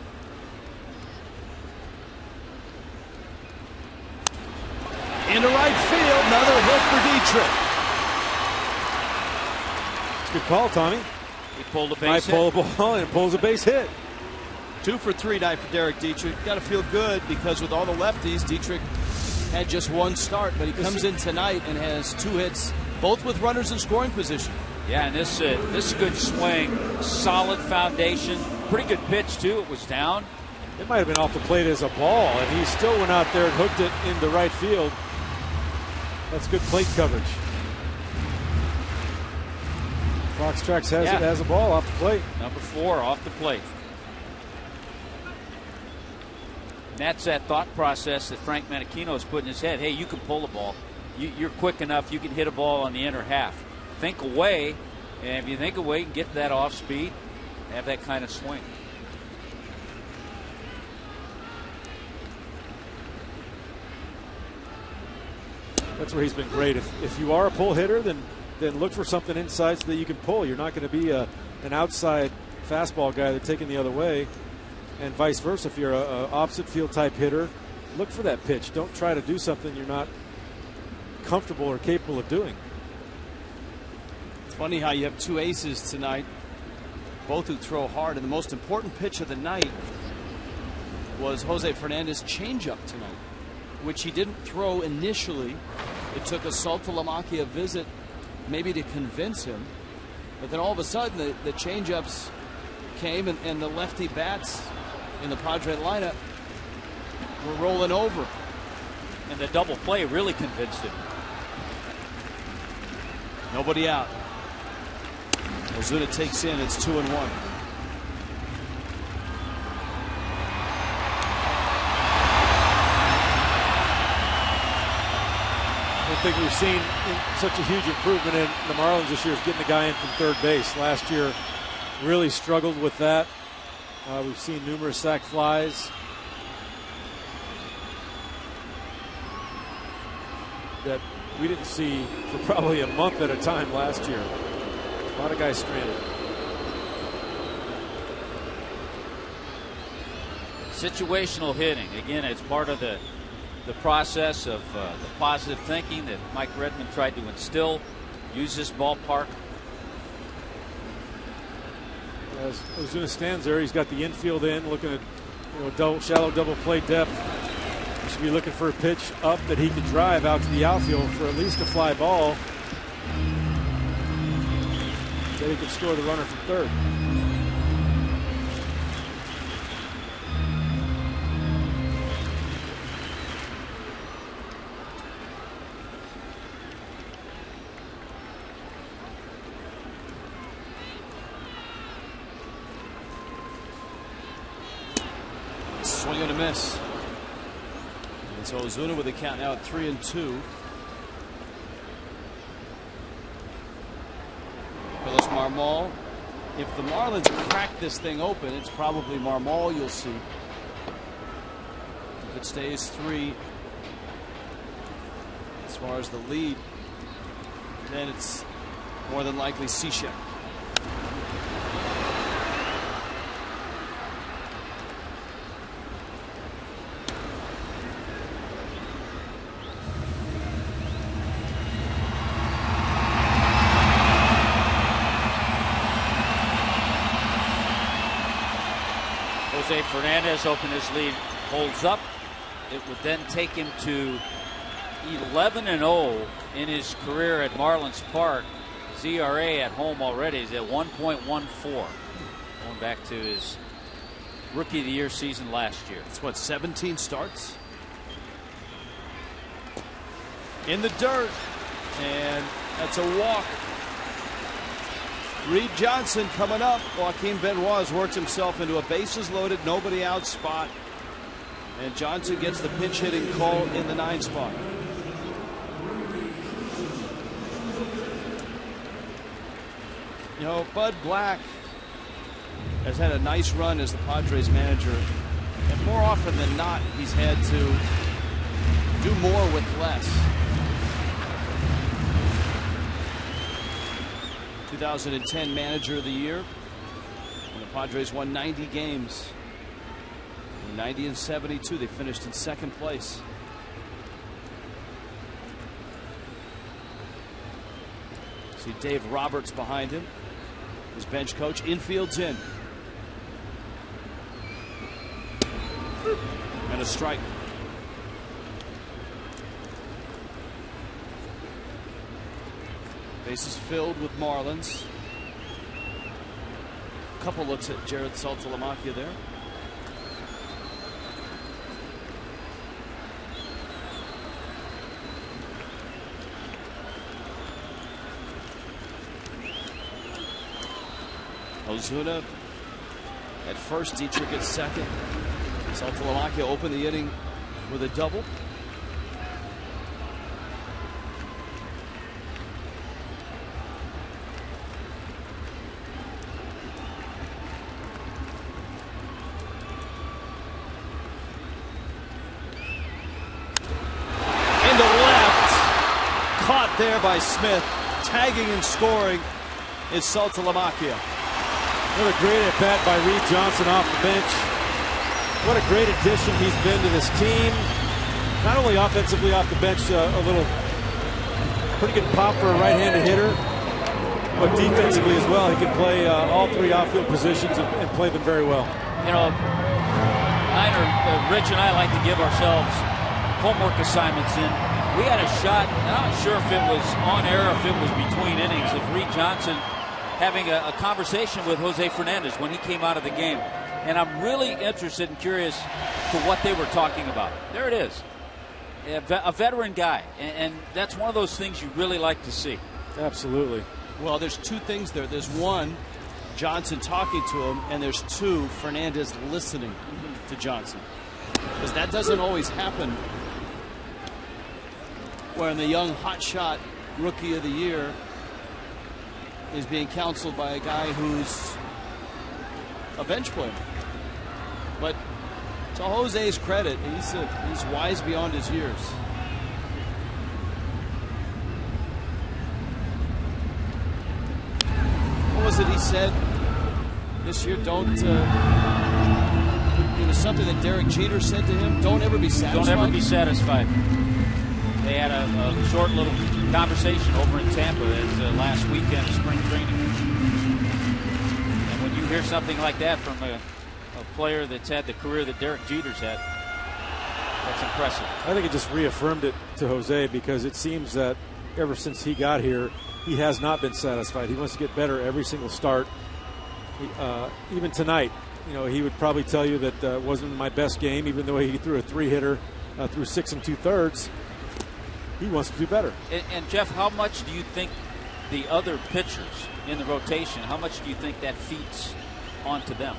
Into right field, another hit for Dietrich. It's a good call, Tommy. He pulled a base Might hit. pull a ball and pulls a base hit. 2 for 3 tonight for Derek Dietrich. Got to feel good, because with all the lefties, Dietrich had just one start, but he comes in tonight and has 2 hits, both with runners in scoring position. Yeah, and this is a good swing, solid foundation, pretty good pitch too. It was down. It might have been off the plate as a ball, and he still went out there and hooked it into right field. That's good plate coverage. Fox Tracks has it as a ball off the plate. Number 4 off the plate. And that's that thought process that Frank Menachino's put in his head. Hey, you can pull the ball. You're quick enough. You can hit a ball on the inner half. Think away, and if you think away, you can get that off speed, have that kind of swing. That's where he's been great. If you are a pull hitter, then look for something inside so that you can pull. You're not going to be an outside fastball guy that's taking the other way, and vice versa. If you're a opposite field type hitter, look for that pitch. Don't try to do something you're not comfortable or capable of doing. It's funny how you have 2 aces tonight. both who throw hard. And the most important pitch of the night was Jose Fernandez's changeup tonight, which he didn't throw initially. It took a Saltalamacchia visit maybe to convince him. But then all of a sudden the changeups came, and the lefty bats in the Padre lineup were rolling over. And the double play really convinced him. Nobody out. Ozuna takes in. It's 2-1. I think we've seen such a huge improvement in the Marlins this year is getting the guy in from third base. Last year really struggled with that. We've seen numerous sac flies that we didn't see for probably a month at a time last year. A lot of guys stranded. Situational hitting. Again, it's part of the process of the positive thinking that Mike Redmond tried to instill. Use this ballpark. As Ozuna stands there, he's got the infield in, looking at shallow double play depth. He should be looking for a pitch up that he could drive out to the outfield for at least a fly ball. Then he could score the runner from third. Swing and a miss. And so Ozuna with the count now at 3-2. Carlos Marmol. If the Marlins crack this thing open, it's probably Marmol you'll see. If it stays 3 as far as the lead, then it's more than likely Cishek. Jose Fernandez opened his lead, holds up. It would then take him to 11-0 in his career at Marlins Park. His ERA at home already is at 1.14, going back to his Rookie of the Year season last year. It's what, 17 starts? In the dirt, and that's a walk. Reed Johnson coming up. Joaquin Benoit has worked himself into a bases loaded, nobody out spot. And Johnson gets the pinch hitting call in the 9 spot. You know, Bud Black has had a nice run as the Padres manager. And more often than not, he's had to do more with less. 2010 Manager of the Year. And the Padres won 90 games. 90 and 72. They finished in second place. See Dave Roberts behind him. His bench coach. Infield's in. And a strike. Bases filled with Marlins. A couple looks at Jared Saltalamacchia there. Ozuna at first, Dietrich at second. Saltalamacchia opened the inning with a double. There by Smith, tagging and scoring is Saltalamacchia. What a great at bat by Reed Johnson off the bench. What a great addition he's been to this team. Not only offensively off the bench, a little pretty good pop for a right-handed hitter. but defensively as well, he can play all three outfield positions and play them very well. You know, Rich and I like to give ourselves homework assignments in. We had a shot, and I'm not sure if it was on air or if it was between innings, of Reed Johnson having a conversation with Jose Fernandez when he came out of the game. And I'm really interested and curious to what they were talking about. There it is. A veteran guy. And that's one of those things you really like to see. Absolutely. Well, there's two things there. There's one, Johnson talking to him, and there's two, Fernandez listening to Johnson. Because that doesn't always happen when the young hotshot rookie of the year is being counseled by a guy who's a bench player. But to Jose's credit, he's wise beyond his years. What was it he said this year? Don't. It was something that Derek Jeter said to him. Don't ever be satisfied. Don't ever be satisfied. They had a short little conversation over in Tampa last weekend of spring training. And when you hear something like that from a player that's had the career that Derek Jeter's had, that's impressive. I think it just reaffirmed it to Jose, because it seems that ever since he got here, he has not been satisfied. He wants to get better every single start. Even tonight, you know, he would probably tell you that it wasn't my best game, even though he threw a 3-hitter through 6 2/3. He wants to do better. And Jeff, how much do you think the other pitchers in the rotation, how much do you think that feeds onto them?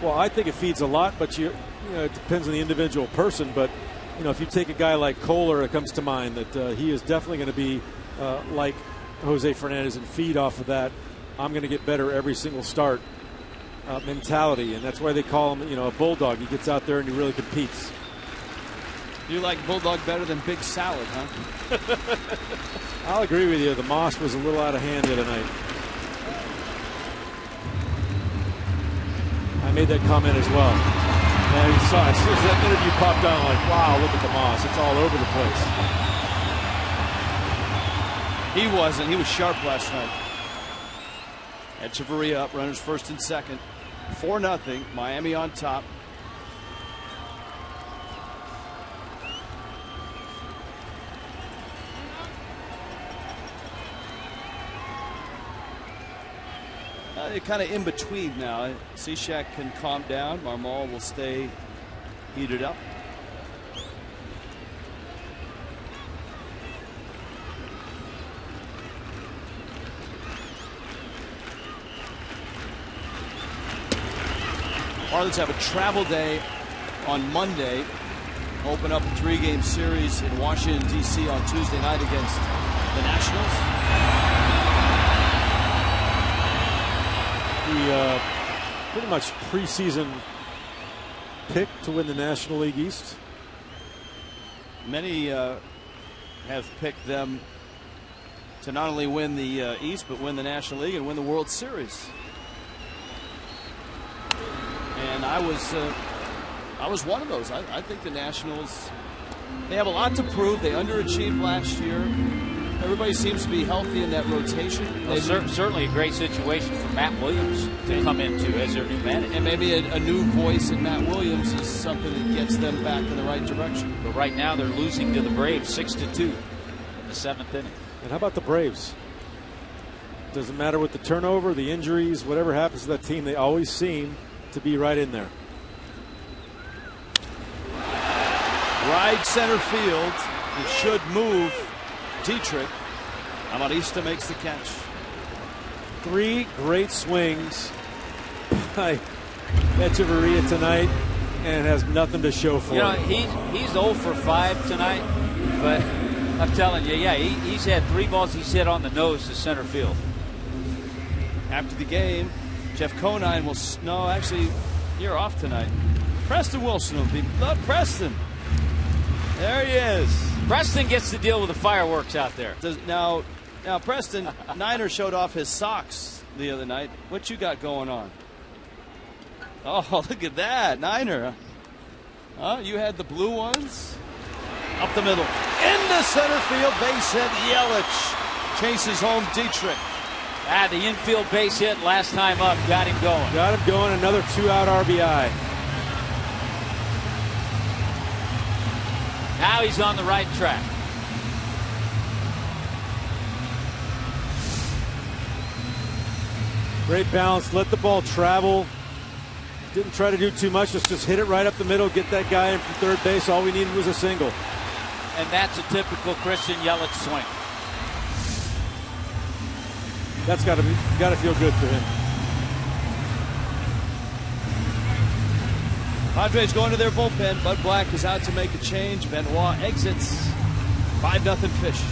Well, I think it feeds a lot, but it depends on the individual person. But you know, if you take a guy like Kohler, it comes to mind that he is definitely going to be like Jose Fernandez and feed off of that. I'm going to get better every single start mentality, and that's why they call him, a bulldog. He gets out there and he really competes. You like Bulldog better than Big Salad, huh? I'll agree with you. The Moss was a little out of hand the other night. I made that comment as well. And you saw, as soon as that interview popped on, I'm like, wow, look at the Moss. It's all over the place. He wasn't. He was sharp last night. Echeverria up, runners first and second. 4-0. Miami on top. They're kind of in between now. Cishek can calm down. Marmol will stay heated up. Marlins have a travel day on Monday. Open up a 3-game series in Washington, D.C. on Tuesday night against the Nationals. The pretty much preseason pick to win the National League East. Many have picked them to not only win the East, but win the National League and win the World Series. And I was one of those. I think the Nationals, they have a lot to prove. They underachieved last year. Everybody seems to be healthy in that rotation. Well, certainly a great situation for Matt Williams to come into as their new manager. And maybe a new voice in Matt Williams is something that gets them back in the right direction. But right now they're losing to the Braves 6-2 in the 7th inning. And how about the Braves? Doesn't matter with the turnover, the injuries, whatever happens to that team, they always seem to be right in there. Right center field. It should move. Dietrich. Amarista makes the catch. 3 great swings by Echeverria tonight, and has nothing to show for it. He's 0 for 5 tonight, but I'm telling you, he's had 3 balls he's hit on the nose to center field. After the game, Jeff Conine will. No, actually, you're off tonight. Preston Wilson will be. Look, Preston. There he is. Preston gets to deal with the fireworks out there. Now, Preston, Niner showed off his socks the other night. What you got going on? Oh, look at that, Niner. You had the blue ones. Up the middle. Into center field, base hit. Yelich chases home Dietrich. The infield base hit last time up got him going. Got him going. Another 2-out RBI. Now he's on the right track. Great balance. Let the ball travel. Didn't try to do too much. Just hit it right up the middle. Get that guy in from third base. All we needed was a single. And that's a typical Christian Yelich swing. That's got to feel good for him. Padres going to their bullpen. Bud Black is out to make a change. Benoit exits. 5-0 Fish.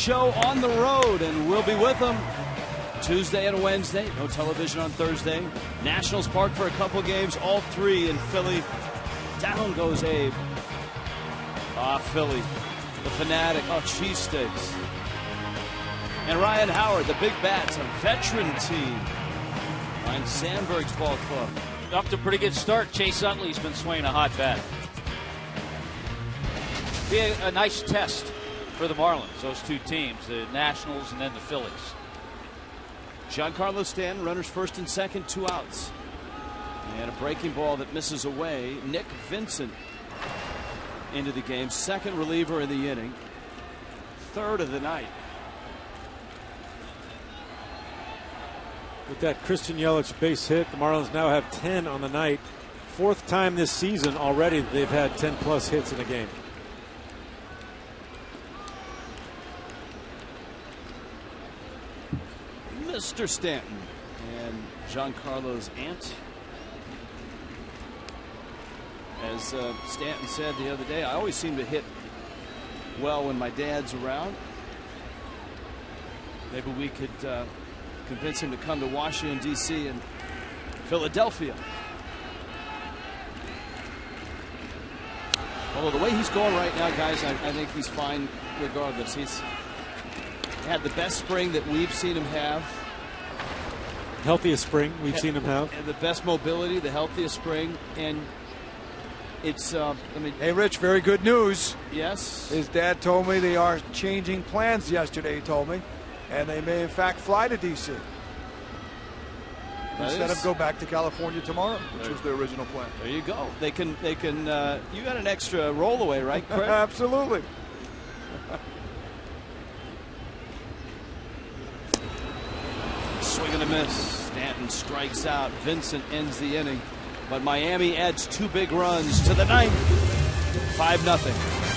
Show on the road, and we'll be with them Tuesday and Wednesday. No television on Thursday. Nationals Park for a couple games, all 3 in Philly. Down goes Abe. Philly. The Fanatic. Cheesesteaks. And Ryan Howard, the Big Bats, a veteran team. Ryan Sandberg's ball club. Up to a pretty good start. Chase Utley's been swinging a hot bat. Be a nice test for the Marlins, those 2 teams, the Nationals and then the Phillies. Giancarlo Stanton, runners first and second, 2 outs. And a breaking ball that misses away. Nick Vincent into the game, second reliever in the inning, 3rd of the night. With that Christian Yelich base hit, the Marlins now have 10 on the night. 4th time this season already they've had 10+ hits in a game. Mr. Stanton and Giancarlo's aunt. As Stanton said the other day, I always seem to hit well when my dad's around. Maybe we could convince him to come to Washington, D.C. and Philadelphia. Although the way he's going right now, guys, I think he's fine regardless. He's had the best spring that we've seen him have. Healthiest spring we've seen him have. And the best mobility, the healthiest spring. And it's, hey, Rich, very good news. Yes. His dad told me they are changing plans yesterday, he told me. And they may, in fact, fly to D.C. instead of go back to California tomorrow, which was their original plan. There you go. They can. You got an extra rollaway, right, Craig? Absolutely. Swing and a miss. Stanton strikes out. Vincent ends the inning. But Miami adds 2 big runs to the 9th. 5-0.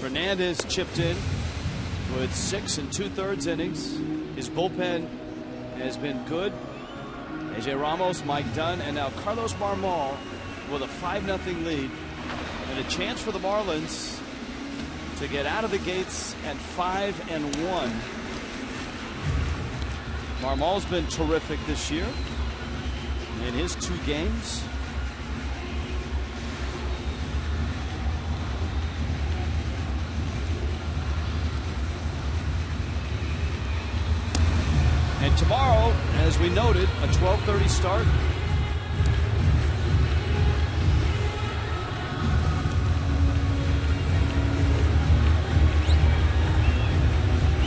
Fernandez chipped in with 6 2/3 innings. His bullpen has been good. A.J. Ramos, Mike Dunn, and now Carlos Marmol with a 5-0 lead. And a chance for the Marlins to get out of the gates at 5-1. Marmol's been terrific this year in his 2 games. And tomorrow, as we noted, a 12:30 start.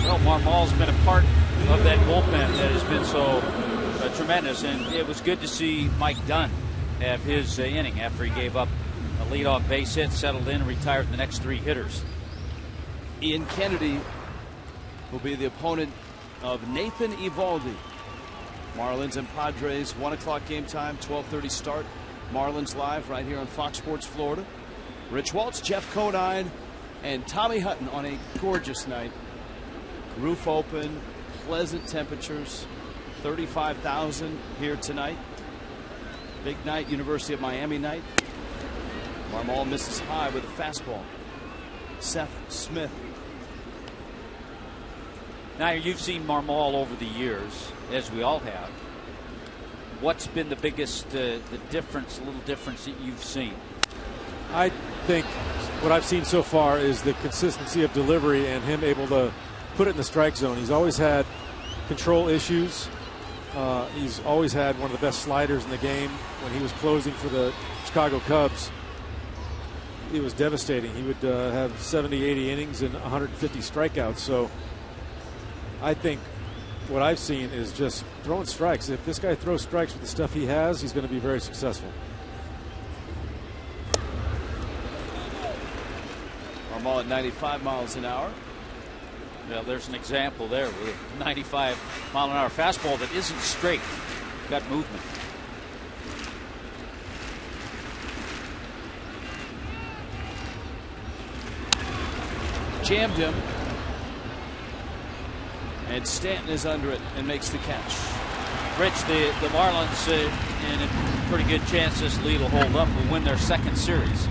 Well, Marmol's been a part of that bullpen that has been so tremendous, and it was good to see Mike Dunn have his inning after he gave up a leadoff base hit, settled in, and retired the next 3 hitters. Ian Kennedy will be the opponent of Nathan Eovaldi. Marlins and Padres, 1 o'clock game time, 12:30 start. Marlins live right here on Fox Sports Florida. Rich Waltz, Jeff Conine, and Tommy Hutton on a gorgeous night. Roof open, pleasant temperatures, 35,000 here tonight. Big night, University of Miami night. Marmol misses high with a fastball. Seth Smith. Now, you've seen Marmol over the years, as we all have. What's been the biggest the difference, little difference that you've seen? I think what I've seen so far is the consistency of delivery and him able to put it in the strike zone. He's always had control issues. He's always had one of the best sliders in the game. When he was closing for the Chicago Cubs, it was devastating. He would have 70, 80 innings and 150 strikeouts. So I think what I've seen is just throwing strikes. If this guy throws strikes with the stuff he has, he's going to be very successful. Marmol at 95 miles an hour. Well, there's an example there with a 95-mile-an-hour fastball that isn't straight. Got movement. Jammed him. And Stanton is under it and makes the catch. Rich, the Marlins, and a pretty good chance this lead will hold up, will win their 2nd series,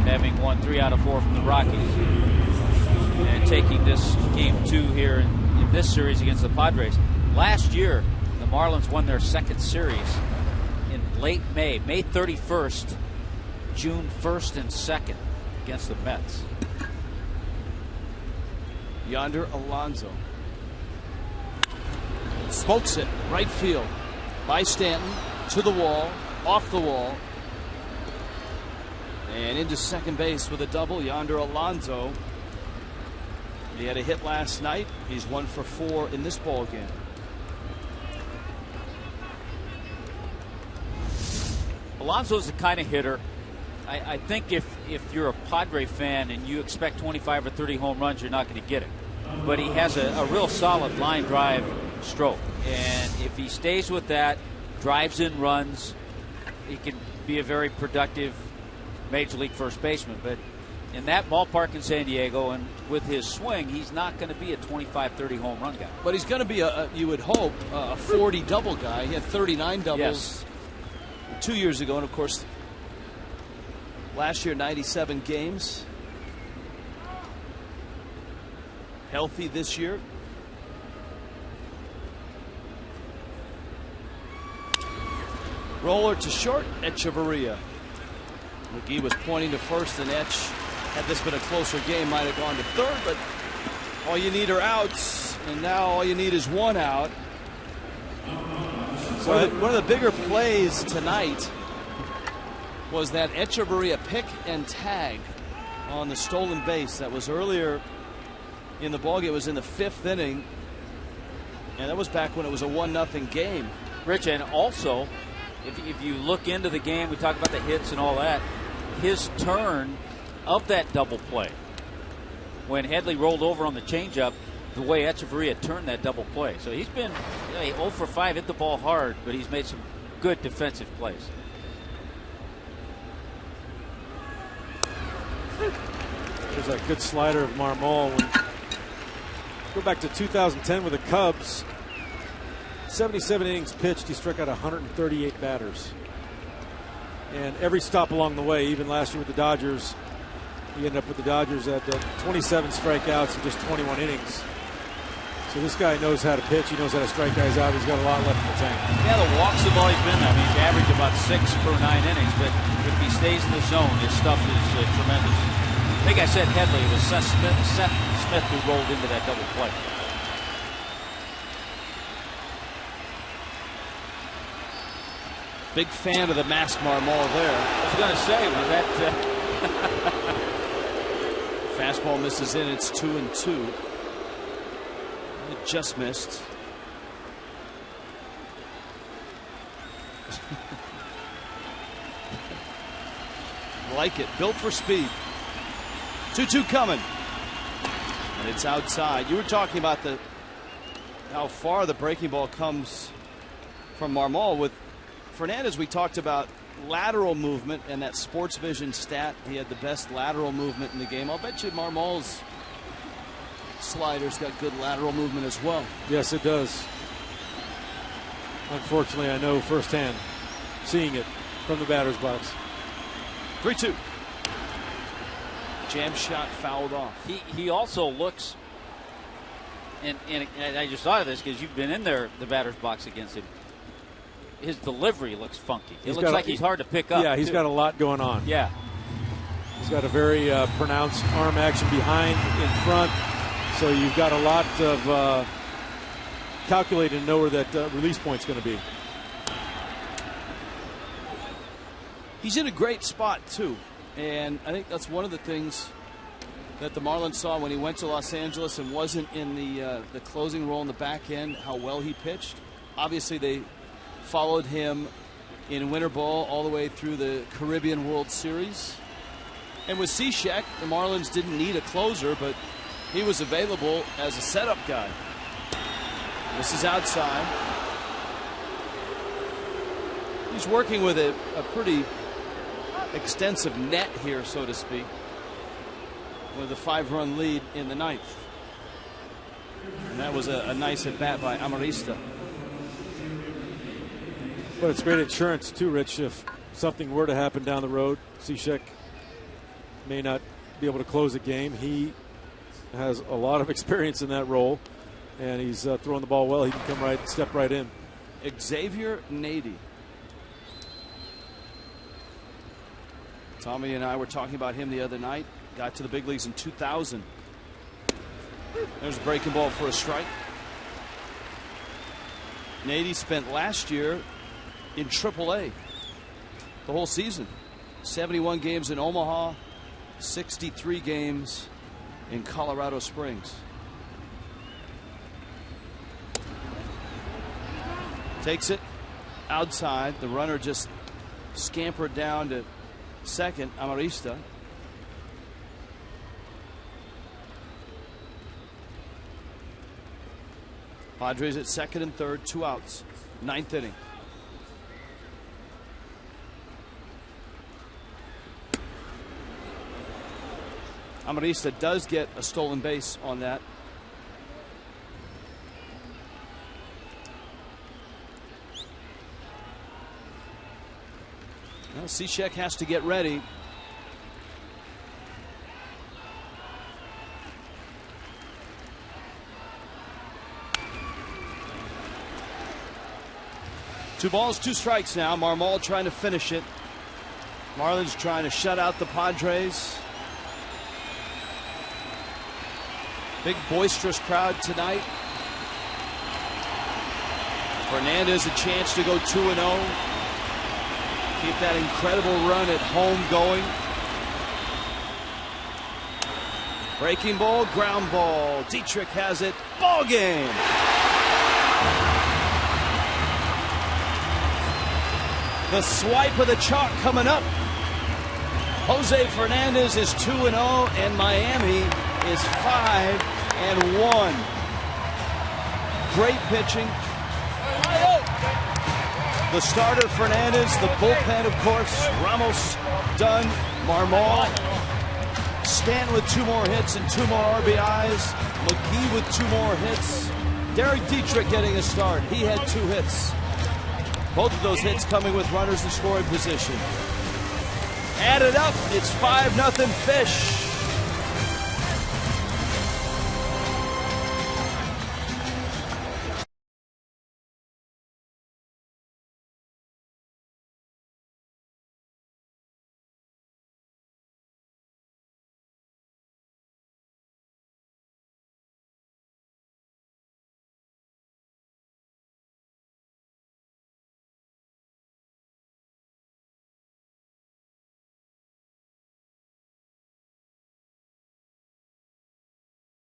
having won 3 out of 4 from the Rockies. And taking this game 2 here in this series against the Padres. Last year, the Marlins won their 2nd series in late May, May 31st, June 1st and 2nd against the Mets. Yonder Alonso smokes it right field by Stanton, to the wall, off the wall, and into second base with a double. Yonder Alonso. He had a hit last night. He's 1 for 4 in this ball game. Alonso's the kind of hitter. I think if you're a Padre fan and you expect 25 or 30 home runs, you're not going to get it. But he has a real solid line drive stroke. And if he stays with that, drives in runs, he can be a very productive major league first baseman. But in that ballpark in San Diego and with his swing, he's not going to be a 25, 30 home run guy. But he's going to be, you would hope, a 40 double guy. He had 39 doubles 2 years ago. And, of course, last year, 97 games. Healthy this year. Roller to short, Echeverria. McGee was pointing to first, and Etch, had this been a closer game, might have gone to third, but all you need are outs, and now all you need is 1 out. One of the bigger plays tonight was that Echeverria pick and tag on the stolen base. That was earlier in the ballgame. It was in the 5th inning, and that was back when it was a 1-0 game. Rich, and also, if you look into the game, we talk about the hits and all that, his turn of that double play, when Headley rolled over on the changeup, the way Echeverria turned that double play. So he's been 0 for 5, hit the ball hard, but he's made some good defensive plays. There's that good slider of Marmol. Go back to 2010 with the Cubs. 77 innings pitched. He struck out 138 batters. And every stop along the way, even last year with the Dodgers, he ended up with the Dodgers at 27 strikeouts in just 21 innings. So this guy knows how to pitch. He knows how to strike guys out. He's got a lot left in the tank. Yeah, the walks have always been there. I mean, he's averaged about 6 per 9 innings, but if he stays in the zone, his stuff is tremendous. I think I said Headley. It was Seth Smith who rolled into that double play. Big fan of the masked Marmol there. I was going to say, was that... Fastball misses in. It's 2-2. It just missed. Like it. Built for speed. 2-2 coming. And it's outside. You were talking about how far the breaking ball comes from Marmol. With Fernandez, we talked about lateral movement and that sports vision stat. He had the best lateral movement in the game. I'll bet you Marmol's slider's got good lateral movement as well. Yes, it does. Unfortunately, I know firsthand, seeing it from the batter's box. 3-2. Jam shot fouled off. He also looks, and I just thought of this because you've been in there, the batter's box against him. His delivery looks funky. It looks like he's hard to pick up. Yeah, he's got a lot going on. Yeah. He's got a very pronounced arm action behind, in front. So you've got a lot of calculating to know where that release point's going to be. He's in a great spot, too. And I think that's one of the things that the Marlins saw when he went to Los Angeles and wasn't in the closing role in the back end, how well he pitched. Obviously, they followed him in winter ball all the way through the Caribbean World Series. And with Cishek, the Marlins didn't need a closer, but he was available as a setup guy. This is outside. He's working with a pretty extensive net here, so to speak, with a 5-run lead in the 9th. And that was a nice at-bat by Amarista. But it's great insurance, too, Rich, if something were to happen down the road. Cishek may not be able to close a game. He has a lot of experience in that role, and he's throwing the ball well. He can step right in. Xavier Nady. Tommy and I were talking about him the other night. Got to the big leagues in 2000. There's a breaking ball for a strike. Nady spent last year in AAA the whole season. 71 games in Omaha, 63 games in Colorado Springs. Takes it outside. The runner just scampered down to second, Amarista. Padres at second and third, 2 outs. 9th inning. Amarista does get a stolen base on that. Well, Cishek has to get ready. Two balls, 2 strikes now. Marmol trying to finish it. Marlins trying to shut out the Padres. Big boisterous crowd tonight. Fernandez a chance to go 2-0. Keep that incredible run at home going. Breaking ball, ground ball. Dietrich has it. Ball game. The swipe of the chalk coming up. Jose Fernandez is 2-0, and Miami is 5-1. Great pitching. The starter, Fernandez. The bullpen, of course. Ramos, Dunn, Marmol. Stanton with 2 more hits and 2 more RBIs. McGee with 2 more hits. Derek Dietrich getting a start. He had 2 hits. Both of those hits coming with runners in scoring position. Added up, it's 5-0 Fish.